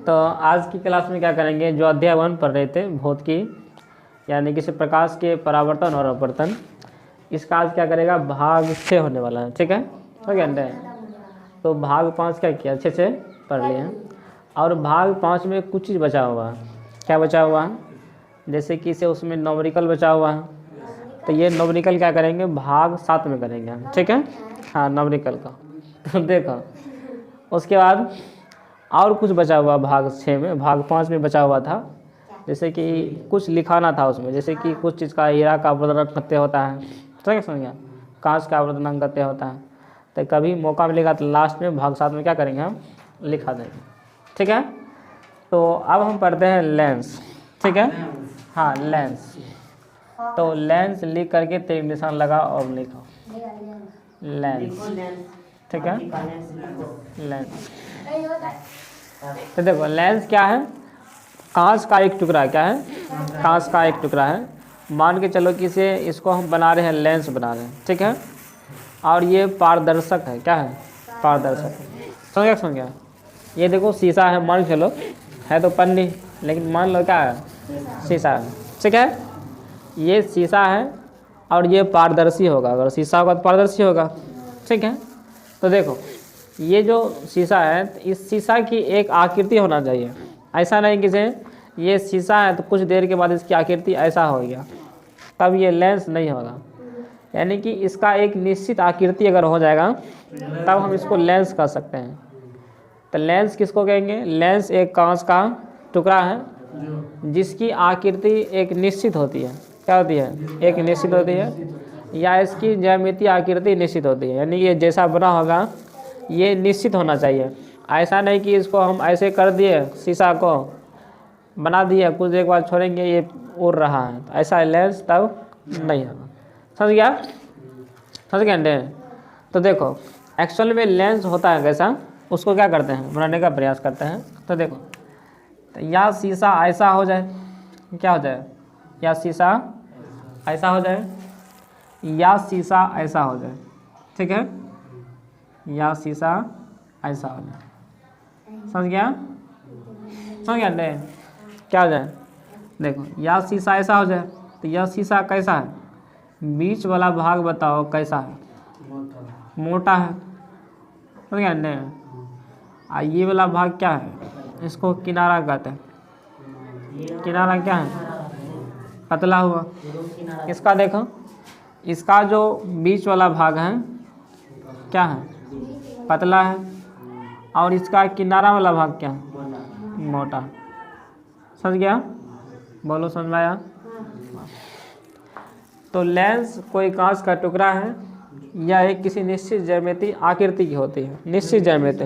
तो आज की क्लास में क्या करेंगे, जो अध्याय 1 पढ़ रहे थे भौतिकी यानी किसी प्रकाश के परावर्तन और अपवर्तन, इसका आज क्या करेगा भाग 6 होने वाला है। ठीक है, हो गया ना। तो भाग 5 क्या किया, अच्छे से पढ़ लिए हैं। और भाग 5 में कुछ चीज़ बचा हुआ है। क्या बचा हुआ है, जैसे कि इसे उसमें न्यूमेरिकल बचा हुआ है, तो ये न्यूमेरिकल क्या करेंगे भाग 7 में करेंगे हम। ठीक है, हाँ न्यूमेरिकल का। तो देखो उसके बाद और कुछ बचा हुआ भाग 6 में, भाग 5 में बचा हुआ था, जैसे कि कुछ लिखाना था उसमें, जैसे कि कुछ चीज़ का हीरा का अपवर्तन करते होता है, ठीक समझ गया, कांच का अपवर्तन करते होता है। तो कभी मौका मिलेगा तो लास्ट में भाग 7 में क्या करेंगे हम लिखा देंगे। ठीक है, तो अब हम पढ़ते हैं लेंस। ठीक है, हाँ लेंस। तो लेंस लिख करके तीर निशान लगा और लिखो लेंस। ठीक है, लेंस। तो देखो लेंस क्या है, कांच का एक टुकड़ा, क्या है कांच का एक टुकड़ा है। मान के चलो कि इसको हम बना रहे हैं, लेंस बना रहे हैं। ठीक है, और ये पारदर्शक है, क्या है पारदर्शक। समझ गया। ये देखो शीशा है, मान चलो है तो पन्नी, लेकिन मान लो क्या है शीशा है। ठीक है, ये शीशा है और ये पारदर्शी होगा, अगर शीशा होगा तो पारदर्शी होगा। ठीक है, तो देखो ये जो शीशा है, इस शीशा की एक आकृति होना चाहिए। ऐसा नहीं कि ये शीशा है तो कुछ देर के बाद इसकी आकृति ऐसा हो गया, तब ये लेंस नहीं होगा। यानी कि इसका एक निश्चित आकृति अगर हो जाएगा तब हम इसको लेंस कर सकते हैं। तो लेंस किसको कहेंगे, लेंस एक कांच का टुकड़ा है जिसकी आकृति एक निश्चित होती है। क्या होती है, एक निश्चित होती है, या इसकी ज्यामितीय आकृति निश्चित होती है। यानी ये जैसा बना होगा ये निश्चित होना चाहिए। ऐसा नहीं कि इसको हम ऐसे कर दिए, शीशा को बना दिए, कुछ देर बाद छोड़ेंगे ये उड़ रहा है, तो ऐसा लेंस तब नहीं होगा। समझ गया ने। तो देखो एक्चुअल में लेंस होता है कैसा, उसको क्या करते हैं बनाने का प्रयास करते हैं। तो देखो तो या शीशा ऐसा हो जाए, क्या हो जाए, या शीशा ऐसा हो जाए, या शीशा ऐसा हो जाए। ठीक है, या शीशा ऐसा हो जाए। समझ गया ने, क्या हो जाए, देखो या शीशा ऐसा हो जाए, तो यह शीशा कैसा है, बीच वाला भाग बताओ कैसा है, मोटा है। समझ गया ने। ये वाला भाग क्या है, इसको किनारा कहते हैं। किनारा क्या है, पतला हुआ। इसका देखो, इसका जो बीच वाला भाग है क्या है, पतला है, और इसका किनारा वाला भाग क्या है, मोटा। समझ गया, बोलो समझ में आया। तो लेंस कोई कांच का टुकड़ा है या एक किसी निश्चित ज्यामिति आकृति की होती है। निश्चित ज्यामिति,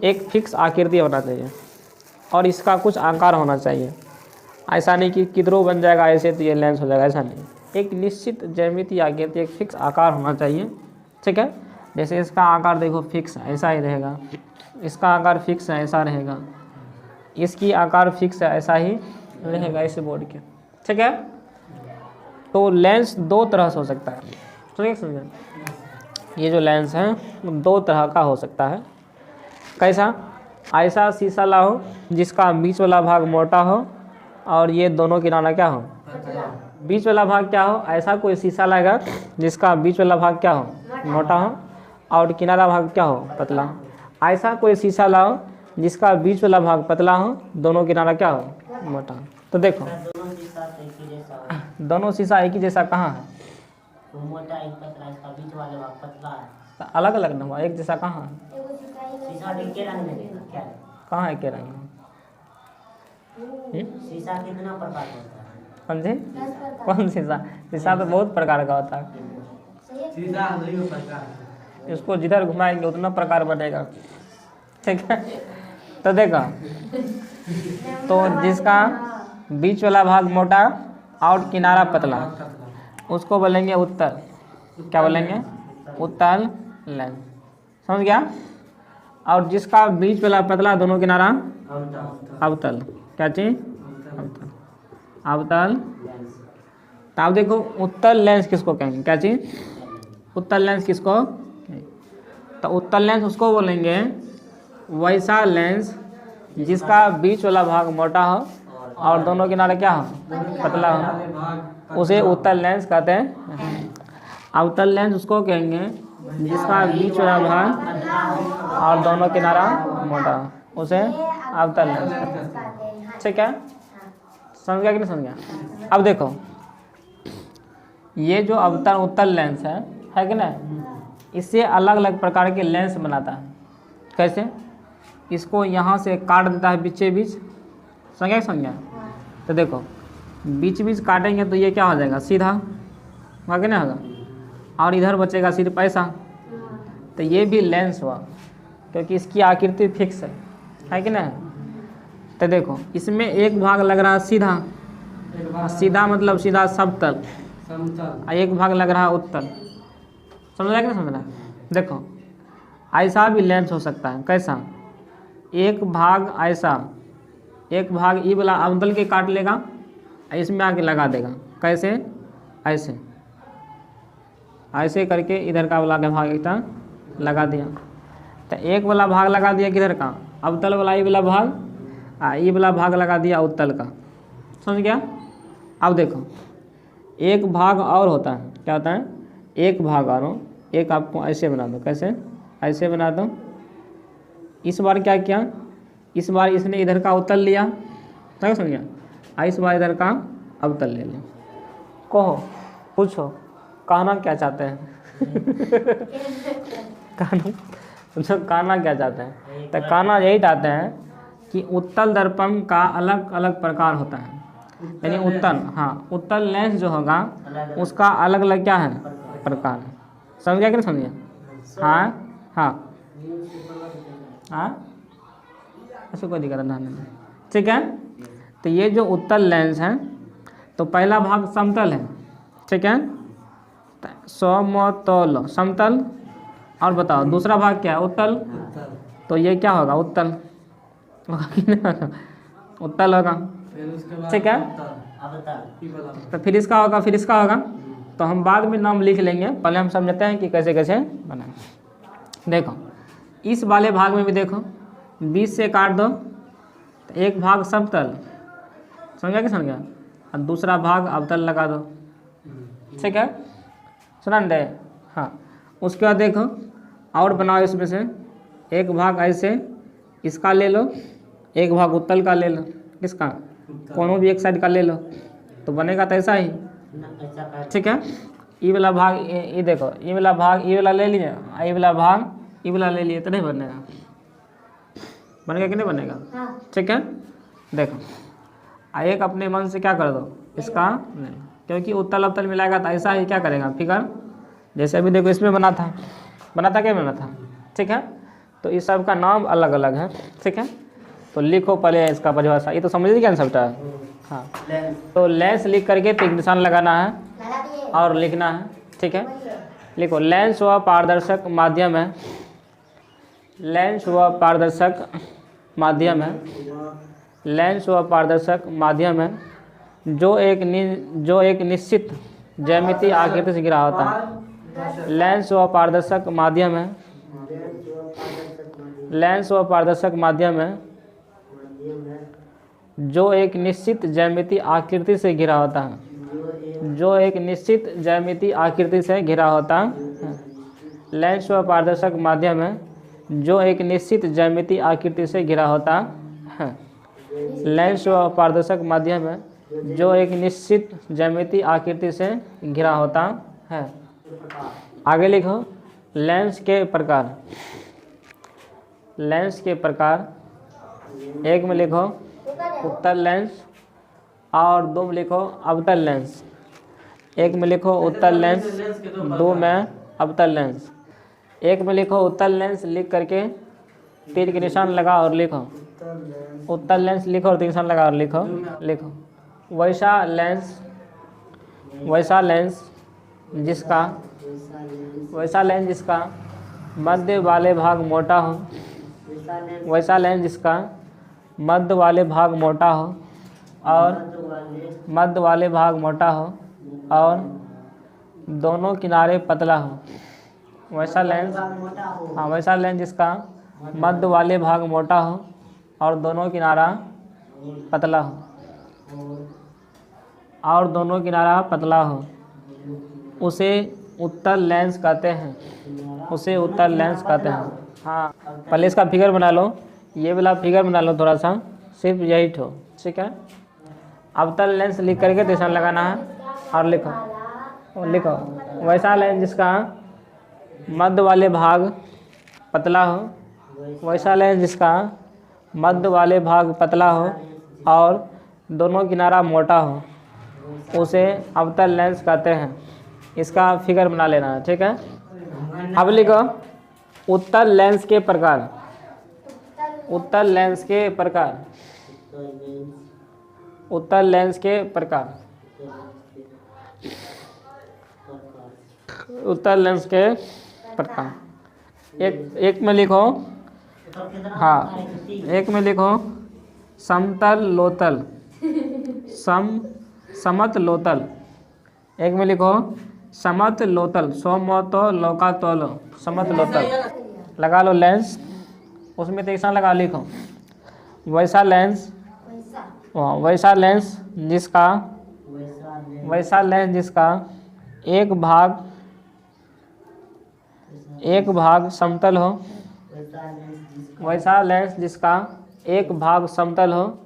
एक फिक्स आकृति होना चाहिए और इसका कुछ आकार होना चाहिए। ऐसा नहीं कि किधरों बन जाएगा ऐसे तो ये लेंस हो जाएगा, ऐसा नहीं। एक निश्चित ज्यामिति आकृति, एक फिक्स आकार होना चाहिए। ठीक है, जैसे इसका आकार देखो फिक्स ऐसा ही रहेगा, इसका आकार फिक्स है ऐसा रहेगा, इसकी आकार फिक्स है ऐसा ही रहेगा इस बोर्ड के। ठीक है, तो लेंस दो तरह से हो सकता है। ठीक है, समझे। ये जो लेंस है दो तरह का हो सकता है। कैसा, ऐसा शीशा लाओ जिसका बीच वाला भाग मोटा हो और ये दोनों किनारा क्या हो, बीच वाला भाग क्या हो। ऐसा कोई शीशा लाएगा जिसका बीच वाला भाग क्या हो, मोटा हो, और किनारा भाग क्या हो, पतला हो। ऐसा कोई शीशा लाओ जिसका बीच वाला भाग पतला हो, दोनों किनारा क्या हो, मोटा हो। तो देखो दोनों शीशा एक ही जैसा कहाँ है, तो मोटा एक पतला, इसका बीच वाला भाग पतला है। तो अलग अलग न हुआ, एक जैसा कहाँ है, शीशा के रंग में देखा क्या है, कहाँ है के रंग। शीशा कितना प्रकार का होता है, कौन सी, कौन शीशा, शीशा तो बहुत प्रकार का होता है। शीशा नहीं प्रकार, इसको जिधर घुमाएंगे उतना प्रकार बनेगा। ठीक है, तो देखो तो जिसका बीच वाला भाग मोटा और किनारा पतला उसको बोलेंगे उत्तल। क्या बोलेंगे, उत्तल लेंस। समझ गया। और जिसका बीच वाला पतला दोनों किनारा अवतल। क्या चीज, अवतल, अवतल। तो आप देखो उत्तल लेंस किसको कहेंगे, क्या चीज, उत्तल लेंस किसको, तो उत्तल लेंस उसको बोलेंगे वैसा लेंस जिसका बीच वाला भाग मोटा हो और दोनों किनारे क्या हो, पतला हो, उसे उत्तल लेंस कहते हैं। अवतल लेंस उसको कहेंगे जिसका बीच वाला भाग और दोनों किनारा मोटा हो, उसे अवतल लेंस कहते हैं। ठीक है, समझ गया कि नहीं समझ गया? अब देखो ये जो अवतल उत्तल लेंस है कि ना, इससे अलग अलग प्रकार के लेंस बनाता है। कैसे? इसको यहाँ से काट देता है बीचे बीच, समझ गया? तो देखो बीच बीच काटेंगे तो ये क्या हो जाएगा, सीधा होगा कि नहीं होगा, और इधर बचेगा सिर्फ ऐसा, तो ये भी लेंस हुआ क्योंकि इसकी आकृति फिक्स है कि नहीं? तो देखो इसमें एक भाग लग रहा है सीधा, सीधा मतलब सीधा समतल, और एक भाग लग रहा है उत्तल। समझ रहा कि नहीं समझ रहा? देखो ऐसा भी लेंस हो सकता है। कैसा? एक भाग ऐसा, एक भाग ये वाला अवतल के काट लेगा, इसमें आके लगा देगा। कैसे? ऐसे ऐसे करके इधर का वाला के भाग इतना लगा दिया, तो एक वाला भाग लगा दिया किधर का, अवतल वाला ये वाला भाग, ये वाला भाग लगा दिया उत्तल का। समझ गया? अब देखो एक भाग और होता है, क्या होता है, एक भाग और हो, एक आपको ऐसे बना दो। कैसे? ऐसे बना दो। इस बार क्या किया, इस बार इसने इधर का उत्तल लिया, क्या समझ गया, इस बार इधर का अवतल ले लिया। कहो, पूछो, कहना क्या चाहते हैं? कहना क्या चाहते हैं? तो कहना यही चाहते हैं कि उत्तल दर्पण का अलग अलग प्रकार होता है, यानी उत्तल, हाँ उत्तल लेंस जो होगा उसका अलग अलग क्या है, प्रकार है। समझ गया कि नहीं समझ गया? हाँ हाँ हाँ, ऐसे कोई दिक्कत नहीं। ठीक है, तो ये जो उत्तल लेंस है, तो पहला भाग समतल है, ठीक है, समतल समतल, और बताओ दूसरा भाग क्या है, उत्तल, तो ये क्या होगा, उत्तल होगा कि नहीं होगा, उत्तल होगा। ठीक है, तो फिर इसका होगा, फिर इसका होगा, तो हम बाद में नाम लिख लेंगे, पहले हम समझते हैं कि कैसे कैसे बनाएं। देखो इस वाले भाग में भी देखो, बीच से काट दो, तो एक भाग समतल, समझा कि समझ गया, और दूसरा भाग अवतल लगा दो। ठीक है, सुना दे? हाँ, उसके बाद देखो और बनाओ, इसमें से एक भाग ऐसे इसका ले लो, एक भाग उत्तल का ले लो, किसका, कोनो भी एक साइड का ले लो, तो बनेगा तो ऐसा ही। ठीक है, ये वाला भाग, ये देखो ये वाला भाग, ये वाला ले लिए, ये वाला भाग ये वाला ले लिए, तो नहीं बनेगा, बनेगा कि नहीं बनेगा? ठीक है, देखो एक अपने मन से क्या कर दो, इसका नहीं, क्योंकि उत्तल अवतल मिलाएगा तो ऐसा ही क्या करेगा फिगर, जैसे अभी देखो इसमें बना था क्या बना था। ठीक है, तो इस सब का नाम अलग अलग है। ठीक है, तो लिखो पहले इसका परिभाषा, ये तो समझ लीजिए सबटा। हाँ, तो लेंस लिख करके टिक निशान लगाना है और लिखना है। ठीक है, लिखो लेंस वह पारदर्शक माध्यम है, लेंस वह पारदर्शक माध्यम है, लेंस वह पारदर्शक माध्यम है जो एक निश्चित ज्यामितीय आकृति से घिरा होता है। लेंस वह पारदर्शक माध्यम है, लेंस वह पारदर्शक माध्यम है जो एक निश्चित ज्यामितीय आकृति से घिरा होता है, जो एक निश्चित ज्यामितीय आकृति से घिरा होता है। लेंस वह पारदर्शक माध्यम है जो एक निश्चित ज्यामितीय आकृति से घिरा होता है। लेंस वह पारदर्शक माध्यम है जो एक निश्चित ज्यामितीय आकृति से घिरा होता है। आगे लिखो लेंस के प्रकार। लेंस के प्रकार, एक में लिखो उत्तल लेंस और दो में लिखो अवतल लेंस। एक में लिखो उत्तल लेंस, दो में अवतल लेंस। एक में लिखो उत्तल लेंस, लिख करके तीर के निशान लगा और लिखो उत्तल लेंस, लिखो और तीर निशान लगा और लिखो वैसा लेंस जिसका मध्य वाले भाग मोटा हो, वैसा लेंस जिसका मध्य वाले भाग मोटा हो और मध्य वाले भाग मोटा हो और दोनों किनारे पतला हो। वैसा लेंस, हाँ वैसा लेंस जिसका मध्य वाले भाग मोटा हो और दोनों किनारा पतला हो, और दोनों किनारा पतला हो, उसे उत्तल लेंस कहते हैं, उसे उत्तल लेंस कहते हैं। हाँ, पहले इसका फिगर बना लो, ये वाला फिगर बना लो थोड़ा सा, सिर्फ यही ठो, ठीक है। अवतल लेंस लिख करके निशान लगाना है और लिखो, और लिखो वैसा लेंस जिसका मध्य वाले भाग पतला हो, वैसा लेंस जिसका मध्य वाले भाग पतला हो और दोनों किनारा मोटा हो, उसे अवतल लेंस कहते हैं। इसका फिगर बना लेना है, ठीक है। अब लिखो उत्तल लेंस के प्रकार, उत्तल लेंस के प्रकार, उत्तल लेंस के प्रकार, उत्तल लेंस के प्रकार। एक में लिखो, हाँ एक में लिखो समतल लोतल, समत लोतल। एक में लिखो समत लोतल, सोमतो लौका तोलो, समत लोतल। लगा लो लेंस, उसमें तीसरा लगा लिखो वैसा लेंस, वैसा लेंस जिसका, वैसा लेंस जिसका एक भाग समतल हो, वैसा लेंस जिसका एक भाग समतल हो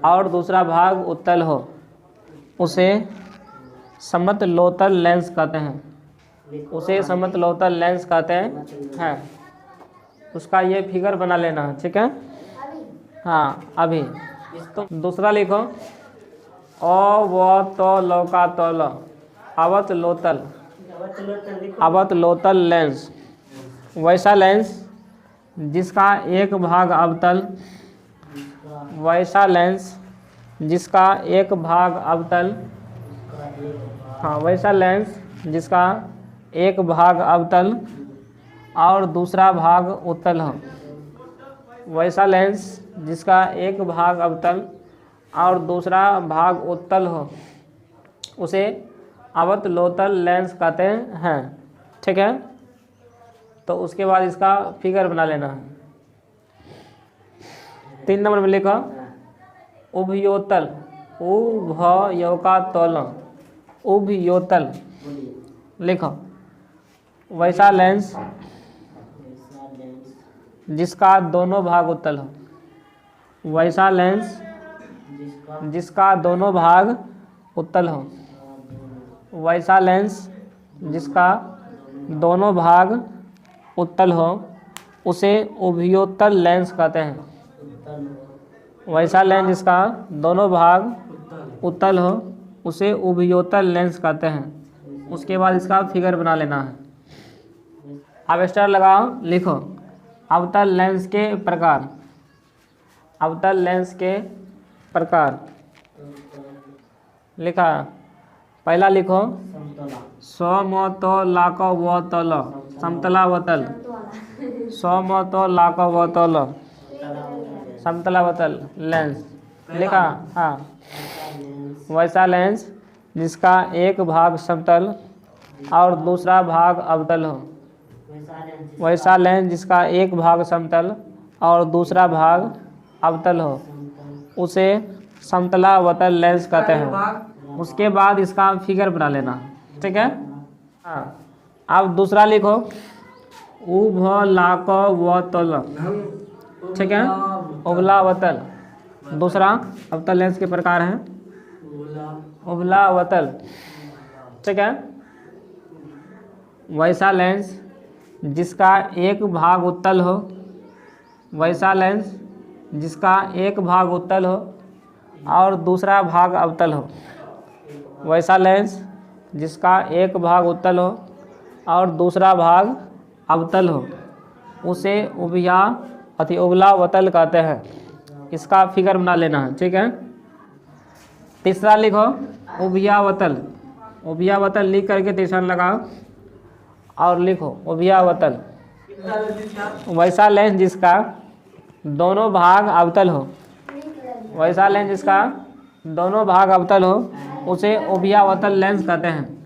और दूसरा भाग उत्तल हो, उसे समतलोतल लेंस कहते हैं, उसे समतलोतल लेंस कहते हैं। उसका ये फिगर बना लेना है, ठीक है। हाँ अभी तो दूसरा लिखो अवतलोकातल, अवतलोतल, अवतलोतल लेंस, वैसा लेंस जिसका एक भाग अवतल, वैसा लेंस जिसका एक भाग अवतल, हाँ वैसा लेंस जिसका एक भाग अवतल और दूसरा भाग उत्तल हो, वैसा लेंस जिसका एक भाग अवतल और दूसरा भाग उत्तल हो, उसे अवतलोतल लेंस कहते हैं, ठीक है। तो उसके बाद इसका फिगर बना लेना है। 3 नंबर में लिखो उभयोतल, उभयोकातल, उभयोतल लिखो वैसा लेंस जिसका दोनों भाग उत्तल हो, वैसा लेंस जिसका दोनों भाग उत्तल हो, वैसा लेंस जिसका दोनों भाग उत्तल हो, उसे उभयोतल लेंस कहते हैं। वैसा लेंस जिसका दोनों भाग उत्तल हो, उसे उभयोतल लेंस कहते हैं। उसके बाद इसका फिगर बना लेना है। अब स्टार लगाओ, लिखो अवतल लेंस के प्रकार, अवतल लेंस के प्रकार लिखा। पहला लिखो समतलाकवतल, समतलावतल, समतलाकवतल, समतलावतल लेंस लिखा। हाँ वैसा लेंस जिसका एक भाग समतल और दूसरा भाग अवतल हो, वैसा लेंस जिसका एक भाग समतल और दूसरा भाग अवतल हो, उसे समतलावतल लेंस कहते हैं। उसके बाद इसका फिगर बना लेना, ठीक है। हाँ अब दूसरा लिखो उभलाकवतल, ठीक है, उभलावतल। दूसरा अवतल लेंस के प्रकार है उभलावतल, ठीक है। वैसा लेंस जिसका एक भाग उत्तल हो, वैसा लेंस जिसका एक भाग उत्तल हो और दूसरा भाग अवतल हो, वैसा लेंस जिसका एक भाग उत्तल हो और दूसरा भाग अवतल हो, उसे उभलावतल कहते हैं। इसका फिगर बना लेना है, ठीक है। तीसरा लिखो उभयावतल, उभयावतल लिख करके तीसरा लगाओ और लिखो उभयावतल। वैसा लेंस जिसका दोनों भाग अवतल हो, वैसा लेंस जिसका दोनों भाग अवतल हो, उसे उभयावतल लेंस कहते हैं।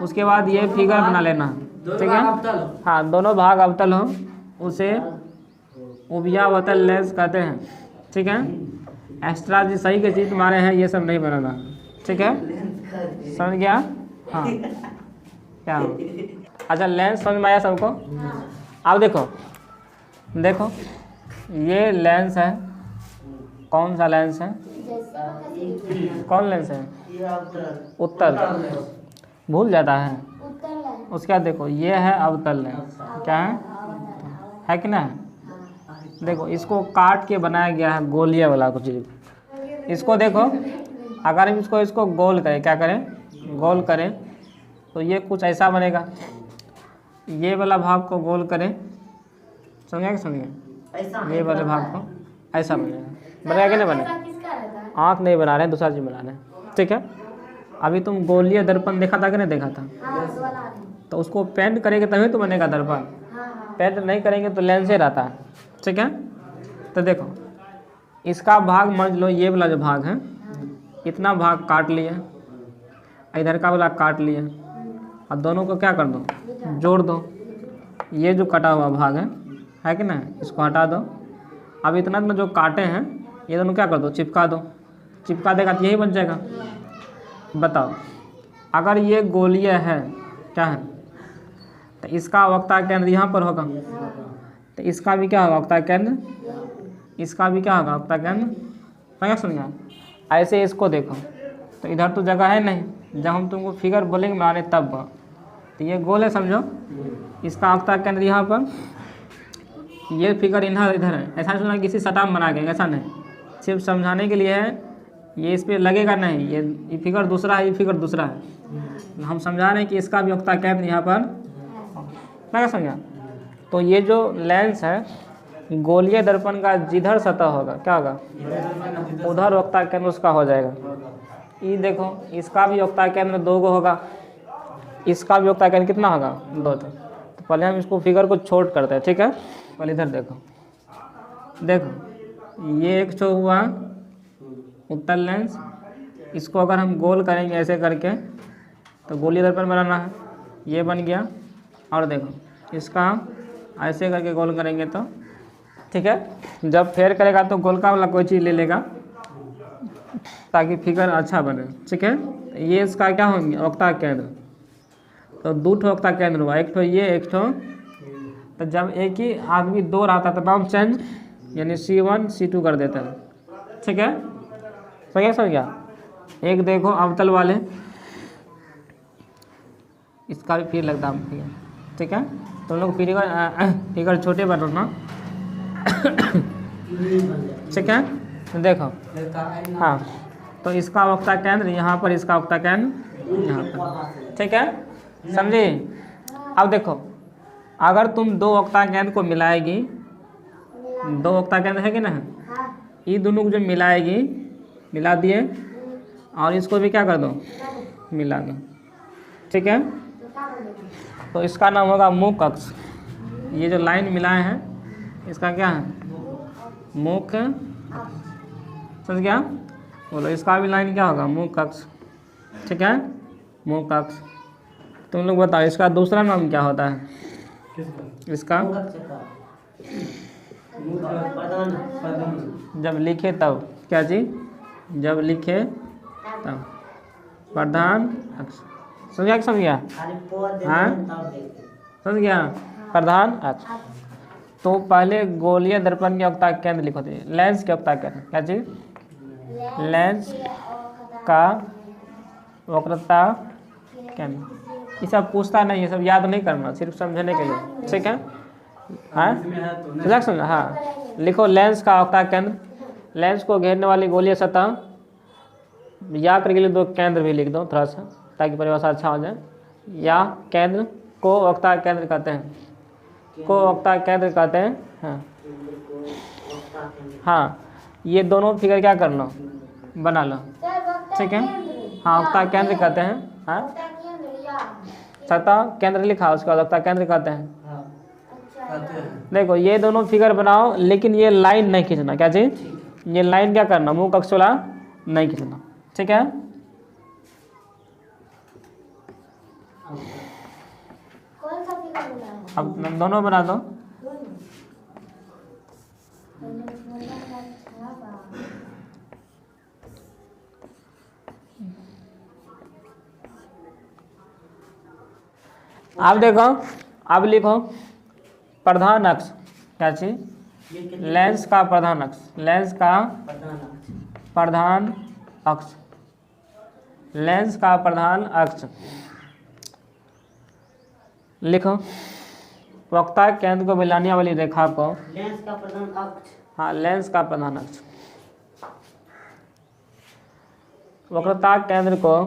उसके बाद ये फिगर बना लेना, ठीक है। हाँ दोनों भाग अवतल हो, उसे उभयावतल लेंस कहते हैं। ठीक है। एक्स्ट्रा जी सही के चीज़ तुम्हारे हैं, ये सब नहीं बनाना, ठीक है, समझ गया। हाँ क्या हो, अच्छा लेंस समझ में आया सबको। अब देखो देखो ये लेंस है, कौन सा लेंस है, कौन लेंस है, उत्तल, भूल जाता है उसके बाद देखो ये है अवतल लेंस, क्या है कि ना। देखो इसको काट के बनाया गया है गोलिया वाला कुछ चीज़। इसको देखो अगर हम इसको गोल करें, क्या करें, गोल करें तो ये कुछ ऐसा बनेगा। ये वाला भाग को गोल करें, समझे कि समझे, ये वाले भाग को ऐसा बनेगा कि नहीं बनेगा। आँख नहीं बना रहे हैं, दूसरा चीज़ बना रहे हैं, ठीक है। अभी तुम गोलीय दर्पण देखा था कि नहीं देखा था, तो उसको पेंट करेंगे तभी तो बनेगा दर्पण, पेंट नहीं करेंगे तो लेंस ही रहता है, ठीक है। तो देखो इसका भाग मान लो, ये वाला जो भाग है इतना भाग काट लिया, इधर का वाला काट लिया, और दोनों को क्या कर दो, जोड़ दो। ये जो कटा हुआ भाग है कि ना, इसको हटा दो। अब इतना जो काटे हैं ये दोनों क्या कर दो, चिपका दो। चिपका देगा तो यही बन जाएगा। बताओ अगर ये गोलीय है, क्या है, तो इसका वक्ता केंद्र यहाँ पर होगा, तो इसका भी क्या होगा वक्ता केंद्र, इसका भी क्या होगा वक्ता केंद्र, समझा। ऐसे इसको देखो तो इधर तो जगह है नहीं, जब हम तुमको फिगर बोलेंगे बनाने तब, तो ये गोल है समझो, इसका वक्ता केंद्र यहाँ पर, ये फिगर इधर है। ऐसा नहीं सुना किसी सटा में बना के, ऐसा नहीं, सिर्फ समझाने के लिए है। ये इस पर लगेगा नहीं, ये फिगर दूसरा है, ये फिगर दूसरा है। हम समझा रहे हैं कि इसका भी वक्ता केंद्र यहाँ पर, क्या समझा। तो ये जो लेंस है गोलीय दर्पण का जिधर सतह होगा क्या होगा, उधर वक्ता केंद्र उसका हो जाएगा। ये देखो इसका भी वक्ता केंद्र 2 गो होगा, इसका भी वक्ता केंद्र कितना होगा, 2। तो पहले हम इसको फिगर को छोट करते हैं, ठीक है। पहले इधर देखो, देखो ये एक ठो हुआ उत्तल लेंस, इसको अगर हम गोल करेंगे ऐसे करके तो गोलीय दर्पण बनाना है, ये बन गया। और देखो इसका ऐसे करके गोल करेंगे तो, ठीक है। जब फेर करेगा तो गोलका वाला कोई चीज़ ले लेगा ताकि फिगर अच्छा बने, ठीक है। ये इसका क्या होंगे वक्ता केंद्र, तो 2 ठो वक्ता केंद्र हुआ, एक ठो ये, एक ठो। तो जब एक ही आदमी 2 रहता तो नाम चेंज, यानी C1 C2 कर देता है, ठीक है। समझ गया। एक देखो अवतल वाले, इसका भी फिर लगता है, ठीक है। तो लोग फिगर छोटे बनाना, ठीक है। तो देखो हाँ, तो इसका वक्ता केंद्र यहाँ पर, इसका वक्ता केंद्र यहाँ पर, ठीक है, समझे। अब देखो अगर तुम 2 वक्ता केंद्र को मिलाएगी, 2 वक्ता केंद्र है कि ना, ये दोनों को जो मिलाएगी, मिला दिए और इसको भी क्या कर दो, मिला दो, ठीक है। तो इसका नाम होगा मुख अक्ष। ये जो लाइन मिलाए हैं इसका क्या है, मुख अक्ष, समझ गया। बोलो इसका भी लाइन क्या होगा, मुख अक्ष, ठीक है, मुख अक्ष। तुम लोग बताओ इसका दूसरा नाम क्या होता है, इसका जब लिखे तब, क्या चीज, जब लिखे तब, प्रधान अक्ष, समझ गया, समझ गया, हाँ समझ गया, प्रधान अक्ष। तो पहले गोलीय दर्पण के वक्ता केंद्र लिखो थे, लेंस के वक्ता केंद्र, क्या चीज, लेंस का वक्रता केंद्र। ये सब पूछता नहीं, ये सब याद नहीं करना, सिर्फ समझने के लिए, ठीक है। हाँ समझा, हाँ लिखो लेंस का वक्ता केंद्र, लेंस को घेरने वाली गोलीय सतह, या करके लिख दो, केंद्र भी लिख दो थोड़ा सा ताकि परिभाषा अच्छा हो जाए। या केंद्र को वक्ता केंद्र कहते हैं, को वक्ता केंद्र कहते हैं, हाँ हाँ। ये दोनों फिगर क्या कर लो, बना लो, ठीक है। हाँ वक्ता केंद्र कहते हैं, हाँ सतह केंद्र लिखा, उसके बाद वक्ता केंद्र कहते हैं। देखो ये दोनों फिगर बनाओ, लेकिन ये लाइन नहीं खींचना, क्या चीज, ये लाइन क्या करना, मुख अक्ष वाला नहीं खींचना, ठीक है। अब दोनों बना दो, अब देखो, अब लिखो प्रधान अक्ष, क्या चीज? ये कितने लेंस का प्रधान अक्ष, लेंस का प्रधान अक्ष? प्रधान अक्ष, लेंस का प्रधान अक्ष लिखो। वक्ता केंद्र को मिलाने वाली रेखा को, लेंस का प्रधान अक्ष। हाँ लेंस का प्रधान अक्ष, वक्रता केंद्र को,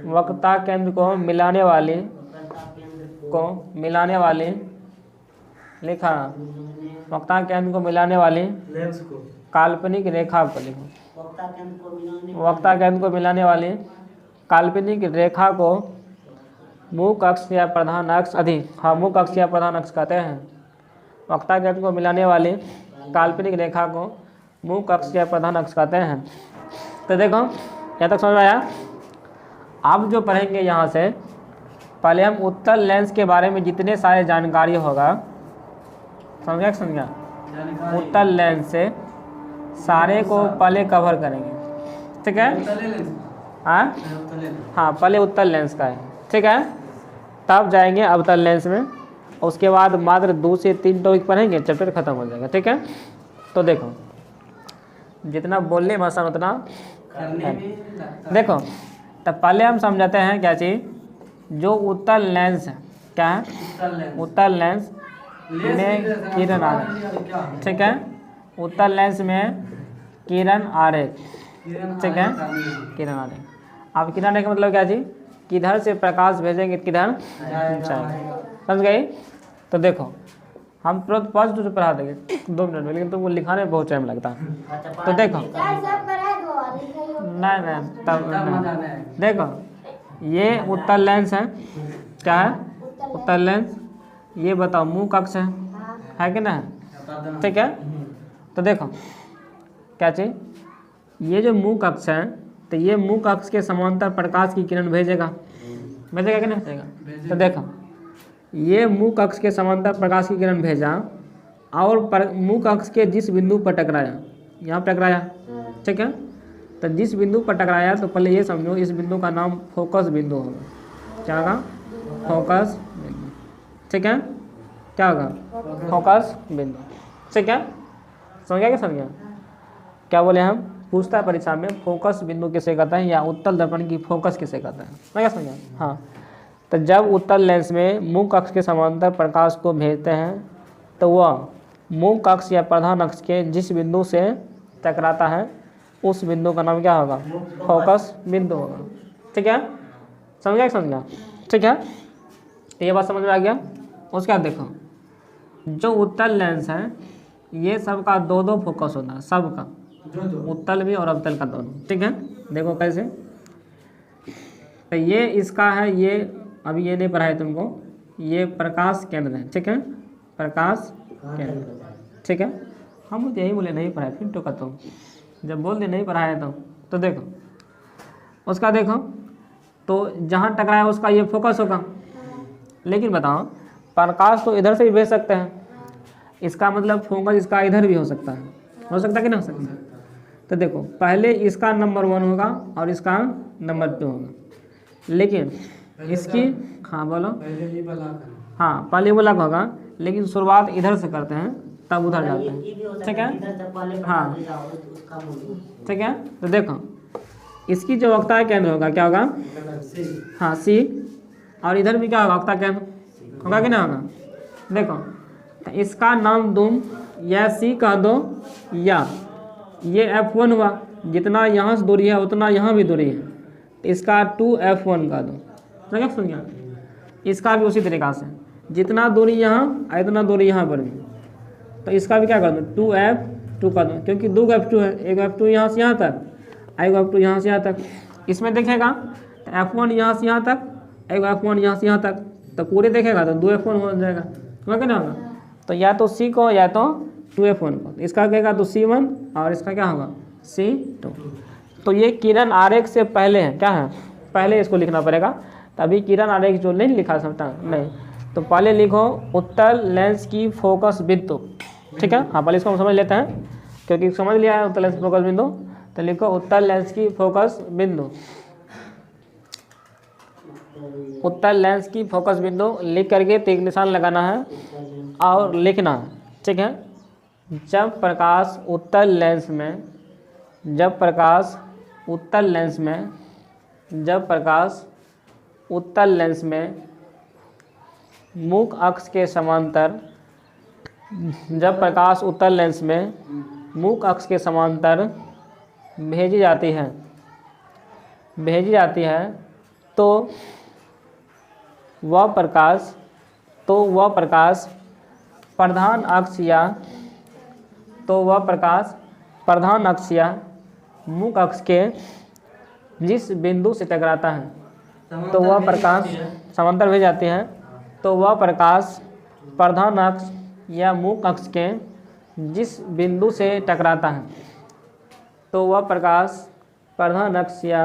वक्रता केंद्र को मिलाने वाली, वक्रता केंद्र को मिलाने वाली, लिखा वक्ता केंद्र को मिलाने वाली लेंस को काल्पनिक रेखा को लिखो। वक्ता केंद्र को मिलाने वक्ता केंद्र को मिलाने वाली काल्पनिक रेखा को मुख अक्ष या प्रधान अक्ष अधिक, हाँ मुख अक्ष या प्रधान अक्ष कहते हैं। वक्ता केंद्र को मिलाने वाली काल्पनिक रेखा को मुख अक्ष या प्रधान अक्ष कहते हैं। तो देखो यहाँ तक समझ में आया। अब जो पढ़ेंगे यहाँ से, पहले हम उत्तल लेंस के बारे में जितने सारे जानकारी होगा, समझा कि समझा, जानकारी उत्तल लेंस से सारे को पहले कवर करेंगे, ठीक है? उत्तल लेंस, हाँ उत्तल लेंस। हाँ, पहले उत्तल लेंस का है, ठीक है? तब जाएंगे अवतल लेंस में, उसके बाद मात्र 2 से 3 टॉपिक पढ़ेंगे, चैप्टर खत्म हो जाएगा, ठीक है? तो देखो जितना बोलने में आसान उतना करने में लगता है। देखो, तब पहले हम समझाते हैं क्या चीज़, जो उत्तल लेंस है, क्या है? उत्तल लेंस। उत्तल लेंस लेंस में की किरण तरह आरेख, क्या है? ठीक है? उत्तल लेंस में किरण आरेख, किरण ठीक है? आरेख करनी है। किरण आरेख। अब किरण आरेख का मतलब क्या चीज़, किधर से प्रकाश भेजेंगे किधर जाएगा। जाएगा, समझ गई? तो देखो हम तुरंत 5 मिनट से पढ़ा देंगे 2 मिनट में, लेकिन तुमको लिखाने में बहुत टाइम लगता है। अच्छा, तो देखो नहीं नहीं तब तब मजा नहीं। नहीं। देखो ये उत्तल लेंस है, क्या है? उत्तल लेंस। ये बताओ मुख अक्ष है कि ना? बता देना। ठीक है? तो देखो क्या चीज़, ये जो मुख अक्ष है, तो ये मुख अक्ष के समांतर प्रकाश की किरण भेजेगा, भेजेगा कि नहीं भेजेगा? तो देखो ये मुख अक्ष के समांतर प्रकाश की किरण भेजा, और मुख अक्ष के जिस बिंदु पर टकराया, यहाँ पर टकराया, ठीक है? तो जिस बिंदु पर टकराया, तो पहले ये समझो इस बिंदु का नाम फोकस बिंदु होगा। क्या होगा? फोकस बिंदु, ठीक है? क्या होगा? फोकस बिंदु, ठीक है? समझ गया कि समझ गया? क्या बोले हम, पूछता है परीक्षा में, फोकस बिंदु किसे कहता है, या उत्तल दर्पण की फोकस किसे कहता है, मैं क्या समझ गया? हाँ, तो जब उत्तल लेंस में मुख अक्ष के समांतर प्रकाश को भेजते हैं, तो वह मुख अक्ष या प्रधान अक्ष के जिस बिंदु से टकराता है, उस बिंदु का नाम क्या होगा? फोकस बिंदु होगा, ठीक है? समझ गया कि समझ गया? ठीक है, ये बात समझ में आ गया। उसके बाद देखो, जो उत्तल लेंस है, ये सबका 2-2 फोकस होता है, सबका, जो उत्तल भी और अवतल का दोनों, ठीक है? देखो कैसे, तो ये इसका है, ये अभी ये नहीं पढ़ा है तुमको, ये प्रकाश केंद्र है, ठीक है? प्रकाश केंद्र, ठीक है? हम मुझे यही बोले नहीं पढ़ा है, फिर तो कहता हूँ, जब बोल दे नहीं पढ़ा है तो देखो उसका, देखो तो जहाँ टकराया उसका ये फोकस होगा। लेकिन बताओ प्रकाश तो इधर से भी भेज सकते हैं, इसका मतलब फोकस इसका इधर भी हो सकता है, हो सकता है कि नहीं हो सकता? तो देखो पहले इसका नंबर 1 होगा और इसका नंबर 2 होगा, लेकिन इसकी, हाँ बोलो, पहले ही बला कर। हाँ पहले वो लग होगा, लेकिन शुरुआत इधर से करते हैं तब उधर जाते ये हैं, भी हो सकता ठीक है? इधर से पहले हाँ। बता जाओ उसका मूल्य। ठीक है? तो देखो इसकी जो वक्ता केंद्र होगा क्या होगा? हाँ सी, और इधर भी क्या होगा? वक्ता केंद्र होगा कि नहीं होगा? देखो तो इसका नाम तुम या सी कह दो, या ये F1 हुआ, जितना यहाँ से दूरी है उतना यहाँ भी दूरी है, तो इसका 2F1 कह दो, समझ गया? इसका भी उसी तरीक़ा से, जितना दूरी यहाँ इतना दूरी यहाँ पर भी, तो इसका भी क्या कर दो? 2F2 कर दो, क्योंकि 2 F2 है, एक F2 यहाँ से यहाँ तक, एक F2 यहाँ से यहाँ तक। इसमें देखेगा तो F1 यहाँ से यहाँ तक, एक F1 यहाँ से यहाँ तक, तो पूरे देखेगा तो 2 F1 हो जाएगा, समझ गया ना? तो या तो C को या तो 2F1 को, इसका कहेगा तो C1 और इसका क्या होगा? C2। तो ये किरण आरेख से पहले है, क्या है? पहले इसको लिखना पड़ेगा, तभी किरण आरेख जो नहीं लिखा सकता नहीं, तो पहले लिखो उत्तल लेंस की फोकस बिंदु, ठीक है? हाँ पहले इसको हम समझ लेते हैं, क्योंकि समझ लिया है उत्तल लेंस की फोकस बिंदु, तो लिखो उत्तल लेंस की फोकस बिंदु। उत्तल लेंस की फोकस बिंदु लिख करके तीर निशान लगाना है और लिखना है, ठीक है। जब प्रकाश उत्तल लेंस में जब प्रकाश उत्तल लेंस में जब प्रकाश उत्तल लेंस में मुख्य अक्ष के समांतर जब प्रकाश उत्तल लेंस में मुख्य अक्ष के समांतर भेजी जाती है तो वह प्रकाश प्रधान अक्ष या मुख्य अक्ष के जिस बिंदु से टकराता है तो वह प्रकाश समांतर भेज जाती है तो वह प्रकाश प्रधान अक्ष या मुख्य अक्ष के जिस बिंदु से टकराता है तो वह प्रकाश प्रधान अक्ष या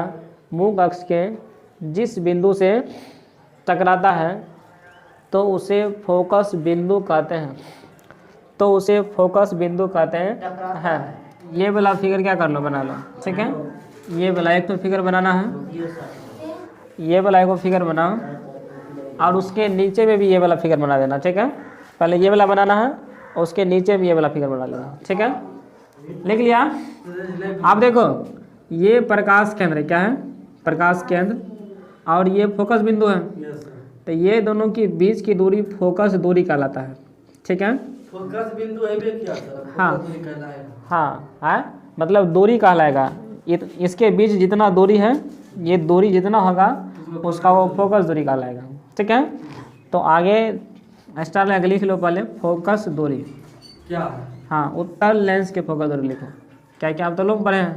मुख्य अक्ष के जिस बिंदु से टकराता है तो उसे फोकस बिंदु कहते हैं। ये वाला फिगर क्या कर लो, बना लो, ठीक है। ये वाला एक तो फिगर बनाना है, ये वाला एक फिगर बनाओ और उसके नीचे में भी ये वाला फिगर बना देना, ठीक है। पहले ये वाला बनाना है और उसके नीचे भी ये वाला फिगर बना लेना, ठीक है। लिख लिया। आप देखो ये प्रकाश केंद्र क्या है, प्रकाश केंद्र, और ये फोकस बिंदु है, तो ये दोनों की बीच की दूरी फोकस दूरी कहलाता है, ठीक है। फोकस बिंदु है भी क्या सर? हाँ फोकस दूरी कहलाएगा। हाँ, मतलब दूरी कहलाएगा। इसके बीच जितना दूरी है, ये दूरी जितना होगा उसका वो फोकस दूरी कहलाएगा, ठीक है। तो आगे स्टार लगा लिख लो पहले फोकस दूरी क्या है? हाँ, उत्तल लेंस के फोकस दूरी लिखो। क्या क्या आप तो लोग पढ़े हैं,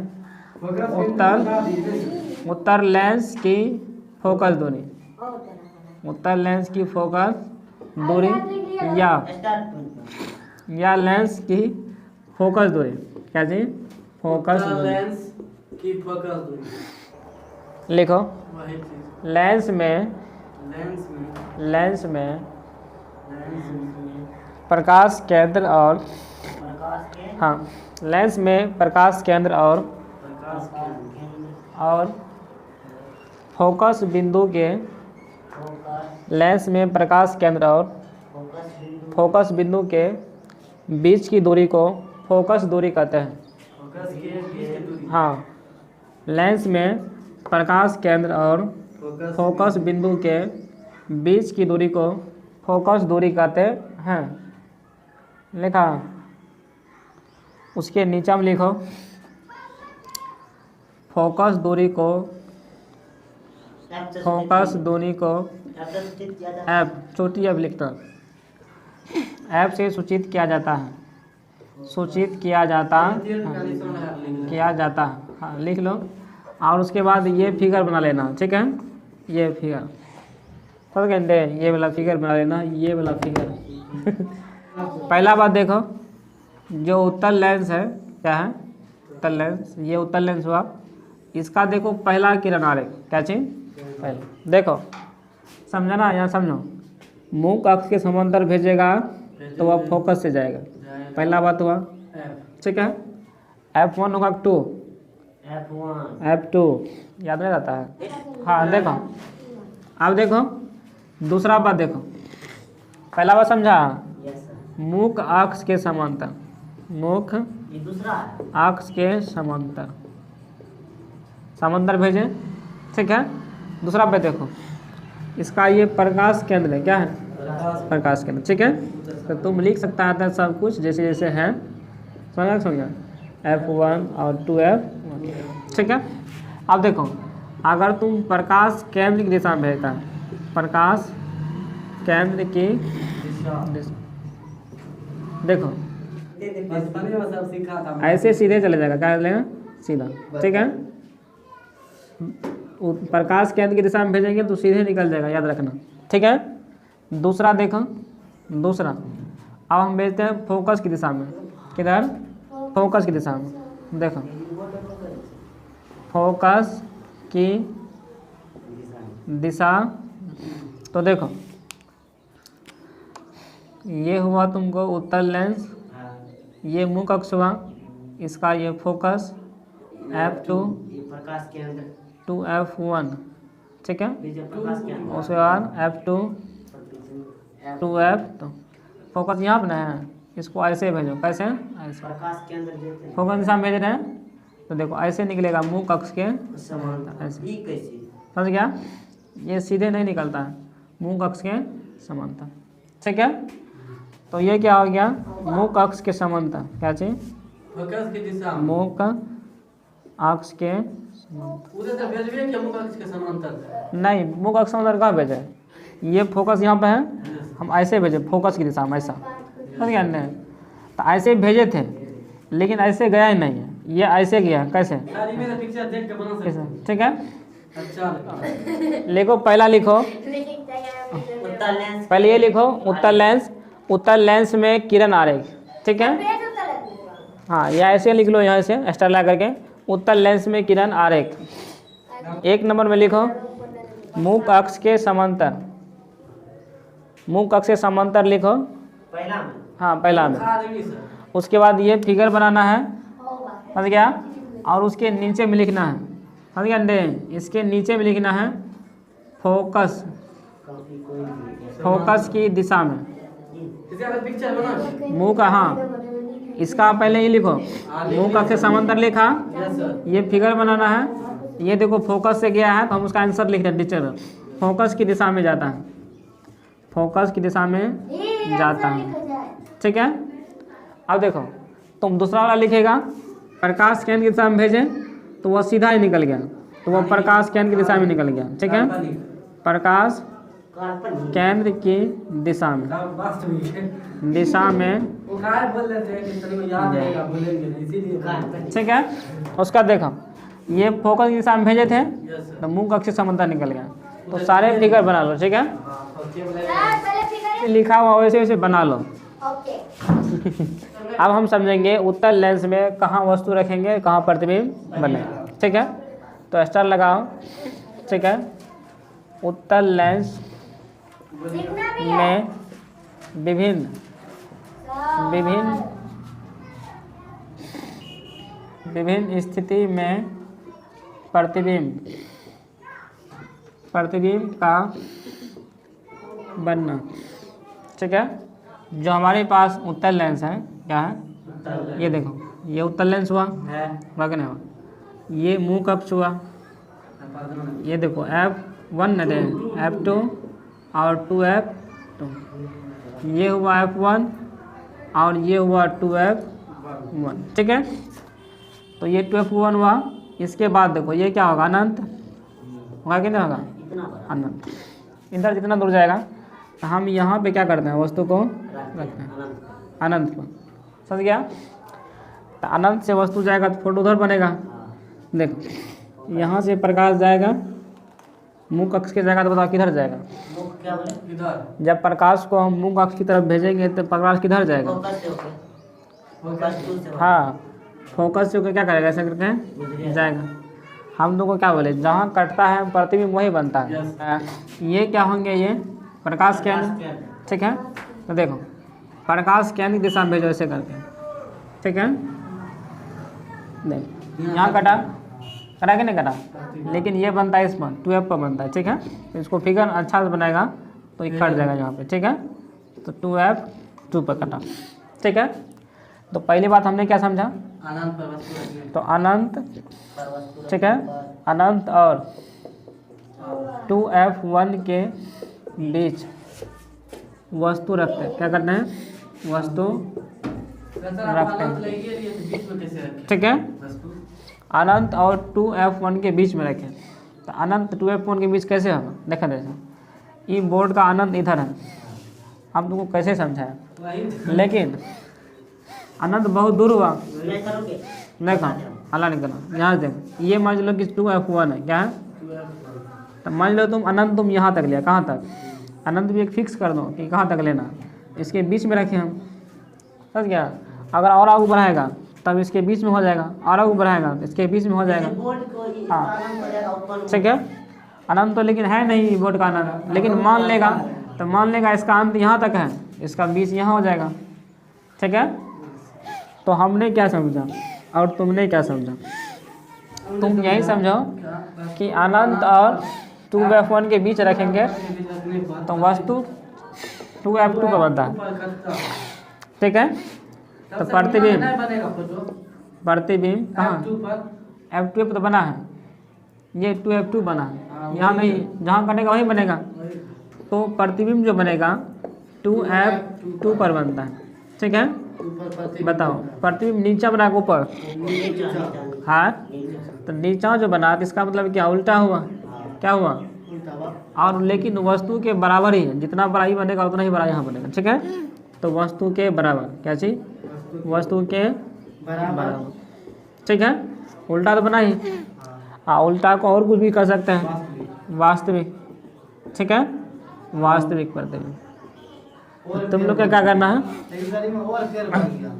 उत्तल लेंस की फोकस दूरी, उत्तल लेंस की फोकस दूरी या लेंस की फोकस दूरी, क्या जी, फोकस दूरी लेंस की फोकस दूरी लिखो। वही चीज। लेंस में लेंस में प्रकाश केंद्र और हाँ, लेंस में प्रकाश केंद्र और फोकस बिंदु के लेंस में प्रकाश केंद्र और फोकस बिंदु के बीच की दूरी को फोकस दूरी कहते हैं। फोकस के बीच की दूरी। हाँ, लेंस में प्रकाश केंद्र और फोकस बिंदु के बीच की दूरी को फोकस दूरी कहते हैं। लिखा। उसके नीचे में लिखो फोकस दूरी को ऐप छोटी ऐप लिखता, ऐप से सूचित किया जाता है, हाँ लिख लो। और उसके बाद ये फिगर बना लेना, ठीक है। ये फिगर समझ गए, ये वाला फिगर बना लेना, ये वाला फिगर पहला बात देखो, जो उत्तल लेंस है क्या है, उत्तल लेंस, ये उत्तल लेंस हुआ, इसका देखो पहला किरण आ रही क्या चीज, पहले देखो, समझना, यहाँ समझो। मुख्य अक्ष के समांतर भेजेगा तो वह फोकस से जाएगा, पहला बात हुआ, ठीक है। F1 होगा 2, F2 याद नहीं रहता है। हाँ देखो, अब देखो दूसरा बात देखो, पहला बात समझा, मुख्य अक्ष के समांतर, मुख्य अक्ष के समांतर भेजे, ठीक है। दूसरा बात देखो, इसका ये प्रकाश केंद्र है, क्या है, प्रकाश केंद्र, ठीक है। तो तुम लिख सकता है सब कुछ जैसे जैसे है, समझा F1 और 2F, ठीक है। अब देखो, अगर तुम प्रकाश केंद्र की दिशा में भेजता है, प्रकाश केंद्र की दिशा, देखो बचपन में सब सीखा था। ऐसे सीधे चले जाएगा, क्या लेगा, सीधा, ठीक है। प्रकाश केंद्र की दिशा में भेजेंगे तो सीधे निकल जाएगा, याद रखना, ठीक है। दूसरा देखो, दूसरा अब हम भेजते हैं फोकस की दिशा में, किधर, फोकस की दिशा में, देखो फोकस की दिशा, तो देखो ये हुआ तुमको उत्तल लेंस, ये मुख्य अक्ष हुआ, इसका ये फोकस F2 प्रकाश केंद्र 2F1, ठीक है। विजय प्रकाश के अंदर उसके बाद F2 2F तो फोकस यहाँ पर ना है, इसको ऐसे भेजो, कैसे ऐसे प्रकाश के अंदर देते हैं फोकस दिशा में भेज रहे हैं तो देखो ऐसे निकलेगा मुख अक्ष के समांतर, ऐसे ये कैसे समझ गया। ये सीधे नहीं निकलता है, मुख अक्ष के समांतर, ठीक है। तो ये क्या हो गया, मुख अक्ष के समांतर, क्या चीज, फोकस की दिशा में मुख अक्ष के समांतर, उधर से भेजबे कि मुख अक्ष के समांतर? नहीं मुख अक्ष समांतर कहाँ भेजे, ये फोकस यहाँ पे है, हम ऐसे भेजे फोकस की दिशा में, ऐसा समझ गया नहीं, तो ऐसे भेजे थे लेकिन ऐसे गया ही नहीं है, ये ऐसे गया, कैसे, यार ये मेरा पिक्चर देख के बना कैसे, सकते ठीक है। अच्छा लगा। लिखो, पहला लिखो, उत्तर लेंस पहले ये लिखो उत्तर लेंस में किरण आरेख, ठीक है। हाँ या ऐसे लिख लो, यहाँ से स्टार ला करके, उत्तर लेंस में किरण आरेख। 1 नंबर में लिखो मुख अक्ष के समांतर, मुख अक्ष के समांतर लिखो, पहला में हाँ पहला में। आदमी सर उसके बाद ये फिगर बनाना है, समझ गया, और उसके नीचे में लिखना है, समझ गया अंडे, इसके नीचे में लिखना है फोकस, कॉपी कोई नहीं फोकस की दिशा में, इसका पिक्चर बना। मुंह का, हाँ इसका पहले ही लिखो, मुंह का से समांतर लिखा, यस सर। ये फिगर बनाना है, ये देखो फोकस से गया है तो हम उसका आंसर लिख रहे हैं टीचर, फोकस की दिशा में जाता है, फोकस की दिशा में जाता है, ठीक है। अब देखो तुम दूसरा वाला लिखेगा, प्रकाश केंद्र की दिशा में भेजें तो वह सीधा ही निकल गया, तो वह प्रकाश केंद्र की दिशा में निकल गया, ठीक है। प्रकाश काल्पनिक केंद्र की दिशा में, वास्तविक दिशा में, वो काय बोल रहे थे कि तेरे को याद रहेगा, बोलेंगे नहीं, इसीलिए काल्पनिक ठीक है। उसका देखो ये फोकस की दिशा में भेजे थे यस सर। तो मुंह अक्ष से समांतर निकल गया, तो सारे फिगर बना लो, ठीक है। ओके बोले लिखा हुआ वैसे वैसे बना लो। अब हम समझेंगे उत्तर लेंस में कहाँ वस्तु रखेंगे, कहाँ प्रतिबिंब बने, ठीक है। तो स्टार लगाओ, ठीक है। उत्तर लेंस में विभिन्न विभिन्न स्थिति में प्रतिबिंब का बनना, ठीक है। जो हमारे पास उत्तर लेंस है, क्या है, ये देखो, ये उत्तर लेंस हुआ है कि नहीं हुआ, ये मुख अक्ष हुआ, ये देखो F1 न दे, F2 और 2F2, ये हुआ F1 और ये हुआ 2F1, ठीक है। तो ये 2F1 हुआ, इसके बाद देखो ये क्या होगा, अनंत होगा कि नहीं होगा, इतना बड़ा अनंत। इधर जितना दूर जाएगा तो हम यहाँ पे क्या करते हैं, वस्तु को रखते हैं अनंत अनंत पर, समझ गया। तो अनंत से वस्तु जाएगा तो फोटो उधर बनेगा, देखो यहाँ से प्रकाश जाएगा, मुख अक्ष के जाएगा तो बताओ किधर जाएगा, मुख क्या बोले इधर जब प्रकाश को हम मुख अक्ष की तरफ भेजेंगे तो प्रकाश किधर जाएगा, फोकस से होके फोकस टू से हाँ फोकस से होकर क्या करेगा, ऐसा करके गुजरेगा। जाएगा। हम लोग को क्या बोले, जहाँ कटता है प्रतिबिंब वही बनता है। ये क्या होंगे, ये प्रकाश केंद्र, ठीक है। तो देखो प्रकाश केंद्र की दिशा में भेजो ऐसे करके, ठीक है। देख यहाँ कटा कि नहीं कटा, लेकिन ये बनता है इसमें 2F पर बनता है, ठीक है। तो इसको फिगर अच्छा से बनाएगा तो ये कट जाएगा यहाँ पे, ठीक है। तो 2F2 पर कटा, ठीक है। तो पहली बात हमने क्या समझा, अनंत पर वस्तु रखने तो अनंत, पर वस्तु ठीक है, अनंत और 2F1 के बीच वस्तु रखते हैं, क्या करते हैं, वस्तु रखते हैं, बीच में कैसे रखें ठीक है। वस्तु अनंत और 2F1 के बीच में रखें, तो अनंत 2F1 के बीच कैसे होगा, देखा जैसे ये बोर्ड का अनंत इधर है, हम तुमको कैसे समझाया, वही लेकिन अनंत बहुत दूर हुआ, नहीं करोगे नहीं कहा हल्ला नहीं करना। यहाँ से देखो ये मान लो कि 2F1 है, क्या है, तो मान लो तुम अनंत तुम यहाँ तक लिया, कहाँ तक, अनंत भी एक फिक्स कर दो कि कहाँ तक लेना, इसके बीच में रखें हम, समझ गया। अगर और आगे बढ़ाएगा तब इसके बीच में हो जाएगा, और आगे बढ़ाएगा तो इसके बीच में हो जाएगा, बोर्ड को ये हाँ। आनंद हो जाएगा ऊपर ठीक है। अनंत तो लेकिन है नहीं बोर्ड का अनंत, लेकिन मान लेगा तो मान लेगा इसका अंत यहाँ तक है, इसका बीच यहाँ हो जाएगा, ठीक है। तो हमने क्या समझा और तुमने क्या समझा, तुम यही समझो कि अनंत और 2F1 के बीच रखेंगे तो वस्तु 2F2 पर बनता है, ठीक है। तो प्रतिबिंब कहाँ F2 पर तो बना है, ये 2F2 बना है, यहाँ नहीं, जहाँ कटेगा वहीं बनेगा। तो प्रतिबिंब जो बनेगा 2F2 पर बनता है, ठीक है। बताओ प्रतिबिंब नीचा बना के ऊपर, हाँ, तो नीचा जो बना तो इसका मतलब क्या उल्टा हुआ, क्या हुआ, और लेकिन वस्तु के बराबर ही है, जितना बड़ा ही बनेगा उतना ही बड़ा यहाँ बनेगा, ठीक है। तो वस्तु के बराबर, क्या चीज, वस्तु के बराबर, ठीक है। उल्टा तो बना ही, हाँ, उल्टा को और कुछ भी कर सकते हैं, वास्तविक, ठीक है, वास्तविक प्रतिबिंब। तुम लोग क्या करना है,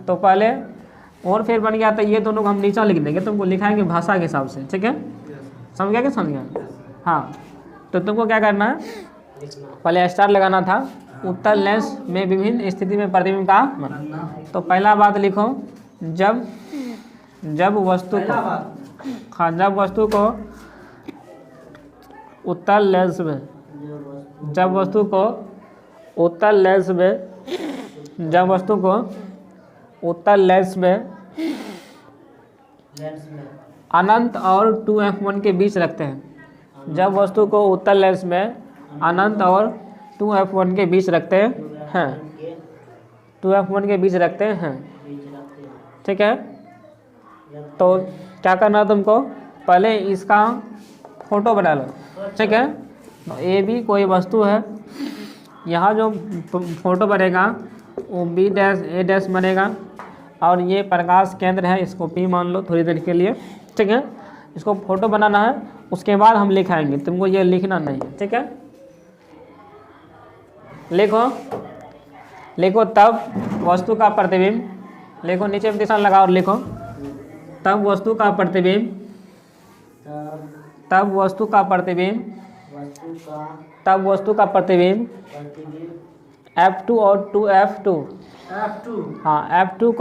तो पहले और फिर बन गया तो ये दोनों को हम नीचा लिख देंगे, तुमको लिखाएंगे भाषा के हिसाब से, ठीक है, समझ गया, क्या समझ गया, हाँ। तो तुमको क्या करना है, पहले स्टार लगाना था, उत्तल लेंस में विभिन्न स्थिति में प्रतिबिंब का मान। तो पहला बात लिखो, जब वस्तु को, हाँ, जब वस्तु को उत्तल लेंस में, जब वस्तु को उत्तल लेंस में, जब वस्तु को उत्तल लेंस में अनंत और 2F1 के बीच रखते हैं, जब वस्तु को उत्तल लेंस में अनंत और 2F1 के बीच रखते हैं, 2F1 के बीच रखते हैं, ठीक है। तो क्या करना है तुमको, पहले इसका फोटो बना लो, ठीक है। ए भी कोई वस्तु है, यहाँ जो फोटो बनेगा वो B' A' बनेगा, और ये प्रकाश केंद्र है, इसको P मान लो थोड़ी देर के लिए, ठीक है। इसको फोटो बनाना है, उसके बाद हम लिखाएंगे, तुमको ये लिखना नहीं है, ठीक है। लिखो तब वस्तु का प्रतिबिंब, लिखो नीचे में निशान लगाओ और लिखो तब वस्तु का प्रतिबिंब, तब वस्तु का प्रतिबिंब, तब वस्तु का प्रतिबिंब F2 और 2F2, हाँ, F2,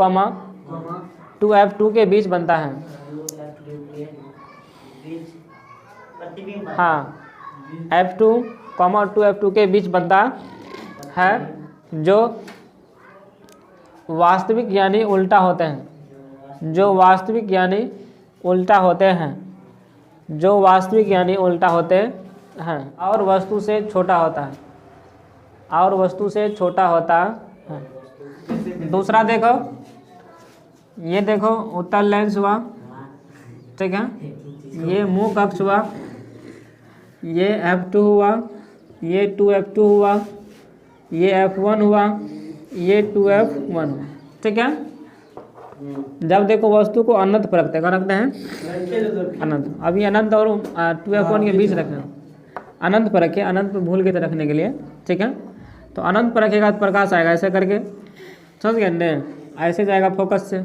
2F2 के बीच बनता है, हाँ, F2, 2F2 के बीच बनता है, जो वास्तविक यानी उल्टा होते हैं, जो वास्तविक यानी उल्टा होते हैं, जो वास्तविक यानी उल्टा होते हैं, और वस्तु से छोटा होता है, और वस्तु से छोटा होता है। दूसरा देखो, ये देखो उत्तल लेंस हुआ, ठीक है, ये मुख अक्ष हुआ, ये F2 हुआ, ये 2F2 हुआ, ये F1 हुआ, ये 2F1 हुआ, ठीक है। जब देखो वस्तु को अनंत पर रखते हैं, क्या रखते हैं, अनंत। अभी अनंत और 2F1 के बीच रखना, अनंत पर रखे, अनंत पर भूल के रखने के लिए, ठीक है। तो अनंत पर रखेगा तो प्रकाश आएगा, ऐसे करके, समझ गए ने, ऐसे जाएगा फोकस से,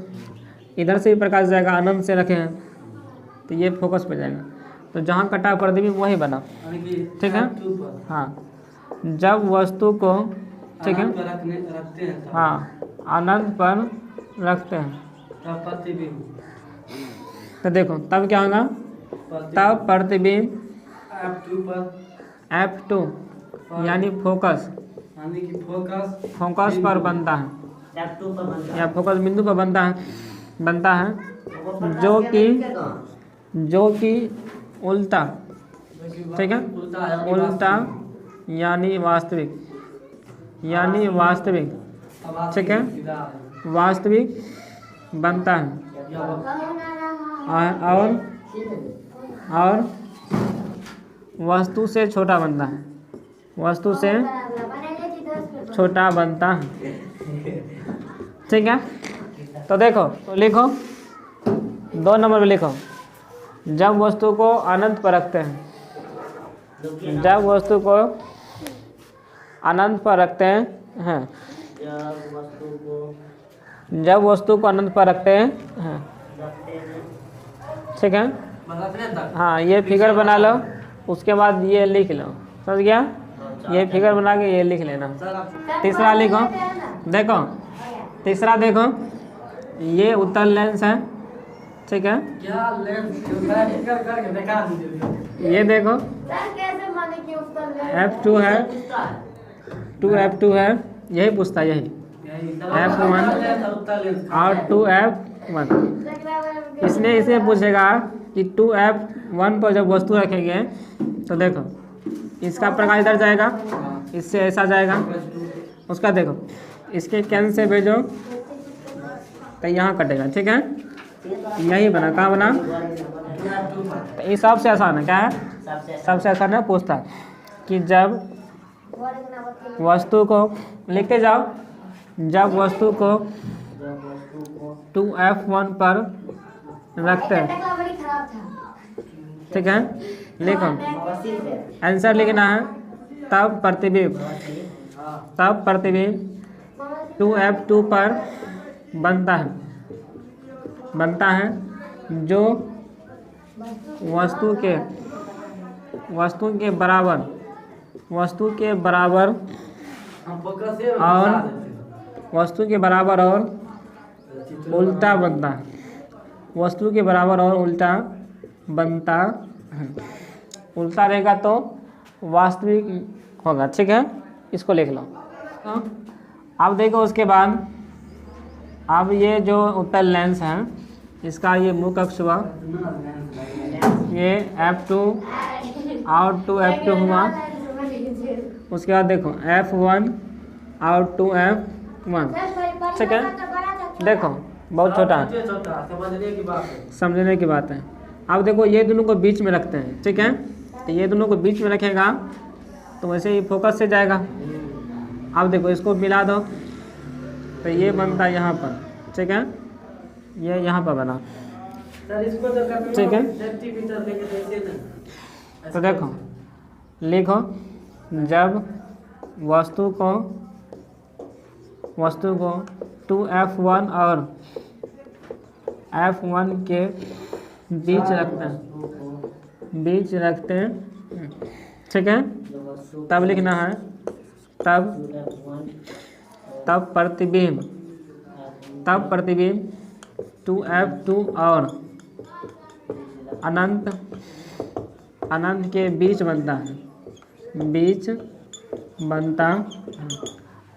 इधर से भी प्रकाश जाएगा, अनंत से रखे हैं तो ये फोकस पे जाएगा, तो जहाँ कटा प्रतिबिंब वही बना, ठीक है, हाँ। जब वस्तु को, ठीक है, हाँ, अनंत पर रखते हैं तो देखो तब क्या होगा, तब प्रतिबिंब F2 यानी फोकस, फोकस पर बनता है, या फोकस बिंदु पर बनता है, जो कि उल्टा, ठीक है, उल्टा यानी वास्तविक, ठीक है, वास्तविक बनता है, और वस्तु से छोटा बनता है, वस्तु से छोटा बनता है, ठीक है। तो देखो, तो लिखो 2 नंबर में लिखो, जब वस्तु को अनंत पर रखते हैं, जब वस्तु को अनंत पर रखते हैं, जब वस्तु को अनंत पर रखते हैं, ठीक है, हाँ, ये फिगर बना लो, उसके बाद ये लिख लो, समझ गया, ये फिगर बना के ये लिख लेना। तीसरा लिखो, देखो तीसरा देखो, ये उत्तल लेंस है, ठीक है, ये देखो, F2 है, 2F2 है, यही पूछता है, यही F1 और 2F1। इसने इसे पूछेगा कि 2F1 पर जब वस्तु रखेंगे तो देखो इसका प्रकाश इधर जाएगा, इससे ऐसा जाएगा, उसका देखो इसके केंद्र से भेजो तो यहाँ कटेगा, ठीक है। यही बना, कहाँ बना? तो ये सबसे आसान है, क्या है? सबसे आसान है। पूछता है कि जब वस्तु को, लिखते जाओ, जब वस्तु को 2F1 पर रखते हैं, ठीक है, लिखो आंसर लिखना है। तब प्रतिबिंब 2F2 पर बनता है जो वस्तु के बराबर और उल्टा बनता है। वस्तु के बराबर और उल्टा बनता है। उल्टा रहेगा तो वास्तविक होगा, ठीक है। इसको लिख लो। अब देखो उसके बाद, अब ये जो उत्तल लेंस है इसका ये मुख्य अक्ष हुआ, ये F2 और 2F2 हुआ। उसके बाद देखो F1 और 2F1, ठीक है। देखो बहुत छोटा है, समझने की बात है। अब देखो ये दोनों को बीच में रखते हैं, ठीक है। तो ये दोनों को बीच में रखेगा तो वैसे ही फोकस से जाएगा। अब देखो इसको मिला दो तो ये बनता है यहाँ पर, ठीक है, ये यहाँ पर बना, ठीक है। तो देखो लिखो, जब वस्तु को 2F1 और F1 के बीच रखते हैं, ठीक है। तब लिखना है, तब प्रतिबिंब 2F2 और अनंत के बीच बनता है।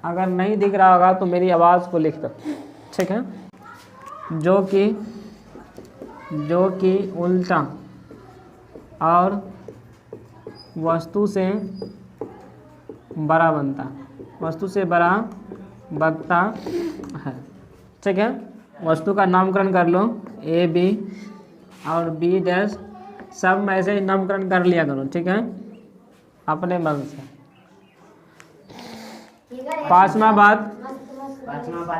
अगर नहीं दिख रहा होगा तो मेरी आवाज़ को लिख दो, ठीक है। जो कि उल्टा और वस्तु से बड़ा बनता है, ठीक है। वस्तु का नामकरण कर लो, A B और B डैश, सब में ऐसे ही नामकरण कर लिया करो, ठीक है, अपने मन से। पांचवा बात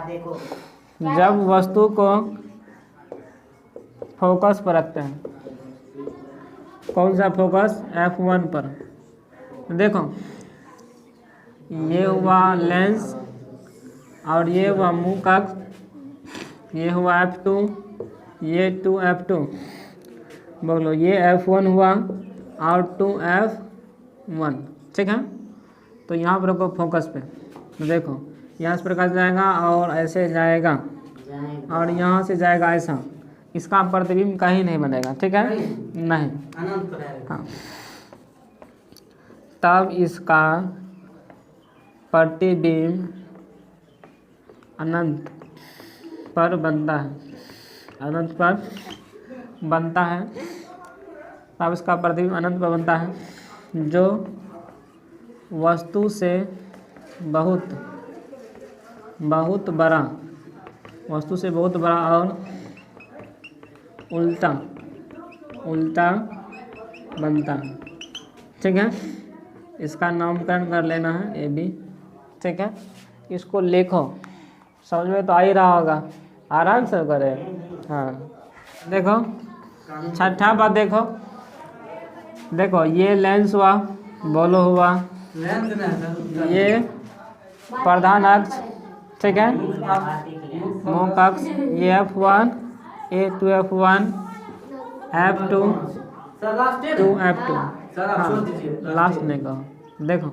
देखो, जब वस्तु को फोकस पर रखते हैं, कौन सा फोकस? F1 पर। देखो ये हुआ लेंस और ये हुआ मुख्य अक्ष, ये हुआ F2, ये 2F2, बोलो ये F1 हुआ और 2F1, ठीक है। तो यहाँ पर रखो फोकस पे, देखो यहाँ से प्रकाश जाएगा और ऐसे जाएगा और यहाँ से जाएगा ऐसा, इसका प्रतिबिंब कहीं नहीं बनेगा, ठीक है, नहीं। हाँ, तब इसका प्रतिबिंब अनंत पर बनता है, तब इसका प्रतिबिंब अनंत पर बनता है, जो वस्तु से बहुत बड़ा और उल्टा बनता है, ठीक है। इसका नामकरण कर लेना है A B, ठीक है। इसको लिखो, समझ में तो आ ही रहा होगा, आराम से करें। हाँ देखो छठा बात, देखो ये लेंस हुआ, बोलो हुआ, ये प्रधान अक्ष, ठीक है, मुख्य अक्ष, ये F1, ये 2F1, F2, 2F2। हाँ लास्ट नहीं कहो, देखो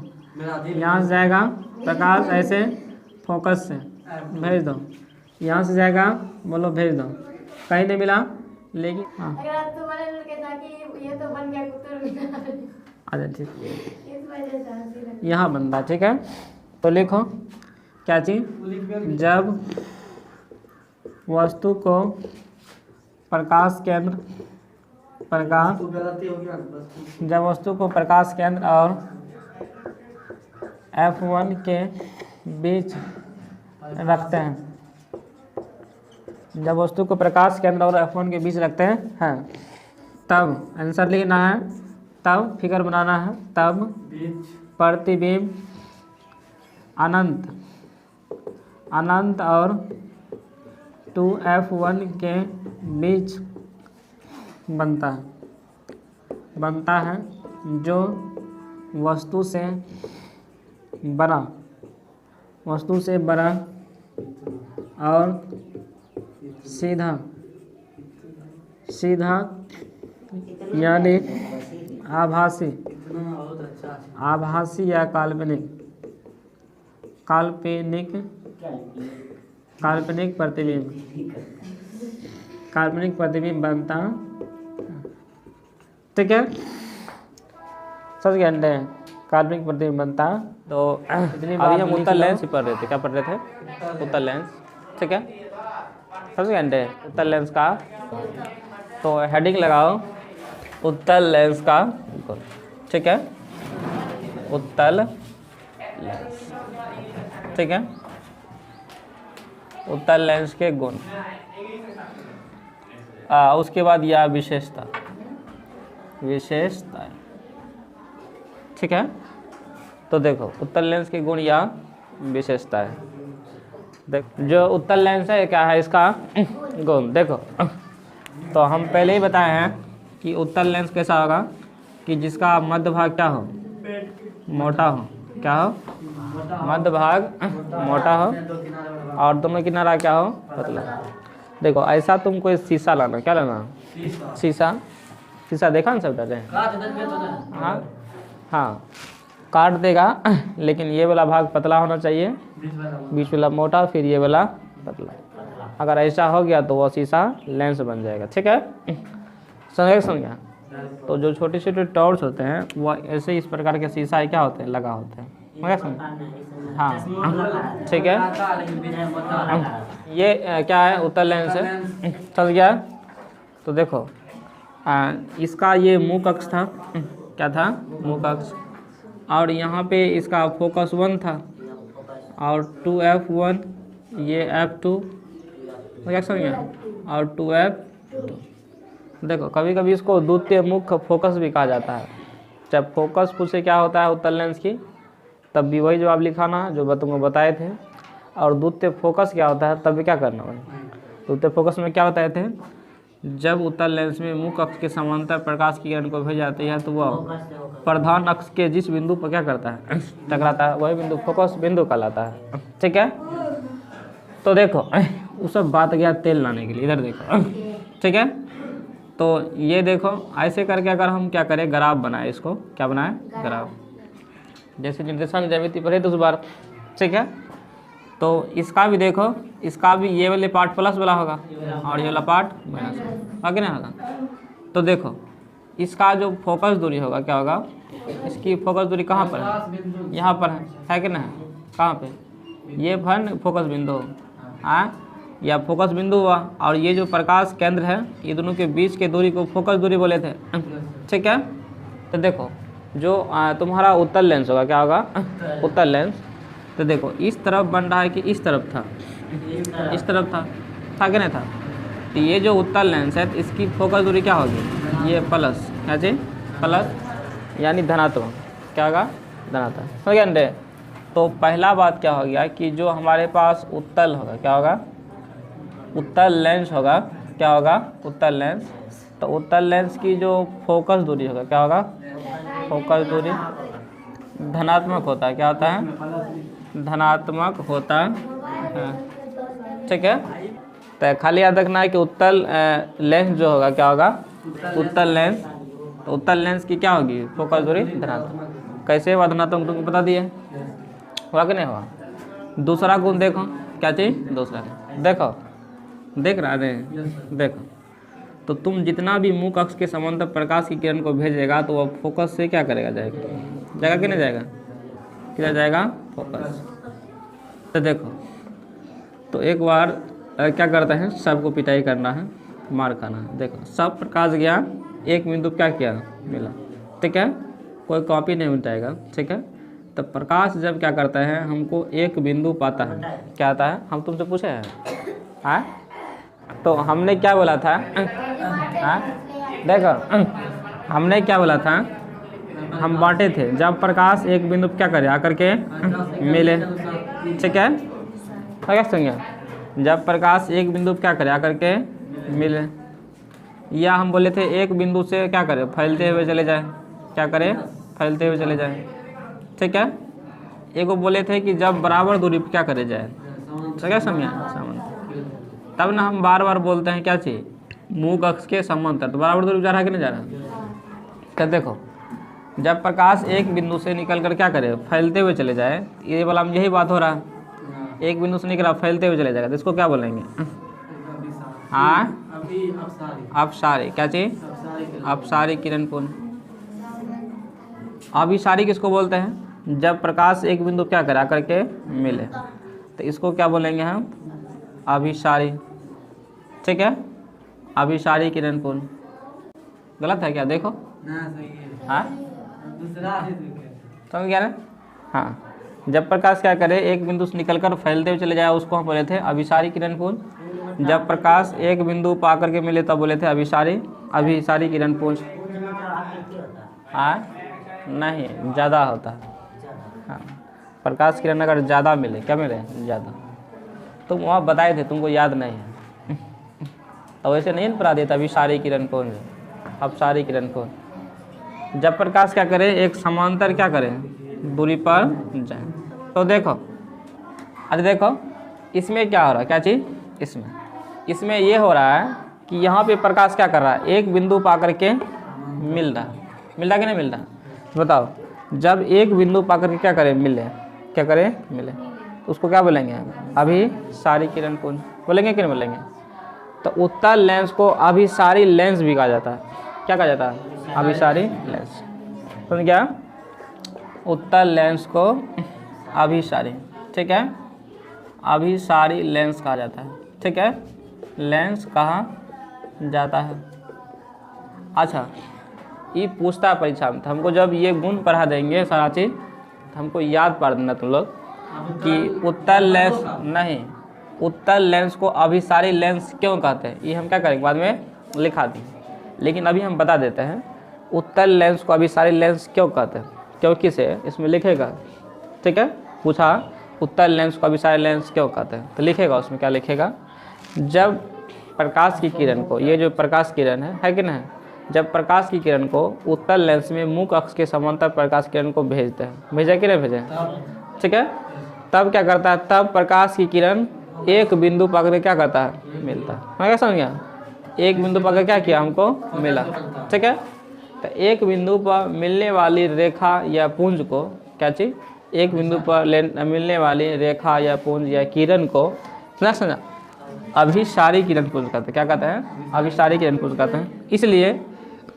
यहाँ से जाएगा प्रकाश ऐसे फोकस से भेज दो, यहाँ से जाएगा, बोलो भेज दो, कहीं नहीं मिला, लेकिन हाँ अच्छा ठीक, यहाँ बनता है, ठीक है। तो लिखो क्या चीज़, जब वस्तु को प्रकाश केंद्र जब वस्तु को प्रकाश केंद्र और F1 के बीच रखते हैं, जब वस्तु को प्रकाश केंद्र और F1 के बीच रखते हैं, हाँ, तब आंसर लिखना है, तब फिगर बनाना है, तब प्रतिबिंब अनंत और 2F1 के बीच बनता है जो वस्तु से बड़ा और सीधा यानी आभासी या काल्पनिक प्रतिबिंब बनता, ठीक है। समझ गए अंडे, काल्पनिक प्रतिबिंब बनता। तो अभी हम उत्तल लेंस ही पढ़ रहे थे, क्या पढ़ रहे थे, उत्तल लेंस, ठीक है। समझ गए अंडे, उत्तल लेंस का, तो हेडिंग लगाओ उत्तल लेंस का, ठीक है, उत्तल लेंस, ठीक है, उत्तल लेंस के गुण। उसके बाद यह विशेषता, ठीक है। तो देखो उत्तल लेंस के गुण या विशेषता है। जो उत्तल लेंस है क्या है इसका गुण, देखो तो हम पहले ही बताए हैं कि उत्तल लेंस कैसा होगा कि जिसका मध्य भाग क्या हो, मोटा हो, क्या हो, मध्य भाग मोटा हो और दोनों किनारा क्या हो, पतला। देखो ऐसा तुम कोई शीशा लाना, क्या लाना, शीशा देखा ना सब डरे, हाँ काट देगा, लेकिन ये वाला भाग पतला होना चाहिए, बीच वाला मोटा, फिर ये वाला पतला। अगर ऐसा हो गया तो वो शीशा लेंस बन जाएगा, ठीक है। समझ गया। तो जो छोटे छोटे टॉर्च होते हैं वो ऐसे इस प्रकार के शीशा क्या होते हैं, लगा होते हैं, हाँ, ठीक है। ये क्या है, उत्तल लेंस है, समझ गया। तो देखो इसका ये मुख अक्ष था, क्या था, मुख अक्ष, और यहाँ पे इसका फोकस 1 था और 2F1, ये F2, क्या समझ गया, और 2F2। देखो कभी कभी इसको द्वितीय मुख फोकस भी कहा जाता है। जब फोकस पूछे क्या होता है उत्तल लेंस की, तब भी वही जवाब लिखाना जो तुमको बताए थे। और द्वितीय फोकस क्या होता है, तब भी क्या करना है। द्वितीय फोकस में क्या बताए थे, जब उत्तल लेंस में मुख अक्ष के समांतर प्रकाश की किरण को भेज जाती है तो वह प्रधान अक्ष के जिस बिंदु पर क्या करता है, टकराता है, वही बिंदु फोकस बिंदु कहलाता है, ठीक है। तो देखो वो सब बात गया तेल लाने के लिए, इधर देखो, ठीक है। तो ये देखो ऐसे करके अगर हम क्या करें, ग्राफ बनाए, इसको क्या बनाए, ग्राफ, जैसे निर्देशांक ज्यामिति पढ़े 2 बार, ठीक है। तो इसका भी देखो, इसका भी ये वाले पार्ट प्लस वाला होगा और ये वाला पार्ट माइनस होगा, आगे ना होगा। तो देखो इसका जो फोकस दूरी होगा क्या होगा, इसकी फोकस दूरी कहाँ पर है, यहाँ पर है कि नहीं, कहाँ पे, ये फन फोकस बिंदु, हाँ, या फोकस बिंदु हुआ, और ये जो प्रकाश केंद्र है ये दोनों के बीच के दूरी को फोकस दूरी बोले थे, ठीक है। तो देखो जो तुम्हारा उत्तल लेंस होगा क्या होगा, उत्तल लेंस। तो देखो इस तरफ बन रहा है कि इस तरफ था, इस तरफ था कि नहीं था। तो ये जो उत्तल लेंस है तो इसकी फोकस दूरी क्या होगी, ये प्लस, क्या चीज, प्लस यानी धनात्मक, क्या होगा, धनात्मक, हो गया ना। तो पहला बात क्या हो गया कि जो हमारे पास उत्तल होगा क्या होगा, उत्तल लेंस होगा, क्या होगा, उत्तल लेंस। तो उत्तल लेंस की जो फोकस दूरी होगा क्या होगा, फोकस दूरी धनात्मक होता है, क्या होता है, धनात्मक होता है, ठीक है। तो खाली याद रखना है कि उत्तल लेंस जो होगा क्या होगा, उत्तल लेंस। तो उत्तल लेंस की क्या होगी, फोकस दूरी धनात्मक। कैसे हुआ धनात्मक, तुमको बता दिए, हुआ कि नहीं हुआ। दूसरा गुण देखो, क्या चीज, दूसरा देखो, देख रहा है, देखो तो तुम जितना भी मुख अक्ष के समांतर प्रकाश की किरण को भेजेगा तो वह फोकस से क्या करेगा, जाएगा कि नहीं जाएगा, किधर जाएगा, फोकस। तो देखो, तो एक बार क्या करते हैं, सबको पिटाई करना है, मार खाना है। देखो सब प्रकाश गया, एक बिंदु क्या किया, मिला, ठीक है, कोई कॉपी नहीं मिटाएगा, ठीक है। तो प्रकाश जब क्या करता है, हमको एक बिंदु पाता है, क्या आता है, हम तुमसे पूछे हैं, तो हमने क्या बोला था, देखो हमने क्या बोला था, हम बांटे थे, जब प्रकाश एक बिंदु क्या करे आकर के मिले, ठीक है, क्या सुनिए, जब प्रकाश एक बिंदु क्या करे आकर के मिले, या हम बोले थे एक बिंदु से क्या करे, फैलते हुए चले जाए, क्या करे, फैलते हुए चले जाए, ठीक है। एक वो बोले थे कि जब बराबर दूरी पर क्या करे जाए, क्या समझे, समांतर। तब ना हम बार बार बोलते हैं क्या चीज़, मुख अक्ष के समांतर, तो बराबर दूरी जा रहा है कि नहीं जा रहा। क्या देखो, जब प्रकाश एक बिंदु से निकल कर क्या करे, फैलते हुए चले जाए, ये वाला हम यही बात हो रहा है, एक बिंदु से निकला फैलते हुए चले जाएगा, तो इसको क्या बोलेंगे, अपसारी, क्या चीज, अपसारी किरण पुंज। अभिसारी किसको बोलते हैं, जब प्रकाश एक बिंदु क्या करा करके मिले, तो इसको क्या बोलेंगे हम, अभिसारी, ठीक है, अभिसारी किरण पुंज। गलत है क्या, देखो हाँ समझ गया ना, हाँ, जब प्रकाश क्या करे एक बिंदु से निकलकर फैलते हुए चले जाए, उसको हम बोले थे अभिसारी किरण पुंज। जब प्रकाश एक बिंदु पा करके मिले तब बोले थे अभिसारी किरण पुंज। हाँ नहीं, ज़्यादा होता है, हाँ, प्रकाश किरण अगर ज़्यादा मिले, क्या मिले, ज़्यादा, तुम वहाँ बताए थे, तुमको याद नहीं है, तो वैसे नहीं पढ़ा देता अभिसारी किरण पुंज, अपसारी किरण पुंज। जब प्रकाश क्या करे एक समांतर क्या करे दूरी पर जाए, तो देखो, अरे देखो इसमें क्या हो रहा है, क्या चीज़, इसमें ये हो रहा है कि यहाँ पे प्रकाश क्या कर रहा है, एक बिंदु पा करके मिल रहा कि नहीं मिल रहा, बताओ। जब एक बिंदु पा करके क्या करे, मिले, क्या करे, मिले, तो उसको क्या बोलेंगे, अभिसारी किरण पुंज बोलेंगे कि नहीं बोलेंगे। तो उत्तल लेंस को अभिसारी लेंस भी कहा जाता है, क्या कहा जाता है, अभिसारी लेंस, समझ गया, उत्तल लेंस को अभिसारी, ठीक है, अभिसारी लेंस कहा जाता है, ठीक है, लेंस कहा जाता है। अच्छा, ये पूछता है परीक्षा में, तो हमको जब ये गुण पढ़ा देंगे सारा चीज़, तो हमको याद पढ़ देना तुम लोग कि उत्तल लेंस नहीं, उत्तल लेंस को अभिसारी लेंस क्यों कहते हैं, ये हम क्या करेंगे बाद में लिखा देंगे, लेकिन अभी हम बता देते हैं उत्तल लेंस को अभिसारी लेंस क्यों कहते हैं, क्योंकि से इसमें लिखेगा, ठीक है, पूछा उत्तल लेंस को अभिसारी लेंस क्यों कहते हैं, तो लिखेगा उसमें क्या लिखेगा, जब प्रकाश की किरण को, ये जो प्रकाश किरण है कि नहीं, जब प्रकाश की किरण को उत्तल लेंस में मुख अक्ष के समांतर प्रकाश किरण को भेजते हैं, भेजा कि नहीं भेजे, ठीक है, तब क्या करता है, तब प्रकाश की किरण एक बिंदु पकड़ क्या करता है, मिलता है, मैं क्या समझ गया, एक बिंदु पकड़ क्या किया, हमको मिला, ठीक है। तो एक बिंदु पर मिलने वाली रेखा या पुंज को, क्या चीज़, एक बिंदु पर मिलने वाली रेखा या पुंज या किरण को समझा अभिसारी किरण पुंज कहते हैं, क्या कहते हैं, अभिसारी किरण पुंज कहते हैं। इसलिए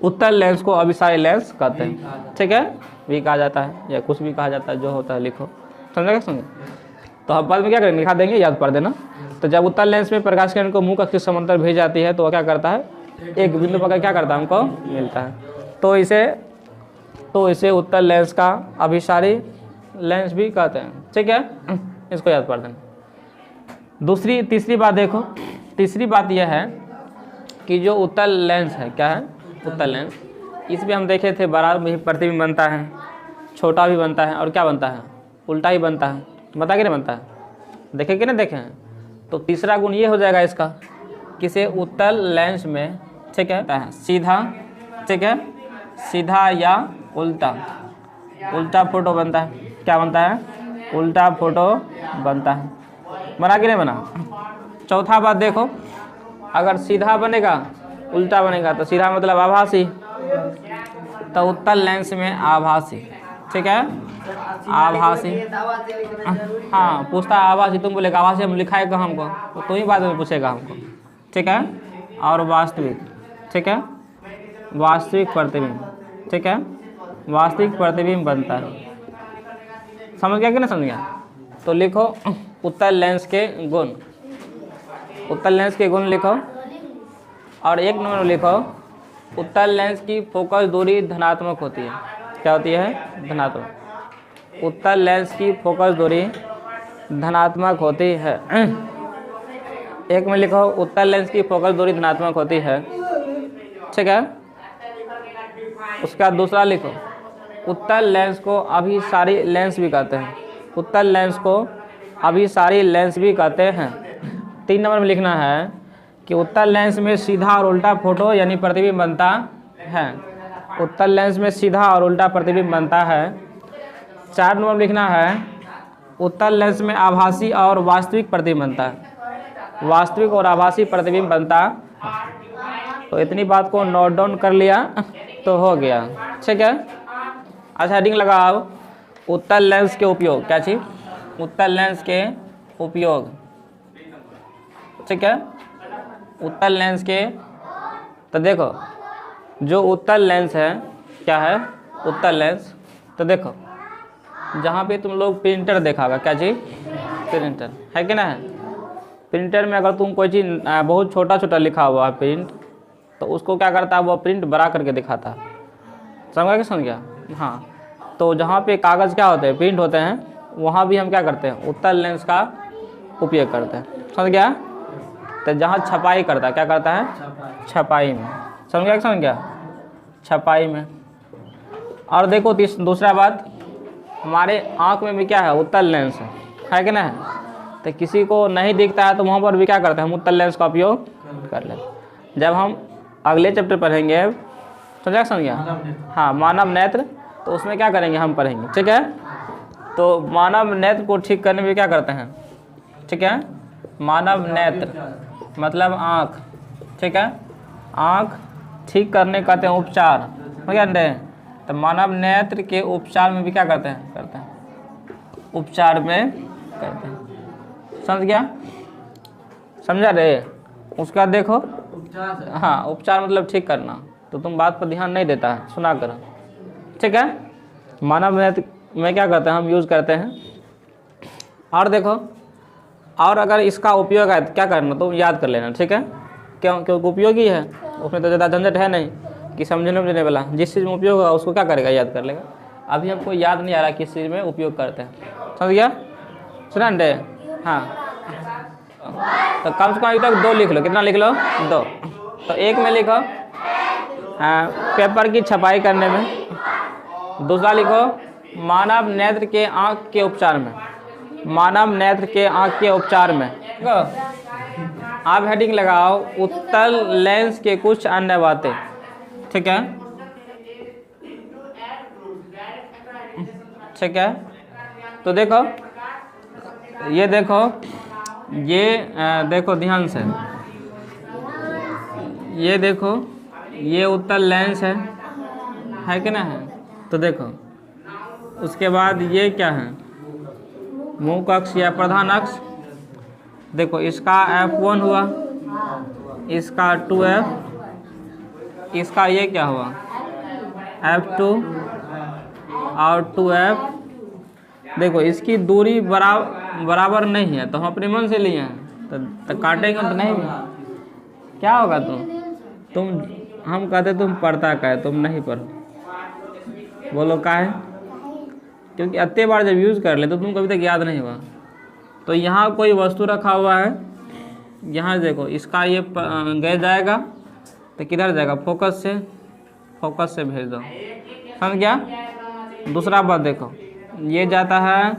उत्तल लेंस को अभिसारी लेंस कहते हैं, ठीक है, भी कहा जाता है या कुछ भी कहा जाता है, जो होता है लिखो, समझा क्या, समझे। तो हम बाद में क्या करेंगे, लिखा देंगे, याद पढ़ देना। तो जब उत्तल लेंस में प्रकाश किरण को मुख अक्ष के समांतर भेज जाती है, तो वह क्या करता है, एक बिंदु पर क्या करता है, हमको मिलता है, तो इसे उत्तल लेंस का अभिसारी लेंस भी कहते हैं, ठीक है, इसको याद पढ़ देना। तीसरी बात देखो, तीसरी बात यह है कि जो उत्तल लेंस है, क्या है, उत्तल लेंस, इसमें हम देखे थे बड़ा भी प्रतिबिंब बनता है, छोटा भी बनता है, और क्या बनता है, उल्टा ही बनता है, बता के नहीं बनता है, देखे कि नहीं देखे हैं। तो तीसरा गुण ये हो जाएगा इसका, किसे उत्तल लेंस में, ठीक है, सीधा, ठीक है, सीधा या उल्टा फोटो बनता है, क्या बनता है, उल्टा फोटो बनता है, बना कि नहीं बना। चौथा बात देखो, अगर सीधा बनेगा उल्टा बनेगा, तो सीधा मतलब आभासी, तो उत्तल लेंस में आभासी, ठीक है, आभासी, हाँ पूछता है आभासी, तुम बोलेगा आभासी, हम लिखा है कहाँ हमको, तो तुम ही बाद में पूछेगा हमको, ठीक है, और वास्तविक, ठीक है, वास्तविक प्रतिबिंब, ठीक है, वास्तविक प्रतिबिंब बनता है। समझ गया कि नहीं समझ गया? तो लिखो उत्तल लेंस के गुण, उत्तल लेंस के गुण लिखो। और एक नंबर लिखो उत्तल लेंस की फोकस दूरी धनात्मक होती है। क्या होती है? धनात्मक। उत्तल लेंस की फोकस दूरी धनात्मक होती है। एक में लिखो उत्तल लेंस की फोकस दूरी धनात्मक होती है, ठीक है। उसका दूसरा लिखो उत्तल लेंस को अभिसारी लेंस भी कहते हैं। उत्तल लेंस को अभिसारी लेंस भी कहते हैं। 3 नंबर में लिखना है कि उत्तल लेंस में सीधा और उल्टा फोटो यानी प्रतिबिंब बनता है। उत्तल लेंस में सीधा और उल्टा प्रतिबिंब बनता है। 4 नंबर में लिखना है उत्तल लेंस में आभासी और वास्तविक प्रतिबिंब बनता है। वास्तविक और आभासी प्रतिबिंब बनता। तो इतनी बात को नोट डाउन कर लिया तो हो गया, ठीक है। अच्छा हेडिंग लगाओ उत्तल लेंस के उपयोग। क्या चीज? उत्तल लेंस के उपयोग, ठीक है। उत्तल लेंस के, तो देखो जो उत्तल लेंस है, क्या है उत्तल लेंस? तो देखो जहाँ पे तुम लोग प्रिंटर देखा होगा, क्या चीज़? प्रिंटर है कि ना है? प्रिंटर में अगर तुम कोई चीज़ बहुत छोटा छोटा लिखा हुआ है प्रिंट, तो उसको क्या करता है? वो प्रिंट बड़ा करके दिखाता है। समझ कि समझ गया? हाँ, तो जहाँ पे कागज़ क्या होते हैं? प्रिंट होते हैं, वहाँ भी हम क्या करते हैं? उत्तल लेंस का उपयोग करते हैं। समझ गया? तो जहाँ छपाई करता है, क्या करता है? छपाई में। समझ गया कि समझ गया? छपाई में। और देखो दूसरा बात, हमारे आँख में भी क्या है? उत्तल लेंस है कि नहीं? तो किसी को नहीं दिखता है तो वहाँ पर भी क्या करते हैं? हम उत्तल लेंस का उपयोग कर लेते। जब हम अगले चैप्टर पढ़ेंगे, समझा समझ गया? हाँ, मानव नेत्र, तो उसमें क्या करेंगे? हम पढ़ेंगे, ठीक है। तो मानव नेत्र को ठीक करने में क्या करते हैं? ठीक है, मानव नेत्र मतलब आँख, ठीक है। आँख ठीक करने कहते हैं उपचार, हो गया ना? तो मानव नेत्र के उपचार में भी क्या करते हैं? करते हैं, उपचार में करते हैं। समझ गया? समझा रे? उसका देखो, हाँ, उपचार मतलब ठीक करना। तो तुम बात पर ध्यान नहीं देता है, सुना करो, ठीक है। मानव नेत्र में क्या करते हैं? हम यूज़ करते हैं। और देखो, और अगर इसका उपयोग है तो क्या करना? तुम याद कर लेना, ठीक है। क्यों? क्योंकि उपयोगी है, उसमें तो ज़्यादा झंझट है नहीं कि समझने वाला। जिस चीज़ में उपयोग होगा उसको क्या करेगा? याद कर लेगा। अभी हमको याद नहीं आ रहा किस चीज़ में उपयोग करते हैं। समझ गया? सुना दे? हाँ, तो कम से कम अभी तक 2 लिख लो। कितना लिख लो? 2। तो एक में लिखो पेपर की छपाई करने में। दूसरा लिखो मानव नेत्र के आँख के उपचार में। मानव नेत्र के आँख के उपचार में। आप हेडिंग लगाओ उत्तल लेंस के कुछ अन्य बातें, ठीक है, ठीक है। तो देखो ये देखो, ये देखो ध्यान से, ये देखो ये उत्तल लेंस है कि ना है? तो देखो उसके बाद ये क्या है? मुख अक्ष या प्रधान अक्ष। देखो इसका F1 हुआ, इसका 2F, इसका ये क्या हुआ? F2 और 2F। देखो इसकी दूरी बराबर नहीं है, तो हम अपने मन से लिए हैं तो काटेंगे तो नहीं। क्या होगा? तुम हम कहते तुम पढ़ता का है, तुम नहीं पढ़ो। बोलो का है? क्योंकि अत्ते बार जब यूज़ कर ले तो तुम कभी तक याद नहीं हुआ। तो यहाँ कोई वस्तु रखा हुआ है, यहाँ देखो इसका ये गैस जाएगा तो किधर जाएगा? फोकस से भेज दो। समझ गया? दूसरा बात देखो, ये जाता है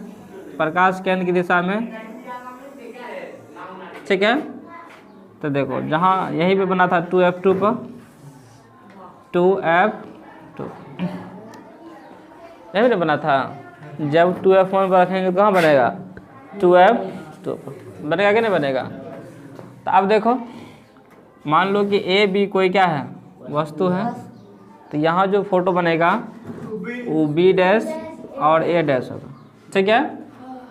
प्रकाश केंद्र की दिशा में, ठीक है। तो देखो जहाँ यहीं पे बना था 2F2 पर, 2F2 यहीं पे बना था। जब 2F1 पर रखेंगे तो कहाँ बनेगा? 2F2 बनेगा कि नहीं बनेगा? तो अब देखो मान लो कि A B कोई क्या है? वस्तु है। तो यहाँ जो फोटो बनेगा वो B डैश और A डैश होगा, ठीक है।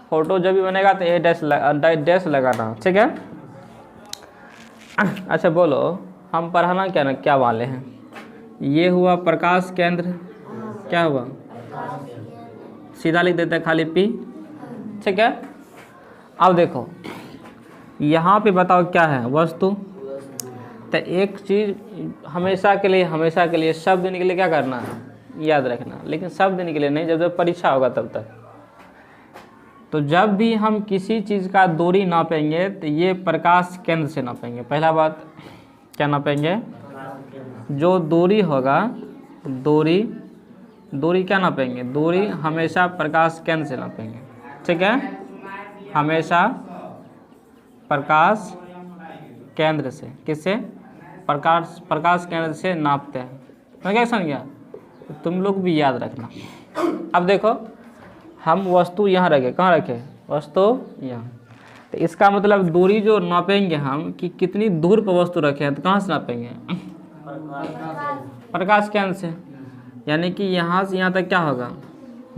फोटो जब भी बनेगा तो A डैश लगाना, ठीक है। अच्छा बोलो हम पढ़ाना क्या वाले हैं। ये हुआ प्रकाश केंद्र, क्या हुआ, सीधा लिख देते हैं खाली P, ठीक है। अब देखो यहाँ पे बताओ क्या है, वस्तु। तो एक चीज़ हमेशा के लिए शब्द देने के लिए क्या करना है, याद रखना, लेकिन शब्द देने के लिए नहीं, जब परीक्षा होगा तब तक। तो जब भी हम किसी चीज़ का दूरी नापेंगे तो ये प्रकाश केंद्र से नापेंगे। पहला बात क्या नापेंगे, जो दूरी होगा, दूरी क्या नापेंगे, दूरी हमेशा प्रकाश केंद्र से नापेंगे, ठीक है। हमेशा प्रकाश केंद्र से, किससे, प्रकाश केंद्र से नापते हैं। मैं क्या समझ गया, तुम लोग भी याद रखना। अब देखो हम वस्तु यहाँ रखे, कहाँ रखे, वस्तु यहाँ। तो इसका मतलब दूरी जो नापेंगे हम कि कितनी दूर पर वस्तु रखे हैं, तो कहाँ से नापेंगे, प्रकाश केंद्र से। यानी कि यहाँ से यहाँ तक क्या होगा,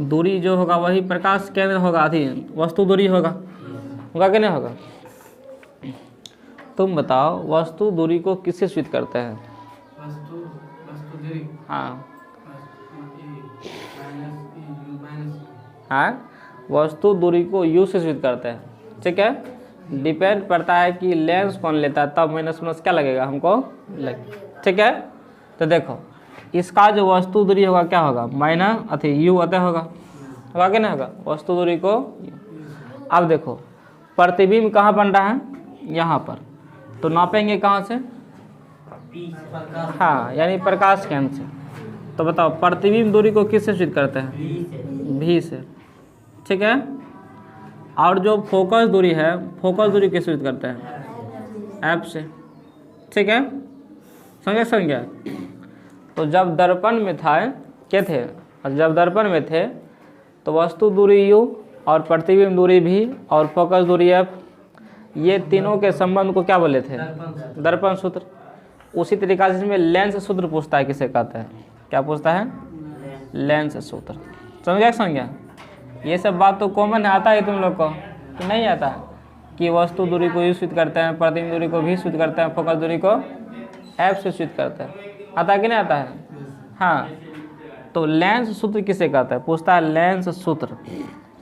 दूरी जो होगा वही प्रकाश केंद्र होगा, अभी वस्तु दूरी होगा कि नहीं होगा। तुम बताओ वस्तु दूरी को किससे सूचित करते हैं, हाँ वस्तु दूरी को U से सूचित करते हैं, ठीक है। डिपेंड पड़ता है कि लेंस कौन लेता है, तब माइनस क्या लगेगा हमको लगे, ठीक है। तो देखो इसका जो वस्तु दूरी होगा क्या होगा, माइनस U अतः होगा कि नहीं होगा, वस्तु दूरी को। अब देखो प्रतिबिंब कहाँ बन रहा है, यहाँ पर, तो नापेंगे कहाँ से, हाँ यानी प्रकाश केंद्र से। तो बताओ प्रतिबिंब दूरी को किससे सूचित करते हैं, V से, ठीक है। और जो फोकस दूरी है, फोकस दूरी किससे सूचित करते हैं, F से, ठीक है। समझ गया। तो जब दर्पण में थे जब दर्पण में थे तो वस्तु दूरी U और प्रतिबिंब दूरी V और फोकस दूरी F, ये तीनों के संबंध को क्या बोले थे, दर्पण सूत्र। उसी तरीका से इसमें लेंस सूत्र पूछता है, किसे कहते हैं, क्या पूछता है, लेंस सूत्र। समझ गया। ये सब बात तो कॉमन है, आता है तुम लोग को कि नहीं आता है, कि वस्तु दूरी को U सूचित करते हैं, प्रतिबिंब दूरी को V सूचित करते हैं, फोकस दूरी को F से सूचित करते हैं, आता है कि नहीं आता है। हाँ तो लेंस सूत्र किसे कहता है, पूछता है लेंस सूत्र।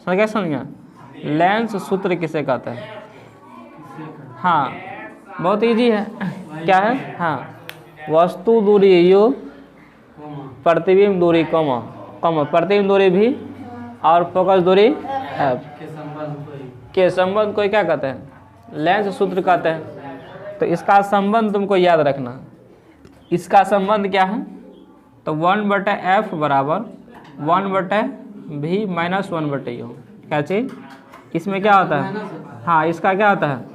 समझ गया, लेंस सूत्र किसे कहता है। हाँ बहुत इजी है, क्या है, हाँ वस्तु दूरी U, प्रतिबिंब दूरी प्रतिबिंब दूरी V और फोकस दूरी F के संबंध को क्या कहते हैं, लेंस सूत्र कहते हैं। तो इसका संबंध तुमको याद रखना, इसका संबंध क्या है, तो 1/F बराबर 1/V माइनस 1/U। क्या चीज़, इसमें क्या होता है, हाँ इसका क्या होता है,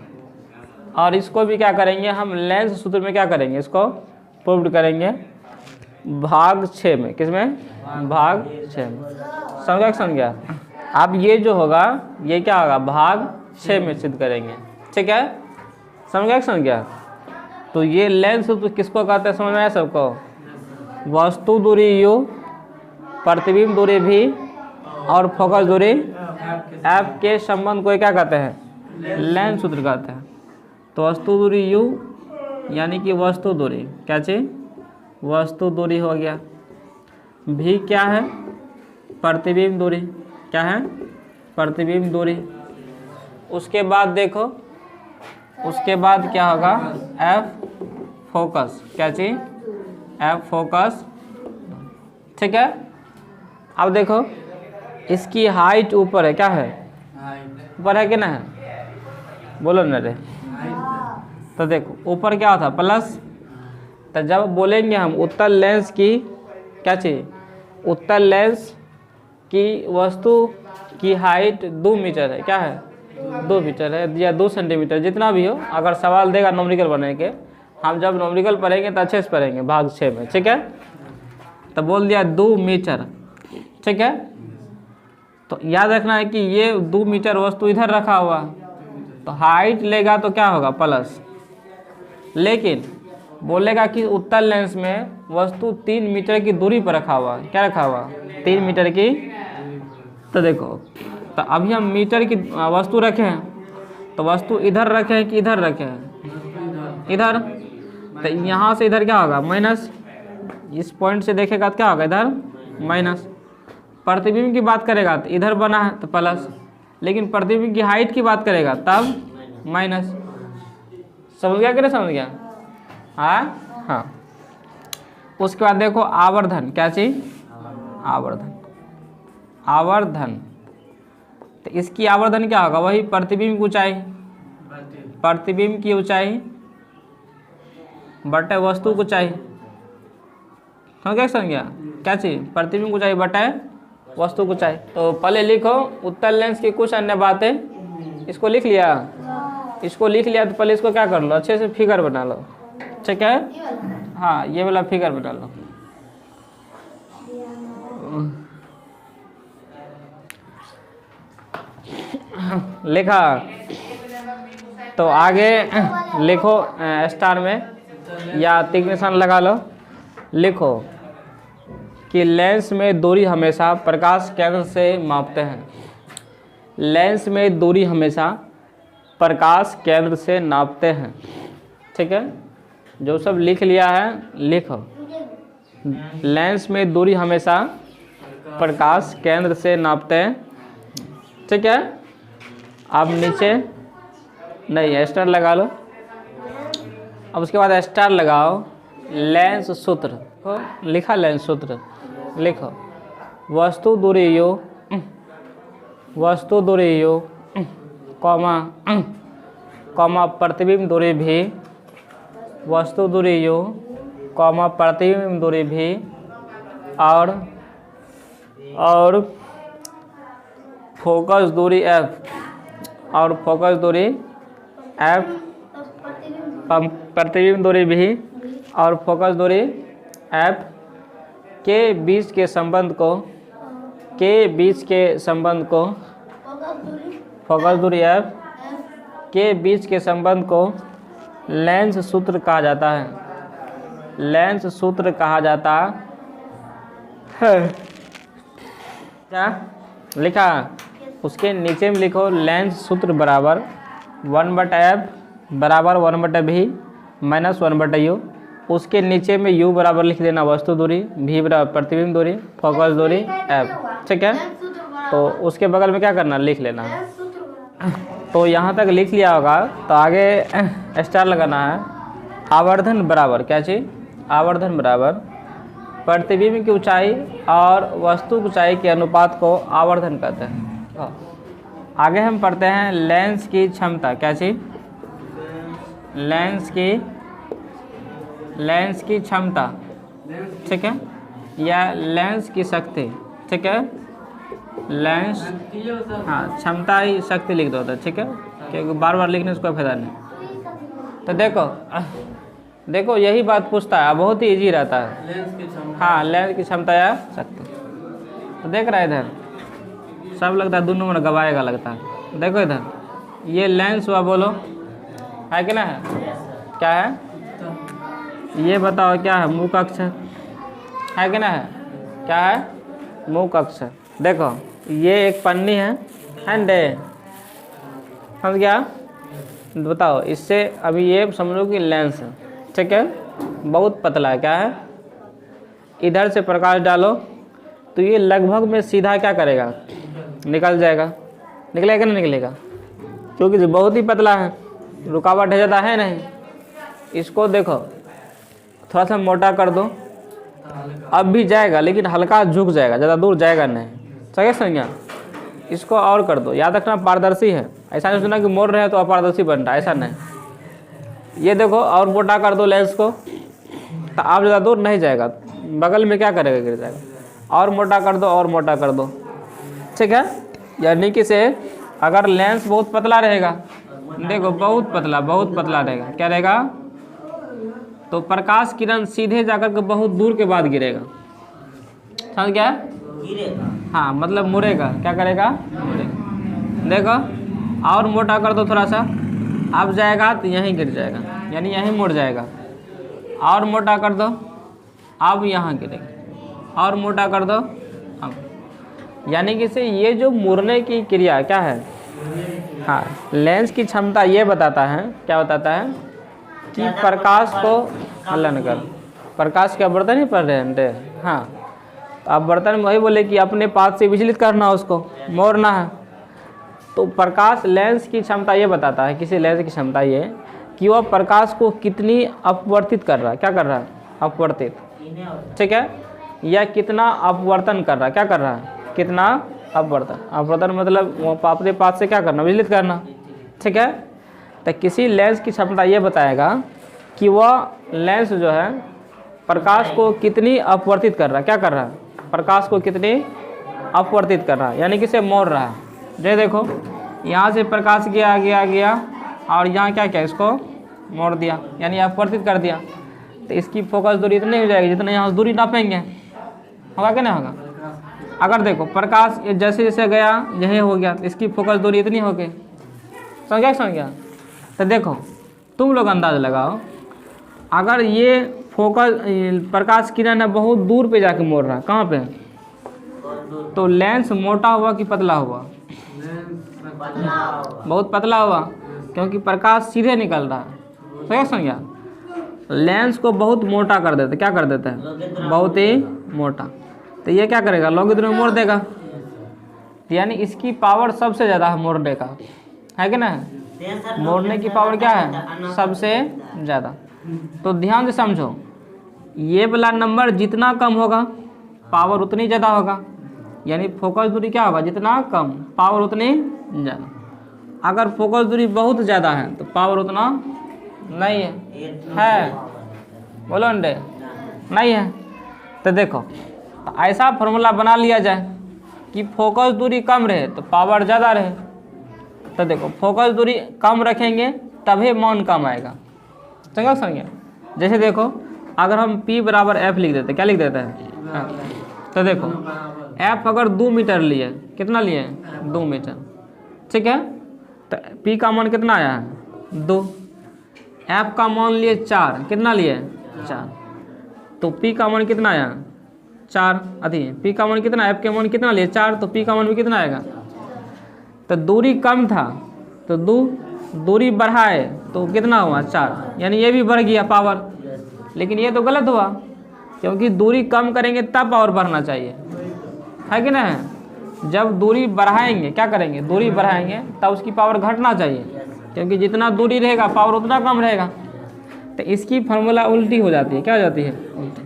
और इसको भी क्या करेंगे हम, लेंस सूत्र में क्या करेंगे, इसको प्रूव करेंगे भाग 6 में, किसमें, भाग 6 में। समझ गया। अब ये जो होगा ये क्या होगा, भाग 6 में सिद्ध करेंगे, ठीक है। समझ गया। तो ये लेंस सूत्र किसको कहते हैं, समझ में आया सबको, वस्तु दूरी U, प्रतिबिंब दूरी V और फोकस दूरी F के संबंध को क्या कहते हैं, लेंस सूत्र कहते हैं। तो वस्तु दूरी U यानी कि वस्तु दूरी, क्या चीज, वस्तु दूरी हो गया। V क्या है, प्रतिबिंब दूरी, क्या है, प्रतिबिंब दूरी। उसके बाद देखो, उसके बाद क्या होगा, F फोकस, क्या चीज, F फोकस, ठीक है। अब देखो इसकी हाइट ऊपर है, क्या है, ऊपर है कि ना है, बोलो ना रे। तो देखो ऊपर क्या होता, प्लस। तो जब बोलेंगे हम उत्तल लेंस की, क्या चीज, उत्तल लेंस की वस्तु की हाइट 2 मीटर है, क्या है, 2 मीटर है या 2 सेंटीमीटर, जितना भी हो। अगर सवाल देगा नॉमरिकल बनने के, हम जब नॉमरिकल पढ़ेंगे तो अच्छे से पढ़ेंगे भाग 6 में, ठीक है। तो बोल दिया 2 मीटर, ठीक है। तो याद रखना है कि ये 2 मीटर वस्तु इधर रखा हुआ, तो हाइट लेगा तो क्या होगा, प्लस। लेकिन बोलेगा कि उत्तल लेंस में वस्तु 3 मीटर की दूरी पर रखा हुआ, क्या रखा हुआ, 3 मीटर की। तो देखो, तो अभी हम मीटर की वस्तु रखे हैं, तो वस्तु इधर रखे हैं कि इधर रखे हैं, इधर। तो यहाँ से इधर क्या होगा माइनस, इस पॉइंट से देखेगा तो क्या होगा इधर माइनस। प्रतिबिंब की बात करेगा तो इधर बना है तो प्लस, लेकिन प्रतिबिंब की हाइट की बात करेगा तब माइनस। समझ गया कि नहीं समझ गया? हाँ। उसके बाद देखो आवर्धन, क्या चीज? आवर्धन। आवर्धन तो इसकी आवर्धन क्या होगा? वही प्रतिबिंब की ऊंचाई, प्रतिबिंब की ऊंचाई बटे वस्तु की ऊंचाई। समझ गया समझ गया? क्या चीज? प्रतिबिंब की ऊंचाई बटे वस्तु की ऊंचाई। तो पहले लिखो उत्तल लेंस की कुछ अन्य बातें। इसको लिख लिया? इसको लिख लिया तो पहले इसको क्या कर लो, अच्छे से फिगर बना लो। ठीक है? हाँ, ये वाला फिगर बना लो। लिखा? तो आगे लिखो स्टार में या टिक निशान लगा लो। लिखो कि लेंस में दूरी हमेशा प्रकाश केंद्र से मापते हैं। लेंस में दूरी हमेशा प्रकाश केंद्र से नापते हैं। ठीक है? जो सब लिख लिया है लिखो। लेंस में दूरी हमेशा प्रकाश केंद्र से नापते हैं। ठीक है? अब नीचे नहीं स्टार लगा लो। अब उसके बाद स्टार लगाओ। लेंस सूत्र लिखा, लेंस सूत्र लिखो। वस्तु दूरी यू, वस्तु दूरी यू कॉमा कॉमा प्रतिबिंब दूरी भी, वस्तु दूरी यू कॉमा प्रतिबिंब दूरी भी और फोकस दूरी एफ, और फोकस दूरी एफ, प्रतिबिंब दूरी भी और फोकस दूरी एफ के बीच के संबंध को, के बीच के संबंध को, फोकस दूरी एफ के बीच के संबंध को लेंस सूत्र कहा जाता है। लेंस सूत्र कहा जाता है। क्या लिखा? उसके नीचे में लिखो लेंस सूत्र बराबर 1/f बराबर 1/v माइनस 1/u। उसके नीचे में u बराबर लिख देना वस्तु दूरी, v बराबर प्रतिबिंब दूरी, फोकस दूरी f। ठीक है? तो उसके बगल में क्या करना, लिख लेना। तो यहाँ तक लिख लिया होगा तो आगे स्टार लगाना है। आवर्धन बराबर क्या चीज? आवर्धन बराबर प्रतिबिंब की ऊंचाई और वस्तु की ऊंचाई के अनुपात को आवर्धन कहते हैं। आगे हम पढ़ते हैं लेंस की क्षमता। क्या चीज? लेंस की क्षमता। ठीक है? या लेंस की शक्ति। ठीक है? लेंस, हाँ, क्षमता ही शक्ति लिख दो था। ठीक है? क्योंकि बार बार लिखने से कोई फायदा नहीं। तो देखो यही बात पूछता है, बहुत ही इजी रहता है। लेंस की क्षमता, हाँ, लेंस की क्षमता या शक्ति। तो देख रहा है इधर सब लगता है 2 नंबर गवाएगा लगता है। देखो इधर ये लेंस हुआ, बोलो है कि ना है? क्या है ये बताओ? क्या है? मुख अक्षर है कि ना है? क्या है? मुख अक्षर। देखो ये एक पन्नी है, हैंडे, समझ गया? बताओ इससे अभी ये समझो कि लेंस है। ठीक है? बहुत पतला है। क्या है? इधर से प्रकाश डालो तो ये लगभग में सीधा क्या करेगा, निकल जाएगा। निकलेगा नहीं निकलेगा? क्योंकि बहुत ही पतला है, रुकावट है ज़्यादा है नहीं। इसको देखो थोड़ा सा मोटा कर दो, अब भी जाएगा लेकिन हल्का झुक जाएगा, ज़्यादा दूर जाएगा नहीं। सही समझा? इसको और कर दो। याद रखना पारदर्शी है, ऐसा नहीं सुना कि मोड़ रहे हैं तो अपारदर्शी बन रहा है, ऐसा नहीं। ये देखो और मोटा कर दो लेंस को तो आप ज़्यादा दूर नहीं जाएगा, बगल में क्या करेगा, गिर जाएगा। और मोटा कर दो, और मोटा कर दो। ठीक है? यानी कि से अगर लेंस बहुत पतला रहेगा, देखो बहुत पतला रहेगा, क्या रहेगा, तो प्रकाश किरण सीधे जाकर के बहुत दूर के बाद गिरेगा। समझ गया? गिरेगा। हाँ, मतलब मुड़ेगा। क्या करेगा? मुड़ेगा। देखो और मोटा कर दो थोड़ा सा, अब जाएगा तो यहीं गिर जाएगा, यानी यहीं मुड़ जाएगा। और मोटा कर दो, अब यहाँ गिरेगा। और मोटा कर दो, अब यानी कि से ये जो मुड़ने की क्रिया क्या है, हाँ, लेंस की क्षमता ये बताता है। क्या बताता है? कि प्रकाश को हलन कर, प्रकाश के अपवर्तन ही पढ़ रहे हैं बेटे। हाँ, तो अपवर्तन में वही बोले कि अपने पाथ से विचलित करना, उसको मोड़ना है। तो प्रकाश लेंस की क्षमता ये बताता है, किसी लेंस की क्षमता ये कि वह प्रकाश को कितनी अपवर्तित कर रहा है, क्या कर रहा है, अपवर्तित, ठीक है, या कितना अपवर्तन कर रहा है, क्या कर रहा है, कितना अपवर्तन। अपवर्तन मतलब वो अपने पाथ से क्या करना, विचलित करना, ठीक है। तो किसी लेंस की क्षमता ये बताएगा कि वह लेंस जो है प्रकाश को कितनी अपवर्तित कर रहा है, क्या कर रहा है, प्रकाश को कितनी अपवर्तित कर रहा है, यानी कि इसे मोड़ रहा है। ये देखो यहाँ से प्रकाश गया गया गया और यहाँ क्या क्या इसको मोड़ दिया, यानी अपवर्तित कर दिया। तो इसकी फोकस दूरी इतनी हो जाएगी जितना यहाँ दूरी नापेंगे, होगा क्या नहीं होगा। अगर देखो प्रकाश जैसे जैसे गया यही हो गया, तो इसकी फोकस दूरी इतनी हो गई, समझ गया। तो देखो तुम लोग अंदाज लगाओ, अगर ये फोकस प्रकाश किरण है बहुत दूर पे जाके मोड़ रहा है, कहाँ पे, तो लेंस मोटा हुआ कि पतला हुआ, बहुत पतला हुआ, क्योंकि प्रकाश सीधे निकल रहा है, समझ गया। लेंस को बहुत मोटा कर देते, क्या कर देते हैं, बहुत ही मोटा। तो ये क्या करेगा, लॉगिथ्म में मोड़ देगा, यानी इसकी पावर सबसे ज़्यादा है मोड़ने का, है कि ना, मोड़ने की पावर क्या है, सबसे ज़्यादा। तो ध्यान से समझो, ये वाला नंबर जितना कम होगा पावर उतनी ज़्यादा होगा, यानी फोकस दूरी क्या होगा, जितना कम पावर उतनी ज़्यादा। अगर फोकस दूरी बहुत ज़्यादा है तो पावर उतना नहीं है, बोलो अंडे, नहीं है। तो देखो, तो ऐसा फार्मूला बना लिया जाए कि फोकस दूरी कम रहे तो पावर ज़्यादा रहे। तो देखो फोकस दूरी कम रखेंगे तभी मान कम आएगा, समझ। जैसे देखो अगर हम P बराबर F लिख देते, क्या लिख देते हैं, तो देखो F अगर 2 मीटर लिए, कितना लिए, 2 मीटर, ठीक है। तो P का मान कितना आया है, 2, F का मान लिए 4, कितना लिए, 4, तो P का मान कितना आया, 4, P का मान कितना, F के मान कितना लिए 4, तो P का मान भी कितना आएगा। तो दूरी कम था तो दूरी बढ़ाए तो कितना हुआ, 4, यानी ये भी बढ़ गया पावर। लेकिन ये तो गलत हुआ, क्योंकि दूरी कम करेंगे तब पावर बढ़ना चाहिए, है कि ना। जब दूरी बढ़ाएंगे, क्या करेंगे, दूरी बढ़ाएंगे तब उसकी पावर घटना चाहिए, क्योंकि जितना दूरी रहेगा पावर उतना कम रहेगा। तो इसकी फार्मूला उल्टी हो जाती है, क्या हो जाती है, उल्टी,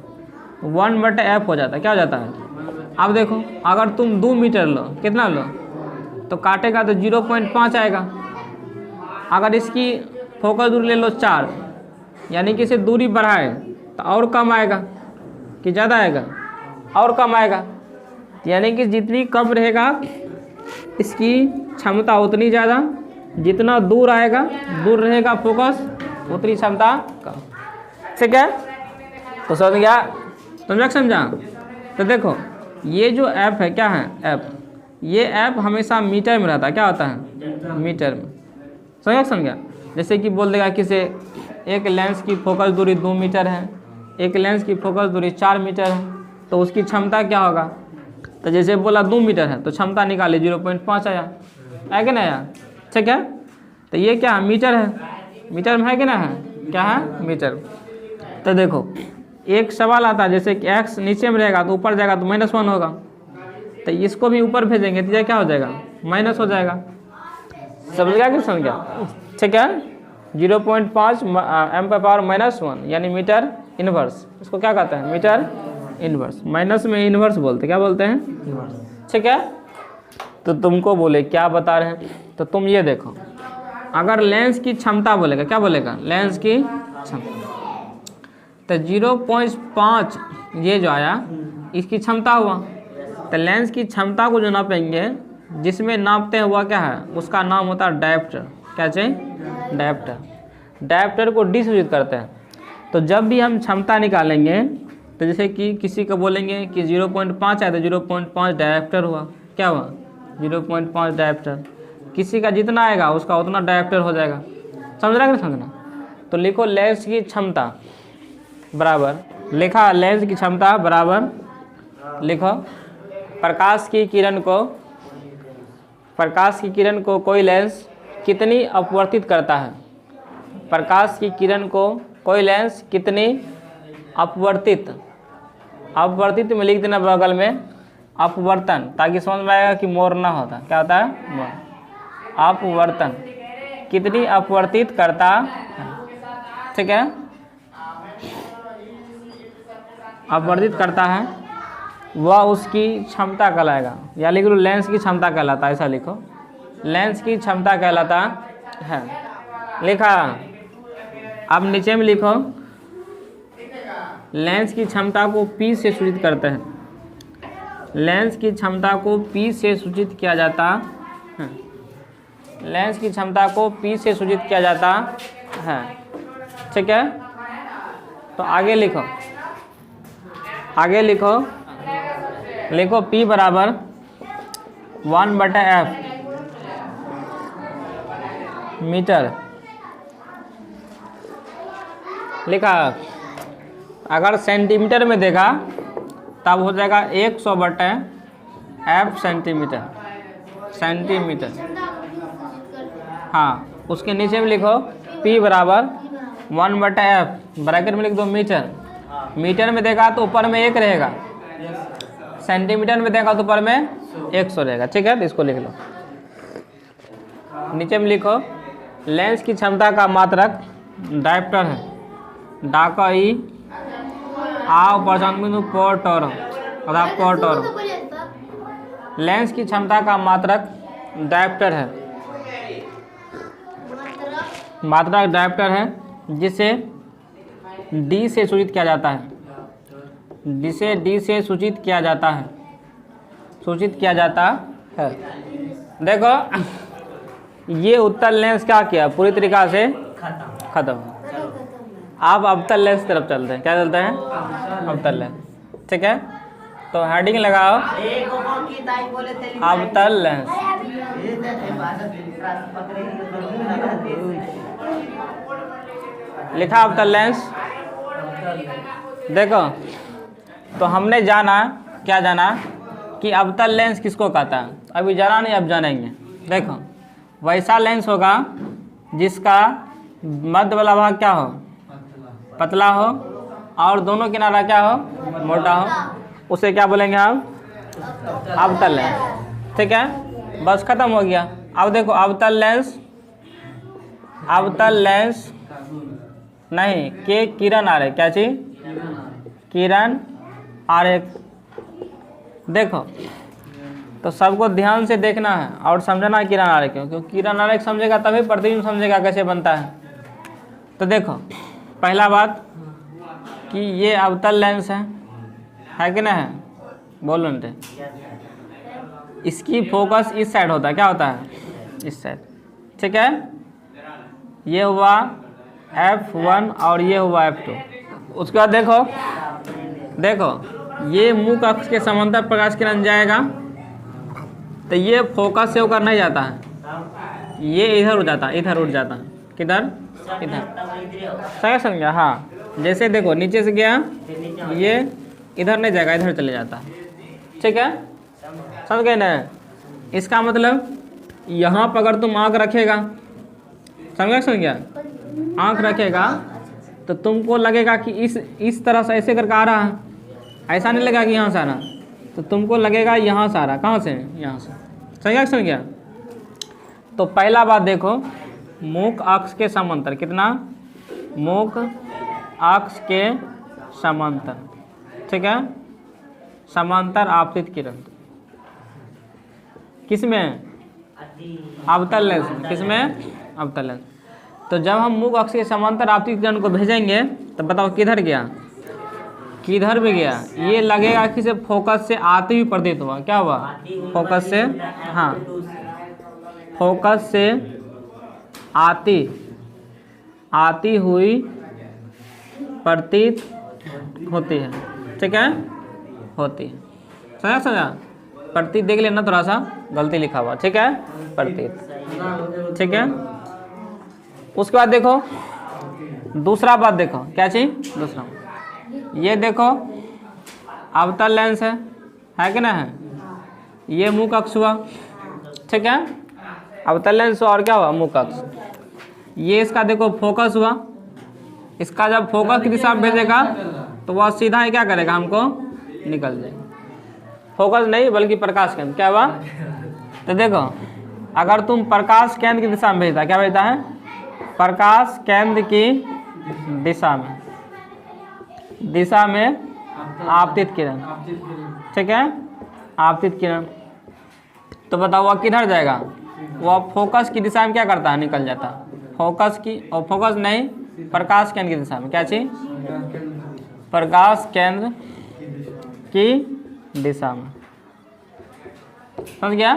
1/F हो जाता है, क्या हो जाता है। अब देखो अगर तुम 2 मीटर लो, कितना लो, तो काटेगा तो 0.5 आएगा। अगर इसकी फोकस दूरी ले लो 4, यानी कि इसे दूरी बढ़ाए तो और कम आएगा कि ज़्यादा आएगा, और कम आएगा, यानी कि जितनी कम रहेगा इसकी क्षमता उतनी ज़्यादा, जितना दूर आएगा, दूर रहेगा फोकस, उतनी क्षमता कम, ठीक है। तो समझ गया, समझा। तो देखो ये जो ऐप है, क्या है ऐप, ये ऐप हमेशा मीटर में रहता है, क्या होता है, मीटर में, समझा। जैसे कि बोल देगा किसी एक लेंस की फोकस दूरी 2 मीटर है, एक लेंस की फोकस दूरी 4 मीटर है, तो उसकी क्षमता क्या होगा। तो जैसे बोला 2 मीटर है तो क्षमता निकाले 0.5 आया, है कि ना आया, ठीक है। तो ये क्या है, मीटर है, मीटर में है कि ना है, क्या है, मीटर। तो देखो एक सवाल आता है, जैसे कि x नीचे में रहेगा तो ऊपर जाएगा तो -1 होगा, तो इसको भी ऊपर भेजेंगे तो ये क्या हो जाएगा, माइनस हो जाएगा, समझ गया कि समझ गया, ठीक है। 0.5 m⁻⁻1 यानी मीटर इनवर्स, इसको क्या कहते हैं, मीटर इनवर्स, माइनस में इनवर्स बोलते, क्या बोलते हैं, इनवर्स, ठीक है। तो तुमको बोले क्या बता रहे हैं, तो तुम ये देखो, अगर लेंस की क्षमता बोलेगा, क्या बोलेगा, लेंस की क्षमता, तो 0.5 ये जो आया इसकी क्षमता हुआ। तो लेंस की क्षमता को जो नापेंगे, जिसमें नापते हैं वह क्या है, उसका नाम होता है डायप्टर, क्या चाहिए, डायप्टर। डायप्टर को डिसूचित करते हैं। तो जब भी हम क्षमता निकालेंगे, तो जैसे कि किसी को बोलेंगे कि 0.5 है तो 0.5 डायप्टर हुआ, क्या हुआ, 0.5 डायप्टर। किसी का जितना आएगा उसका उतना डायप्टर हो जाएगा, समझ रहा है कि समझना। तो लिखो लेंस की क्षमता बराबर, लिखा लेंस की क्षमता बराबर, लिखो प्रकाश की किरण को कोई लेंस कितनी अपवर्तित करता है, प्रकाश की किरण को कोई लेंस कितनी अपवर्तित में लिख देना बगल में अपवर्तन, ताकि समझ में आएगा कि मोर ना होता, क्या होता है मोर। अपवर्तन कितनी अपवर्तित करता है, ठीक है, अपवर्तित करता है, वह उसकी क्षमता कहलाएगा। या लिख लो लेंस की क्षमता कहलाता है, ऐसा लिखो, लेंस की क्षमता कहलाता है। लिखा। अब नीचे में लिखो लेंस की क्षमता को P से सूचित करते हैं। लेंस की क्षमता को P से सूचित किया जाता है। लेंस की क्षमता को P से सूचित किया जाता है, ठीक है। तो आगे लिखो, लिखो P बराबर 1/f मीटर। लिखा। अगर सेंटीमीटर में देखा तब हो जाएगा 100/f सेंटीमीटर। हाँ, उसके नीचे में लिखो P बराबर 1/f ब्रैकेट में लिख दो मीटर। मीटर में देखा तो ऊपर में 1 रहेगा, सेंटीमीटर में देखा तो ऊपर में 100 रहेगा, ठीक है। तो इसको लिख लो। नीचे में लिखो लेंस की क्षमता का मात्रक डायप्टर है, डाका ई आओ परसेंट बिंदु पोर्टर अथवा पोर्टर। लेंस की क्षमता का मात्रक डायप्टर है, मात्रक डायप्टर है, जिसे D से सूचित किया जाता है, जिसे D से सूचित किया जाता है, सूचित किया जाता है। देखो ये उत्तल लेंस क्या किया, पूरी तरीक़ा से खत्म। आप अवतल लेंस तरफ चलते हैं, क्या चलते हैं, अवतल लेंस, ठीक है। तो हेडिंग लगाओ अवतल लेंस। लिखा अवतल लेंस। देखो तो हमने जाना, क्या जाना कि अवतल लेंस किसको कहता है, अभी जाना नहीं, अब जानेंगे। देखो वैसा लेंस होगा जिसका मध्य वाला भाग क्या हो, पतला हो, और दोनों किनारा क्या हो, मोटा हो, उसे क्या बोलेंगे हम, अवतल लेंस, ठीक है। बस खत्म हो गया। अब देखो अवतल लेंस नहीं के किरण आरेख, क्या चीज, किरण आरेख। देखो तो सबको ध्यान से देखना है और समझना किरण आरेख क्यों, क्योंकि किरण आरेख समझेगा तभी प्रतिबिंब समझेगा कैसे बनता है। तो देखो पहला बात कि ये अवतल लेंस है कि नहीं है, बोलो न। इसकी फोकस इस साइड होता है, क्या होता है, इस साइड, ठीक है। ये हुआ F1 और ये हुआ F2। उसके बाद देखो ये मुख अक्ष के समांतर प्रकाश किरण जाएगा तो ये फोकस से होकर नहीं जाता है, ये इधर उठ जाता है, इधर उठ जाता है, किधर, इधर, समझा। हाँ, जैसे देखो नीचे से गया, ये इधर नहीं जाएगा, इधर चले जाता है, ठीक है, समझ गए ना। इसका मतलब यहाँ पर अगर तुम आँख रखेगा, समझ गया, आँख रखेगा तो तुमको लगेगा कि इस तरह से ऐसे करके आ रहा है, ऐसा नहीं लगेगा कि यहाँ से आ रहा, तो तुमको लगेगा यहाँ से आ रहा। कहाँ से, यहाँ से, समझ गया। तो पहला बात देखो मुख अक्ष के समांतर, कितना, मुख अक्ष के समांतर, ठीक है, समांतर आपतित किरण किसमें, अवतल लेंस, किसमें, अवतल लेंस। तो जब हम मुख अक्ष के समांतर आपतित किरण को भेजेंगे तो बताओ किधर गया, किधर भी गया, ये लगेगा कि सिर्फ फोकस से आती हुई प्रतीत हुआ, क्या हुआ, फोकस से, हाँ, फोकस से आती हुई प्रतीत होती है, ठीक है, होती है, समझा। प्रतीत देख लेना, थोड़ा सा गलती लिखा हुआ, ठीक है, प्रतीत, ठीक है। उसके बाद देखो दूसरा बात, देखो क्या चीज, दूसरा ये देखो अवतल लेंस है कि ना है, ये मुख अक्ष हुआ, ठीक है, अवतल लेंस और क्या हुआ, मुख अक्ष। ये इसका देखो फोकस हुआ, इसका जब फोकस की दिशा में भेजेगा तो वह सीधा ही क्या करेगा, हमको निकल जाएगा। फोकस नहीं बल्कि प्रकाश केंद्र। क्या हुआ, तो देखो अगर तुम प्रकाश केंद्र की दिशा में भेजता, क्या भेजता है, प्रकाश केंद्र की दिशा में आपतित किरण, ठीक है, आपतित किरण, तो बताओ वह किधर जाएगा, वह फोकस की दिशा में क्या करता है, निकल जाता है। फोकस की, और फोकस नहीं, प्रकाश केंद्र की दिशा में, क्या चीज, प्रकाश केंद्र की दिशा में, समझ गया,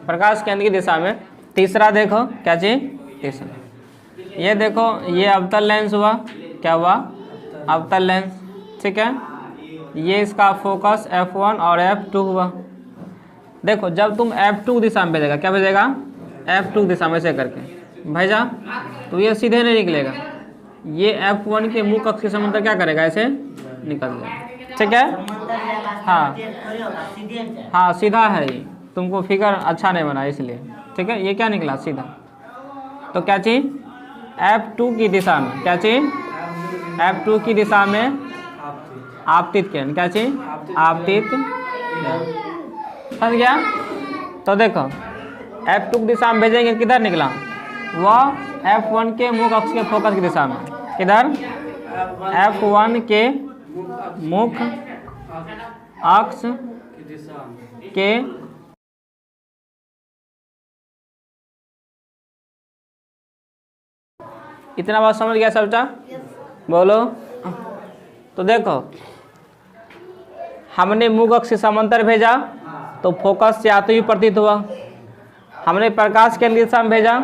प्रकाश केंद्र की दिशा में। तीसरा देखो क्या चीज, तीसरा ये देखो, ये अवतल लेंस हुआ, क्या हुआ, अवतल लेंस, ठीक है। ये इसका फोकस F1 और F2 हुआ। देखो जब तुम F2 दिशा में भेजेगा, क्या भेजेगा, F2 दिशा में से करके भेजा तो ये सीधे नहीं निकलेगा, ये F1 के मुख्य अक्ष के समांतर क्या करेगा, ऐसे निकल जाएगा, ठीक है। हाँ हाँ सीधा है ये, तुमको फिगर अच्छा नहीं बना इसलिए, ठीक है। ये क्या निकला, सीधा। तो क्या चीज, F2 की दिशा में, क्या चीज, F2 की दिशा में आपतित किरण, क्या चीज, आपतित, समझ गया। तो देखो F2 की दिशा में भेजेंगे, किधर निकला, वह F1 के मुख्य अक्ष के फोकस की दिशा में, किधर, F1 के मुख्य अक्ष के इतना बात समझ गया सबटा, बोलो। तो देखो हमने मुख्य अक्ष के समांतर भेजा तो फोकस से आते हुए प्रतीत हुआ, हमने प्रकाश केंद्र की दिशा में भेजा,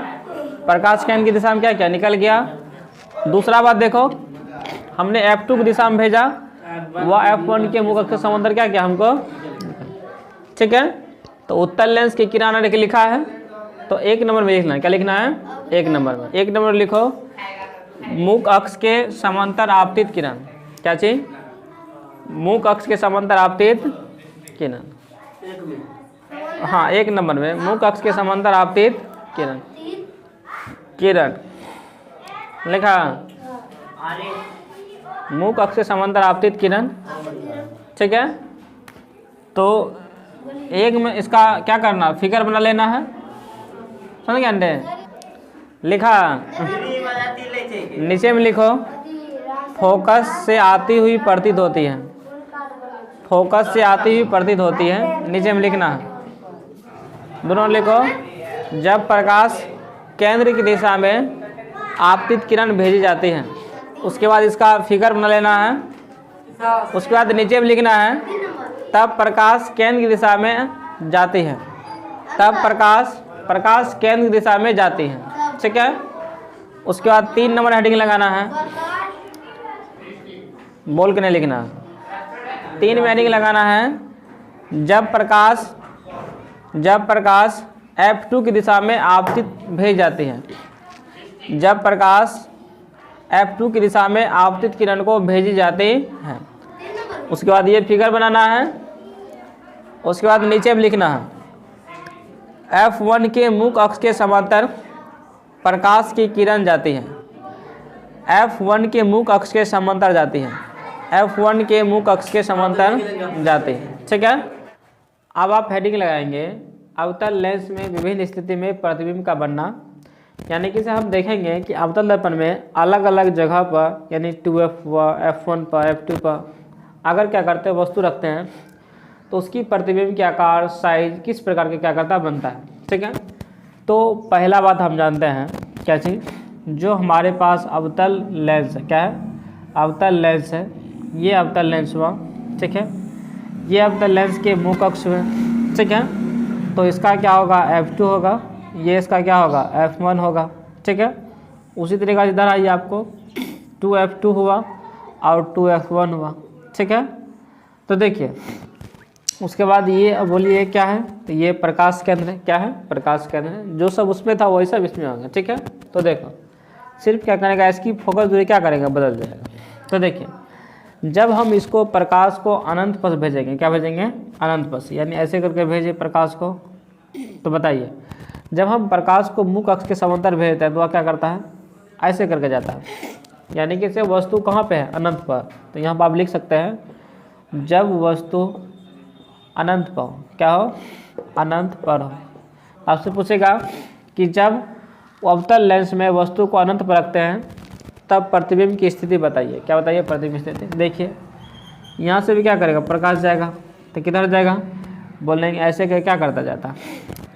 प्रकाश केंद्र की दिशा में क्या क्या निकल गया। दूसरा बात देखो, हमने F2 की दिशा में भेजा, वह F1 के मुख्य अक्ष के समांतर क्या क्या हमको, ठीक है। तो उत्तल लेंस की किरण लिखा है, तो एक नंबर में लिखना है, क्या लिखना है, एक नंबर में, एक नंबर लिखो, मुख्य अक्ष के समांतर आपतित किरण, क्या चीज, मुख्य अक्ष के समांतर आपतित किरण, हाँ एक नंबर में, मुख्य अक्ष के समांतर आपतित किरण, किरण लिखा, मुख्य अक्ष के समांतर आपतित किरण, ठीक है। तो एक में इसका क्या करना, फिगर बना लेना है, समझ गए अंडे, लिखा, नीचे में लिखो, फोकस से आती हुई प्रतीत होती है, फोकस से आती हुई प्रतीत होती है, नीचे में लिखना है, दोनों लिखो। जब प्रकाश केंद्र की दिशा में आपतित किरण भेजी जाती है, उसके बाद इसका फिगर बना लेना है, उसके बाद नीचे में लिखना है, तब प्रकाश केंद्र की दिशा में जाती है, तब प्रकाश केंद्र की दिशा में जाती है, ठीक है। उसके बाद 3 नंबर हेडिंग लगाना है, बोल के नहीं लिखना, 3 में हेडिंग लगाना है। जब प्रकाश F2 की दिशा में आपतित भेज जाती है, जब प्रकाश F2 की दिशा में आपतित किरण को भेजी जाती है, उसके बाद ये फिगर बनाना है, उसके बाद नीचे में लिखना है, F1 के मुख्य अक्ष के समांतर प्रकाश की किरण जाती है, F1 के मुख्य अक्ष के समांतर जाती है, F1 के मुख्य अक्ष के समांतर जाती है, ठीक है। अब आप हेडिंग लगाएंगे, अवतल लेंस में विभिन्न स्थिति में प्रतिबिंब का बनना, यानी कि हम देखेंगे कि अवतल दर्पण में अलग अलग जगह पर, यानी 2F पर, F1 पर, F2 पर अगर क्या करते हैं, वस्तु रखते हैं, तो उसकी प्रतिबिंब के आकार, साइज किस प्रकार के क्या करता बनता है, ठीक है। तो पहला बात हम जानते हैं, क्या चीज़, जो हमारे पास अवतल लेंस है, क्या है, अवतल लेंस है, ये अवतल लेंस हुआ, ठीक है, ये अवतल लेंस के मुख्य अक्ष हुए, ठीक है। तो इसका क्या होगा, F2 होगा, ये इसका क्या होगा, F1 होगा, ठीक है। उसी तरीके से इधर आइए, आपको 2F2 हुआ और 2F1 हुआ, ठीक है। तो देखिए उसके बाद ये बोलिए क्या है, तो ये प्रकाश केंद्र है, क्या है, प्रकाश केंद्र है, जो सब उसमें था वही सब इसमें होगा, ठीक है। तो देखो सिर्फ क्या करेगा, इसकी फोकस दूरी क्या करेगा, बदल जाएगा। तो देखिए जब हम इसको प्रकाश को अनंत पथ भेजेंगे, क्या भेजेंगे, अनंत पथ, यानी ऐसे करके भेजे प्रकाश को, तो बताइए जब हम प्रकाश को मुख्य अक्ष के समांतर भेजते हैं तो वह क्या करता है, ऐसे करके जाता है, यानी कि से वस्तु कहाँ पे है, अनंत पर। तो यहाँ पर आप लिख सकते हैं जब वस्तु अनंत पर हो, क्या हो, अनंत पर हो। आपसे पूछेगा कि जब अवतल लेंस में वस्तु को अनंत पर रखते हैं तब प्रतिबिंब की स्थिति बताइए। क्या बताइए, प्रतिबिंब स्थिति। देखिए यहाँ से भी क्या करेगा, प्रकाश जाएगा, तो किधर जाएगा, बोलेंगे ऐसे करके क्या करता जाता है,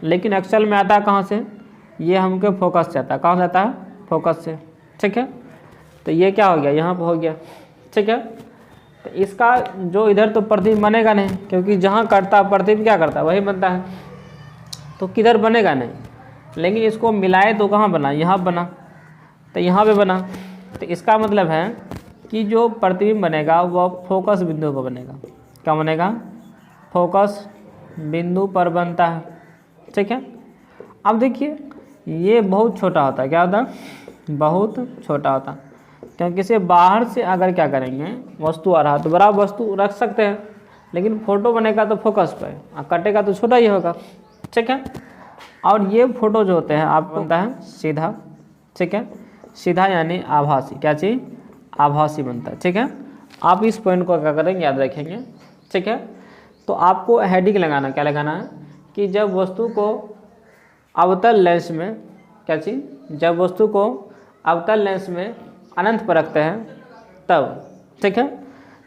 लेकिन एक्चुअल में आता है कहाँ से, ये हमको फोकस से आता है। कहाँ से आता है, फोकस से, ठीक है। तो ये क्या हो गया, यहाँ पर हो गया, ठीक है। तो इसका जो इधर तो प्रतिबिंब बनेगा नहीं, क्योंकि जहाँ कटता है प्रतिबिंब क्या करता है, वही बनता है, तो किधर बनेगा नहीं। लेकिन इसको मिलाए तो कहाँ बना, यहाँ बना, तो यहाँ पे बना। तो इसका मतलब है कि जो प्रतिबिंब बनेगा वह फोकस बिंदु पर बनेगा। क्या बनेगा, फोकस बिंदु पर बनता है, ठीक है। अब देखिए ये बहुत छोटा होता है, क्या होता है, बहुत छोटा होता है, क्योंकि इसे बाहर से अगर क्या करेंगे, वस्तु आ रहा तो बड़ा वस्तु रख सकते हैं, लेकिन फोटो बनेगा तो फोकस पे, और कटेगा तो छोटा ही होगा, ठीक है। और ये फोटो जो होते हैं आपको बनता है सीधा, ठीक है। सीधा यानी आभासी, क्या चीज़, आभासी बनता है, ठीक है। आप इस पॉइंट को क्या करेंगे, याद रखेंगे, ठीक है। तो आपको हेडिंग लगाना, क्या लगाना है कि जब वस्तु को अवतल लेंस में, क्या चीज़, जब वस्तु को अवतल लेंस में अनंत पर रखते हैं तब, ठीक है।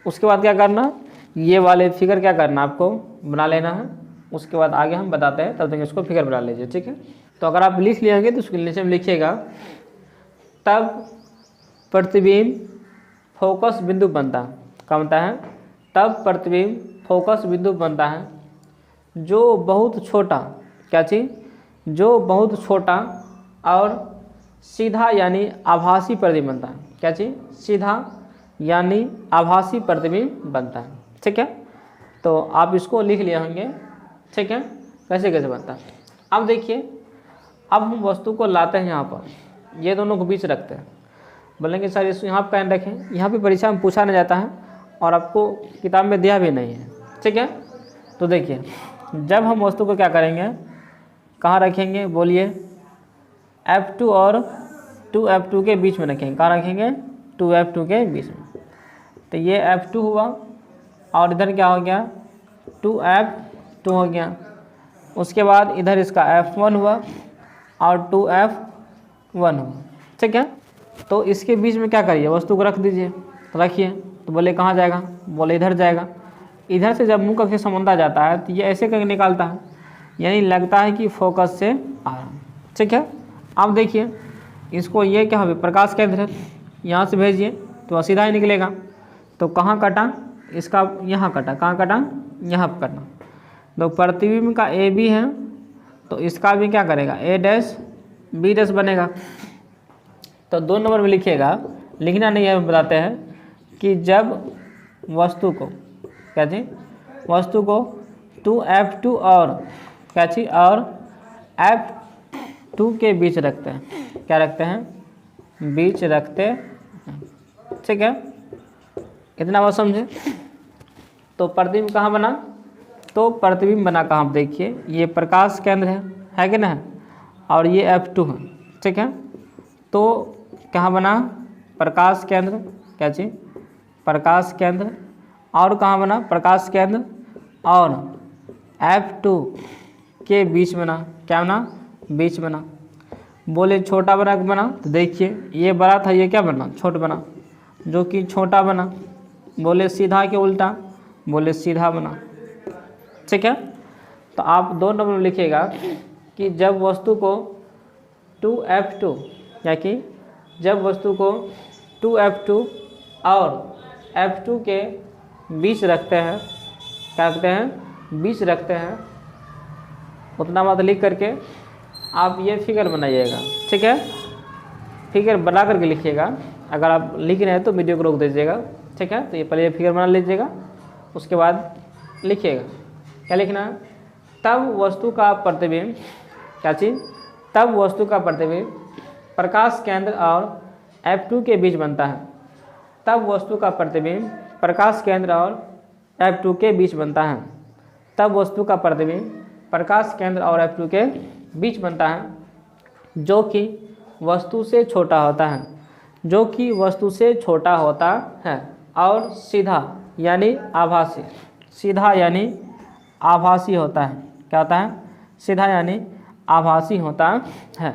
उसके बाद क्या करना, ये वाले फिगर क्या करना आपको बना लेना है, उसके बाद आगे हम बताते हैं, तब तक इसको फिगर बना लीजिए, ठीक है। तो अगर आप लिख लिएंगे तो उसके नीचे में लिखिएगा तब प्रतिबिंब फोकस बिंदु बनता है। क्या बनता है, तब प्रतिबिंब फोकस बिंदु बनता है जो बहुत छोटा, क्या चीज़, जो बहुत छोटा और सीधा यानी आभासी प्रतिबिंब बनता है। क्या चीज़, सीधा यानी आभासी प्रतिबिंब बनता है, ठीक है। तो आप इसको लिख लिए होंगे, ठीक है, कैसे कैसे बनता है। अब देखिए, अब हम वस्तु को लाते हैं यहाँ पर, ये दोनों को बीच रखते हैं, बोलेंगे सर इसको यहाँ पर कैन रखें, यहाँ पे परीक्षा में पूछा नहीं जाता है और आपको किताब में दिया भी नहीं है, ठीक है। तो देखिए जब हम वस्तु को क्या करेंगे, कहाँ रखेंगे, बोलिए, F2 और 2F2 के बीच में रखेंगे। कहाँ रखेंगे, 2F2 के बीच में। तो ये F2 हुआ और इधर क्या हो गया, 2F2 हो गया। उसके बाद इधर इसका F1 हुआ और 2F1 हुआ, ठीक है। तो इसके बीच में क्या करिए, वस्तु को रख दीजिए, तो रखिए, तो बोले कहाँ जाएगा, बोले इधर जाएगा। इधर से जब मुंह करके समुद्र जाता है तो ये ऐसे करके निकालता है, यानी लगता है कि फोकस से आ रहा, ठीक है। अब देखिए इसको, ये क्या हो, प्रकाश केंद्र है, यहाँ से भेजिए तो सीधा ही निकलेगा। तो कहाँ कटा, इसका यहाँ कटा, कहाँ कटा, यहाँ पर कटा। तो प्रतिबिंब का ए बी है तो इसका भी क्या करेगा, ए डैश बी डैश बनेगा। तो 2 नंबर में लिखिएगा, लिखना नहीं है, बताते हैं कि जब वस्तु को, क्या चीज़, वस्तु को 2F2 और क्या चीज़ और F2 के बीच रखते हैं, क्या रखते हैं, बीच रखते हैं, ठीक है। इतना बात समझे। तो प्रतिबिंब कहाँ बना, तो प्रतिबिंब बना कहाँ, देखिए ये प्रकाश केंद्र है कि ना, और ये F2 है, ठीक है। तो कहाँ बना, प्रकाश केंद्र, क्या चीज़, प्रकाश केंद्र, और कहाँ बना, प्रकाश केंद्र और F2 के बीच बना। क्या बना, बीच बना। बोले छोटा बना कि बना, तो देखिए ये बड़ा था, ये क्या बना, छोटा बना, जो कि छोटा बना। बोले सीधा के उल्टा, बोले सीधा बना, ठीक है। तो आप 2 नंबर में लिखिएगा कि जब वस्तु को 2F2, या कि जब वस्तु को 2F2 और F2 के बीच रखते हैं, क्या रखते हैं, बीच रखते हैं, उतना बात लिख करके आप ये फिगर बनाइएगा, ठीक है। फिगर बना करके लिखिएगा, अगर आप लिख रहे हैं तो वीडियो को रोक दीजिएगा, ठीक है। तो ये पहले ये फिगर बना लीजिएगा, उसके बाद लिखिएगा, क्या लिखना है, तब वस्तु का प्रतिबिंब, क्या चीज़, तब वस्तु का प्रतिबिंब प्रकाश केंद्र और F2 के बीच बनता है। तब वस्तु का प्रतिबिंब प्रकाश केंद्र और F2 के बीच बनता है। तब वस्तु का प्रतिबिंब प्रकाश केंद्र और F2 के बीच बनता है, जो कि वस्तु से छोटा होता है, जो कि वस्तु से छोटा होता है और सीधा यानी आभासी, सीधा यानी आभासी होता है। क्या होता है? सीधा यानी आभासी होता है।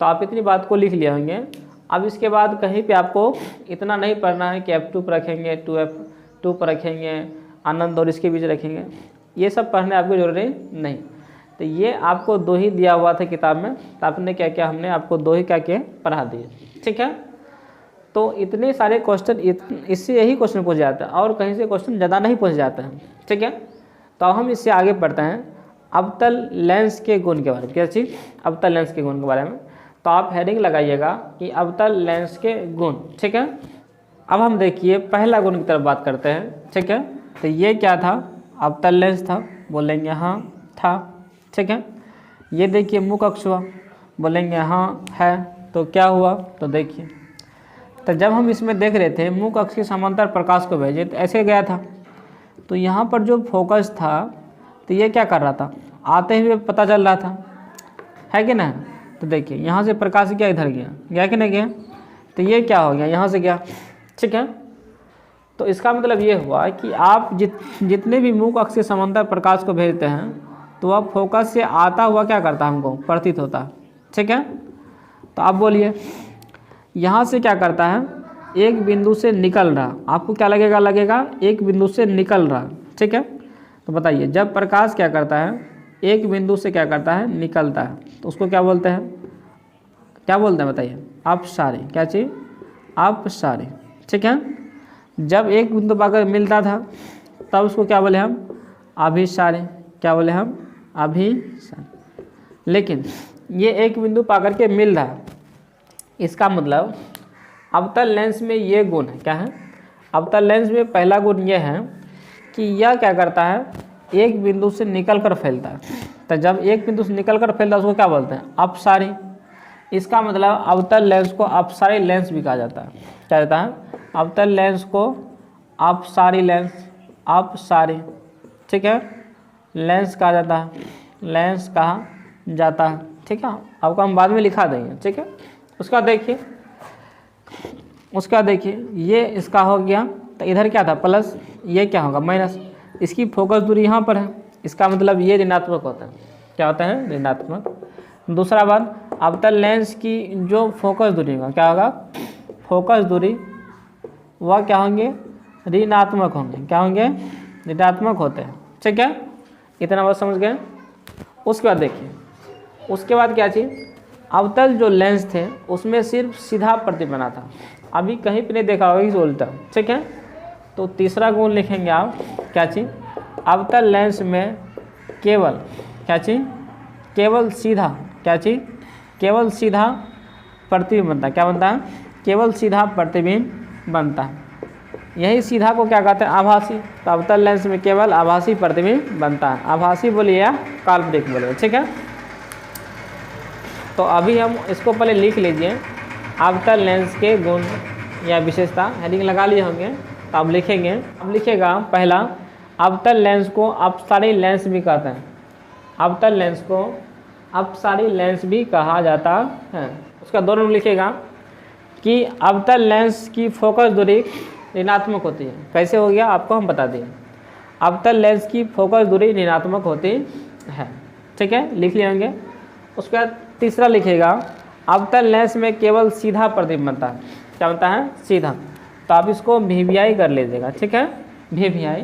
तो आप इतनी बात को लिख लिए होंगे। अब इसके बाद कहीं पे आपको इतना नहीं पढ़ना है कि F2 पर रखेंगे, 2F2 पर रखेंगे, आनंद और इसके बीच रखेंगे, ये सब पढ़ने आपको जरूरी नहीं। तो ये आपको 2 ही दिया हुआ था किताब में, तो आपने क्या किया, हमने आपको 2 ही क्या किए, पढ़ा दिए। ठीक है, तो इतने सारे क्वेश्चन इससे यही क्वेश्चन पूछ जाता है और कहीं से क्वेश्चन ज़्यादा नहीं पूछ जाता है। ठीक है, तो हम इससे आगे पढ़ते हैं अवतल लेंस के गुण के बारे में। क्या चीज़? अवतल लेंस के गुण के बारे में। तो आप हेडिंग लगाइएगा कि अवतल लेंस के गुण। ठीक है, अब हम देखिए पहला गुण की तरफ बात करते हैं। ठीक है, तो ये क्या था? अवतल लेंस था, बोलेंगे हाँ था। ठीक है, ये देखिए मुख अक्ष हुआ, बोलेंगे हाँ है। तो क्या हुआ? तो देखिए, तो जब हम इसमें देख रहे थे मुख अक्ष के समांतर प्रकाश को भेजे तो ऐसे गया था, तो यहाँ पर जो फोकस था तो ये क्या कर रहा था, आते हुए पता चल रहा था, है कि ना? तो देखिए यहाँ से प्रकाश क्या इधर गया, गया कि नहीं गया? तो ये क्या हो गया, यहाँ से गया। ठीक है, तो इसका मतलब ये हुआ कि आप जितने भी मुख अक्ष के समांतर प्रकाश को भेजते हैं तो वह फोकस से आता हुआ क्या करता है, हमको प्रतीत होता है। ठीक है, तो आप बोलिए यहाँ से क्या करता है, एक बिंदु से निकल रहा, आपको क्या लगेगा एक बिंदु से निकल रहा। ठीक है, तो बताइए जब प्रकाश क्या करता है, एक बिंदु से क्या करता है, निकलता है, तो उसको क्या बोलते हैं, बताइए? अपसारी। क्या चीज़? अपसारी। ठीक है, जब एक बिंदु पाकर मिलता था तब उसको क्या बोले हम, अभिसारी। क्या बोले हम, अभिसारी। लेकिन ये एक बिंदु पाकर के मिल रहा है, इसका मतलब अवतल लेंस में ये गुण है। क्या है? अवतल लेंस में पहला गुण ये है कि यह क्या करता है, एक बिंदु से निकल कर फैलता है। तो जब एक बिंदु से निकल कर फैलता है उसको क्या बोलते हैं, अपसारी। इसका मतलब अवतल लेंस को अपसारी लेंस भी कहा जाता है। क्या कहता है? अवतल लेंस को अपसारी लेंस, अपसारी। ठीक है, लेंस कहा जाता है, लेंस कहा जाता है। ठीक है, आपको हम बाद में लिखा देंगे। ठीक है, उसका देखिए ये इसका हो गया, तो इधर क्या था, प्लस, ये क्या होगा, माइनस। इसकी फोकस दूरी यहाँ पर है, इसका मतलब ये ऋणात्मक होता है। क्या होता है? ऋणात्मक। दूसरा बात, अवतल लेंस की जो फोकस दूरी होगा, क्या होगा, फोकस दूरी, वह क्या होंगे, ऋणात्मक होंगे। क्या होंगे? ऋणात्मक होते हैं। ठीक है, इतना बात समझ गए। उसके बाद देखिए, उसके बाद क्या चीज़, अवतल जो लेंस थे उसमें सिर्फ सीधा प्रतिबिंब बना था, अभी कहीं पे नहीं देखा होगा इस उल्टा। ठीक है, तो तीसरा गुण लिखेंगे आप, क्या चीज़, अवतल लेंस में केवल, क्या चीज़, केवल सीधा, क्या चीज़, केवल सीधा प्रतिबिंब बनता है। क्या बनता है? केवल सीधा प्रतिबिंब बनता है। यही सीधा को क्या कहते हैं, आभासी। तो अवतल लेंस में केवल आभासी प्रतिबिंब बनता है। आभासी बोलिए या काल्पनिक बोलिए। ठीक है, तो अभी हम इसको पहले लिख लीजिए, अवतल लेंस के गुण या विशेषता। हेडिंग लगा लिए होंगे, तो आप लिखेंगे। अब लिखिएगा पहला, अवतल लेंस को अपसारी लेंस भी कहते हैं। अवतल लेंस को अपसारी लेंस भी कहा जाता है। उसका दोनों लिखिएगा कि अवतल लेंस की फोकस दूरी ऋणात्मक होती है। कैसे हो गया आपको हम बता दें, अवतल लेंस की फोकस दूरी ऋणात्मक होती है। ठीक है, लिख लिए होंगे। उसके बाद तीसरा लिखिएगा, अवतल लेंस में केवल सीधा प्रतिबिंब बनता है। क्या बनता है? सीधा। तो आप इसको VVI कर लीजिएगा। ठीक है, VVI,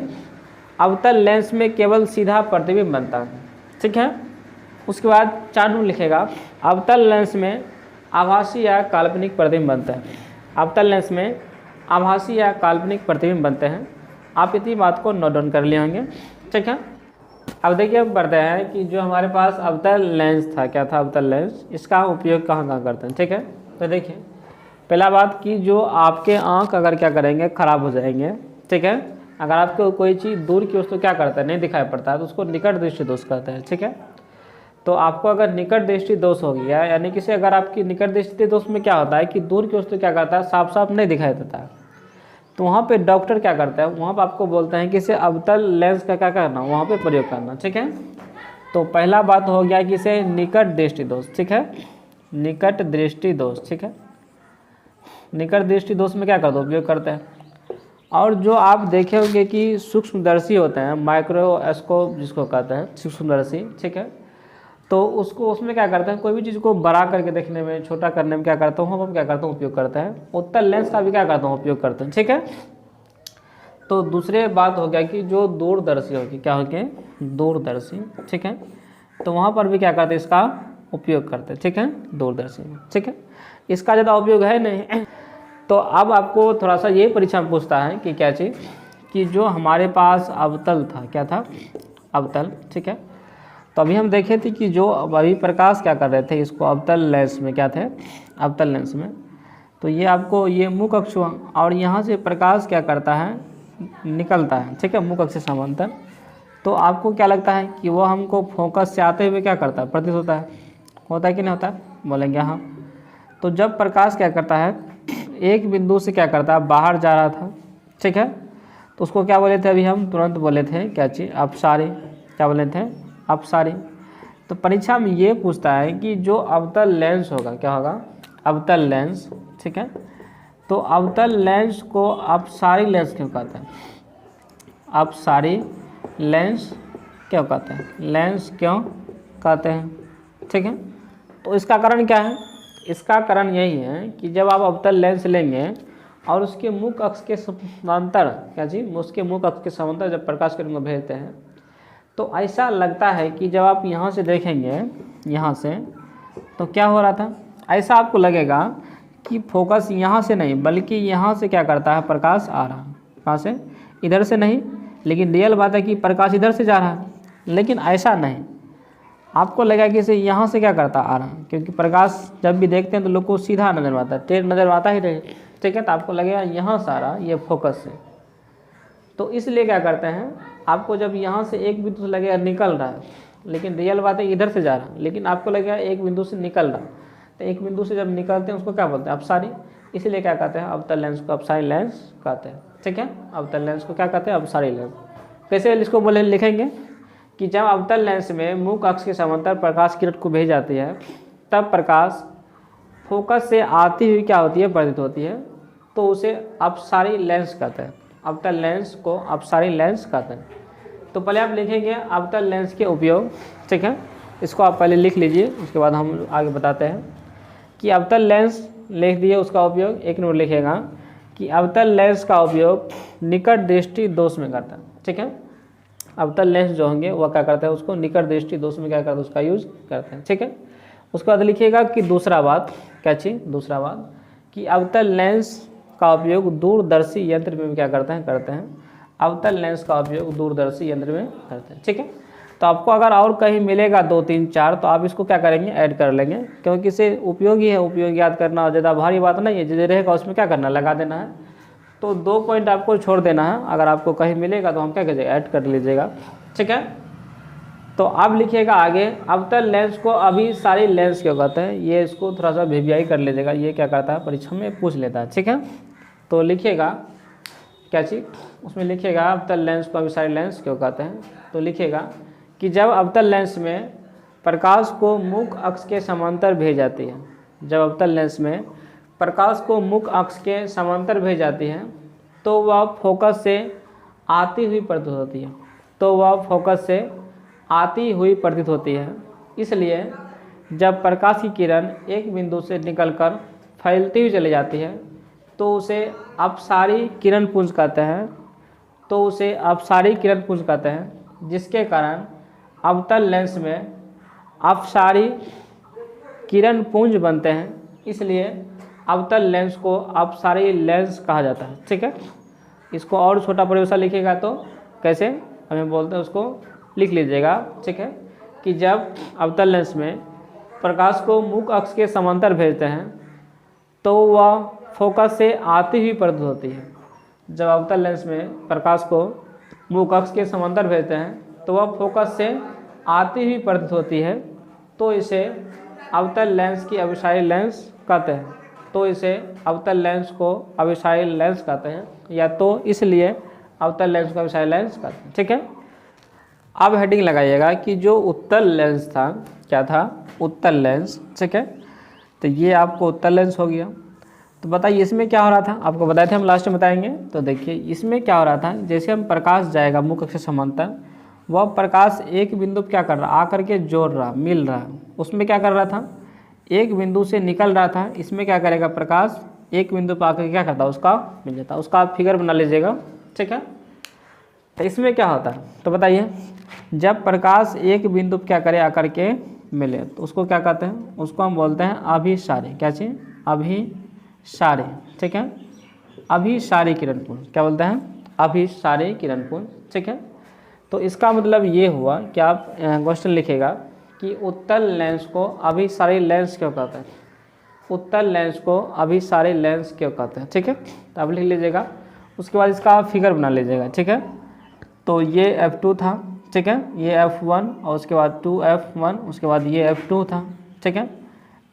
अवतल लेंस में केवल सीधा प्रतिबिंब बनता है। ठीक है, उसके बाद 4 नंबर लिखेगा, अवतल लेंस में आभासी या काल्पनिक प्रतिबिंब बनते हैं। अवतल लेंस में आभासी या काल्पनिक प्रतिबिंब बनते हैं। आप इतनी बात को नोट डाउन कर लिए होंगे। ठीक है, अब देखिए हम पढ़ते हैं कि जो हमारे पास अवतल लेंस था, क्या था अवतल लेंस, इसका उपयोग कहाँ कहाँ करते हैं। ठीक है, तो देखिए पहला बात कि जो आपके आँख अगर क्या करेंगे, ख़राब हो जाएंगे। ठीक है, अगर आपको कोई चीज़ दूर की वस्तु क्या करता है, नहीं दिखाई पड़ता है, तो उसको निकट दृष्टि दोष कहते हैं। ठीक है, तो आपको अगर निकट दृष्टि दोष हो गया, यानी कि अगर आपकी निकट दृष्टि दोष में क्या होता है कि दूर की वस्तु क्या करता है, साफ साफ नहीं दिखाई देता है, तो वहाँ पे डॉक्टर क्या करता है, वहाँ पे आपको बोलते हैं कि इसे अवतल लेंस का क्या करना, वहाँ पे प्रयोग करना। ठीक है, तो पहला बात हो गया कि इसे निकट दृष्टि दोष। ठीक है, निकट दृष्टि दोष, ठीक है। निकट दृष्टि दोष में क्या करते हैं, उपयोग करते हैं। और जो आप देखे होंगे कि सूक्ष्मदर्शी होते हैं, माइक्रोस्कोप जिसको कहते हैं सूक्ष्मदर्शी, ठीक है, तो उसको उसमें क्या करते हैं, कोई भी चीज़ को बड़ा करके देखने में, छोटा करने में क्या करता हूँ हम क्या करते हैं, उपयोग करते हैं। उत्तल लेंस का भी क्या करता हूँ, उपयोग करते हैं, ठीक है। तो दूसरे बात हो गया कि जो दूरदर्शी होगी, क्या होगी, दूरदर्शी, ठीक है, तो वहाँ पर भी क्या करते हैं, इसका उपयोग करते हैं, ठीक है, दूरदर्शी में, ठीक है। इसका ज़्यादा उपयोग है नहीं। तो अब आपको थोड़ा सा ये परीक्षा में पूछता है कि क्या चीज़, कि जो हमारे पास अवतल था, क्या था, अवतल, ठीक है। तो अभी हम देखे थे कि जो अभी प्रकाश क्या कर रहे थे, इसको अवतल लेंस में क्या थे, अवतल लेंस में, तो ये आपको ये मुख अक्ष हुआ, और यहाँ से प्रकाश क्या करता है, निकलता है, ठीक है, मुख अक्ष से समांतर। तो आपको क्या लगता है कि वो हमको फोकस से आते हुए क्या करता है, प्रतीत होता है कि नहीं होता है, बोलेंगे हाँ। तो जब प्रकाश क्या करता है, एक बिंदु से क्या करता है, बाहर जा रहा था, ठीक है, तो उसको क्या बोले थे, अभी हम तुरंत बोले थे क्या चीज़, अपसारी, क्या बोले थे, अपसारी। तो परीक्षा में ये पूछता है कि जो अवतल लेंस होगा, क्या होगा, अवतल लेंस, ठीक है, तो अवतल लेंस को अपसारी लेंस क्यों कहते हैं, अपसारी लेंस क्यों कहते हैं, लेंस क्यों कहते हैं, ठीक है। तो इसका कारण क्या है, इसका कारण यही है कि जब आप अवतल लेंस लेंगे और उसके मुख अक्ष के समांतर, क्या जी, उसके मुख अक्ष के समांतर जब प्रकाश किरण को भेजते हैं, तो ऐसा लगता है कि जब आप यहाँ से देखेंगे, यहाँ से, तो क्या हो रहा था, ऐसा आपको लगेगा कि फोकस यहाँ से नहीं बल्कि यहाँ से क्या करता है, प्रकाश आ रहा है, कहाँ से, इधर से नहीं, लेकिन रियल बात है कि प्रकाश इधर से जा रहा है, लेकिन ऐसा नहीं, आपको लगा कि इसे यहाँ से क्या करता आ रहा है, क्योंकि प्रकाश जब भी देखते हैं तो लोग को सीधा नजर आता है, टेढ़ नजर आता ही रहे, ठीक है, तो आपको लगेगा यहाँ से आ रहा, ये फोकस से। तो इसलिए क्या करते हैं, आपको जब यहाँ से एक बिंदु से लगेगा निकल रहा है, लेकिन रियल बात है इधर से जा रहा है, लेकिन आपको लगेगा एक बिंदु से निकल रहा, तो एक बिंदु से जब निकलते हैं उसको क्या बोलते हैं, अपसारी। इसलिए क्या कहते हैं, अवतल लेंस को अपसारी लेंस कहते हैं, ठीक है, अवतल लेंस को क्या कहते हैं, अपसारी लेंस। कैसे इसको बोले, लिखेंगे कि जब अवतल लेंस में मुख अक्ष के समांतर प्रकाश किरण को भेज जाती है, तब प्रकाश फोकस से आती हुई क्या होती है, प्रतीत होती है, तो उसे अपसारी लेंस कहते हैं, अवतल लेंस को अपसारी लेंस कहते हैं। तो पहले आप लिखेंगे अवतल लेंस के उपयोग, ठीक है, इसको आप पहले लिख लीजिए, उसके बाद हम आगे बताते हैं कि अवतल लेंस लिख दिए, उसका उपयोग एक नंबर लिखेगा कि अवतल लेंस का उपयोग निकट दृष्टि दोष में करता है, ठीक है। अवतल लेंस जो होंगे वह क्या करते हैं, उसको निकट दृष्टि दोष में क्या करते हैं, उसका यूज करते हैं, ठीक है। उसके बाद लिखिएगा कि दूसरा बात, क्या चीज़, दूसरा बात कि अवतल लेंस का उपयोग दूरदर्शी यंत्र में क्या करते हैं, अवतल लेंस का उपयोग दूरदर्शी यंत्र में करते हैं, ठीक है। तो आपको अगर और कहीं मिलेगा 2 3 4 तो आप इसको क्या करेंगे, ऐड कर लेंगे, क्योंकि इसे उपयोगी है, उपयोग याद करना ज़्यादा भारी बात नहीं है, जो रहेगा उसमें क्या करना, लगा देना है। तो 2 पॉइंट आपको छोड़ देना है, अगर आपको कहीं मिलेगा तो हम क्या करेंगे, ऐड कर लीजिएगा, ठीक है। तो अब लिखिएगा आगे, अवतल लेंस को अभिसारी लेंस क्यों कहते हैं, ये इसको थोड़ा सा वीवीआई कर लीजिएगा, ये क्या करता है, परीक्षा में पूछ लेता है, ठीक है। तो लिखिएगा क्या चीज़, उसमें लिखिएगा अवतल लेंस को अभिसारी लेंस क्यों कहते हैं। तो लिखिएगा कि जब अवतल लेंस में प्रकाश को मुख अक्ष के समांतर भेज जाती है, जब अवतल लेंस में प्रकाश को मुख अक्ष के समांतर भेज जाती है, तो वह फोकस से आती हुई प्रतीत होती है, तो वह फोकस से आती हुई प्रतीत होती है। इसलिए जब प्रकाश की किरण एक बिंदु से निकलकर फैलती हुई चली जाती है, तो उसे अपसारी किरण पुंज कहते हैं, तो उसे अपसारी किरण पुंज कहते हैं, जिसके कारण अवतल लेंस में अपसारी किरण पुंज बनते हैं, इसलिए अवतल लेंस को अपसारी लेंस कहा जाता है, ठीक है। इसको और छोटा परिभाषा लिखिएगा तो कैसे हमें बोलते हैं, उसको लिख लीजिएगा, ठीक है, कि जब अवतल लेंस में प्रकाश को मुख अक्ष के समांतर भेजते हैं, तो वह फोकस से आती हुई प्रतीत होती है। जब अवतल लेंस में प्रकाश को मुख अक्ष के समांतर भेजते हैं, तो वह फोकस से आती हुई प्रतीत होती है, तो इसे अवतल लेंस की अभिसारी लेंस कहते हैं, तो इसे अवतल लेंस को अभिसारी लेंस कहते हैं, या तो इसलिए अवतल लेंस को अभिसारी लेंस कहते हैं, ठीक है। अब हेडिंग लगाइएगा कि जो उत्तल लेंस था, क्या था, उत्तल लेंस, ठीक है, तो ये आपको उत्तल लेंस हो गया। तो बताइए इसमें क्या हो रहा था, आपको बताए थे हम लास्ट में बताएंगे। तो देखिए इसमें क्या हो रहा था, जैसे हम प्रकाश जाएगा मुख अक्ष से समांतर, वह प्रकाश एक बिंदु पर क्या कर रहा, आकर के जोड़ रहा, मिल रहा, उसमें क्या कर रहा था, एक बिंदु से निकल रहा था। इसमें क्या करेगा, प्रकाश एक बिंदु पर आकर क्या करता, उसका मिल जाता। उसका आप फिगर बना लीजिएगा, ठीक है। तो इसमें क्या होता है, तो बताइए जब प्रकाश एक बिंदु पर क्या करे, आकर के मिले, तो उसको क्या कहते हैं, उसको हम बोलते हैं अभिसारी। क्या चीज़, अभिसारी, ठीक है। अभिसारी किरणपुंज, क्या बोलते हैं, अभिसारी किरणपुंज, ठीक है। तो इसका मतलब ये हुआ कि आप क्वेश्चन लिखेगा कि उत्तल लेंस को अभिसारी लेंस क्यों कहते हैं, उत्तल लेंस को अभिसारी लेंस क्यों कहते हैं, ठीक है। तो आप लिख लीजिएगा, उसके बाद इसका फिगर बना लीजिएगा, ठीक है। तो ये F2 था, ठीक है, ये F1 और उसके बाद 2F1, उसके बाद ये F2 था, ठीक है,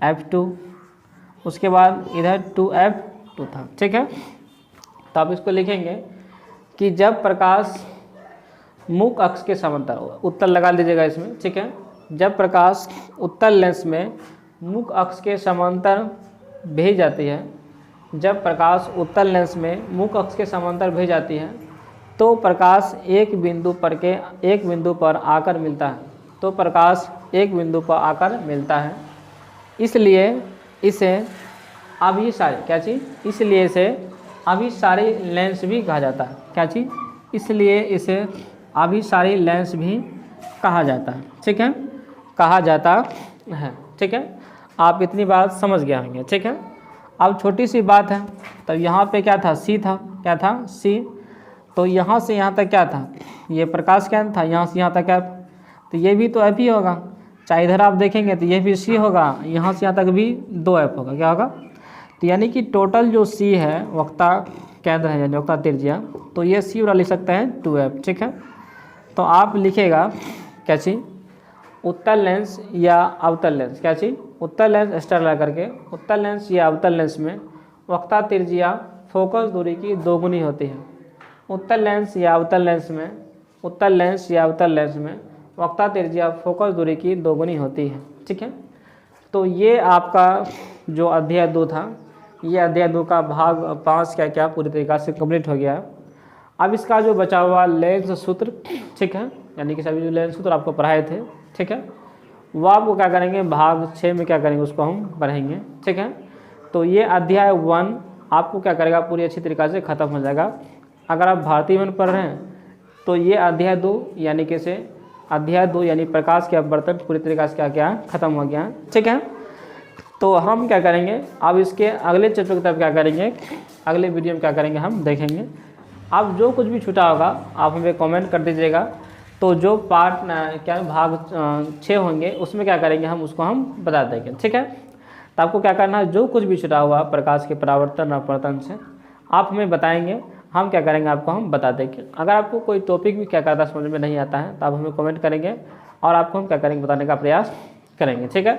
F2, उसके बाद इधर 2F2 था, ठीक है। तो आप इसको लिखेंगे कि जब प्रकाश मुख अक्ष के समांतर, उत्तल लगा दीजिएगा इसमें, ठीक है। जब प्रकाश उत्तल लेंस में मुख अक्ष के समांतर भेज जाती है, जब प्रकाश उत्तल लेंस में मुख अक्ष के समांतर भेज जाती है, तो प्रकाश एक बिंदु पर आकर मिलता है, तो प्रकाश एक बिंदु पर आकर मिलता है। इसलिए इसे अभिसारी, क्या चीज़, इसलिए इसे अभिसारी लेंस भी कहा जाता है। क्या चीज़, इसलिए इसे अभिसारी लेंस भी कहा जाता है, ठीक है, कहा जाता है, ठीक है। आप इतनी बात समझ गए होंगे, ठीक है। अब छोटी सी बात है, तो यहाँ पे क्या था, सी था, क्या था, सी। तो यहाँ से यहाँ तक क्या था, ये प्रकाश क्या था, यहाँ से यहाँ तक क्या, तो ये भी तो एफ ही होगा। चाहे इधर आप देखेंगे तो ये भी सी होगा, यहाँ से यहाँ तक भी 2F होगा, क्या होगा। तो यानी कि टोटल जो सी है वक्ता केंद्र है, यानी वक्ता त्रिज्या, तो ये सी वाला लिख सकते हैं 2F, ठीक है। तो आप लिखेगा क्या चीज़, उत्तल लेंस या अवतल लेंस, क्या चीज़, उत्तल लेंस स्टार लगा करके, उत्तल लेंस या अवतल लेंस में वक्ता त्रिज्या फोकस दूरी की दोगुनी होती है। उत्तल लेंस या अवतल लेंस में, उत्तल लेंस या अवतल लेंस में वक्ता त्रिज्या फोकस दूरी की दोगुनी होती है, ठीक है। तो ये आपका जो अध्याय 2 था, ये अध्याय 2 का भाग 5 क्या पूरी तरीक़ा से कंप्लीट हो गया है। अब इसका जो बचा हुआ लेंस सूत्र, ठीक है, यानी कि सभी जो लेंस सूत्र आपको पढ़ाए थे, ठीक है, वो आपको क्या करेंगे, भाग 6 में क्या करेंगे, उसको हम पढ़ेंगे, ठीक है। तो ये अध्याय 1 आपको क्या करेगा, पूरी अच्छी तरीक़ा से ख़त्म हो जाएगा। अगर आप भारतीय में पढ़ रहे हैं तो ये अध्याय 2 यानी कि से अध्याय 2 यानी प्रकाश के अपवर्तन पूरी तरीक़ा से क्या ख़त्म हो गया, ठीक है। तो हम क्या करेंगे, अब इसके अगले चैप्टर की तरफ क्या करेंगे, अगले वीडियो में क्या करेंगे, हम देखेंगे। अब जो कुछ भी छूटा होगा आप हमें कमेंट कर दीजिएगा। तो जो पार्ट क्या भाग 6 होंगे उसमें क्या करेंगे, हम उसको हम बता देंगे, ठीक है। तो आपको क्या करना है, जो कुछ भी छूटा हुआ प्रकाश के परावर्तन और अपवर्तन से आप हमें बताएंगे, हम क्या करेंगे, आपको हम बता देंगे। अगर आपको कोई टॉपिक भी क्या करता समझ में नहीं आता है तो आप हमें कमेंट करेंगे और आपको हम क्या करेंगे, बताने का प्रयास करेंगे, ठीक है।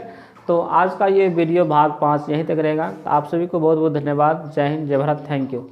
तो आज का ये वीडियो भाग 5 यहीं तक रहेगा। तो आप सभी को बहुत बहुत धन्यवाद। जय हिंद, जय भारत, थैंक यू।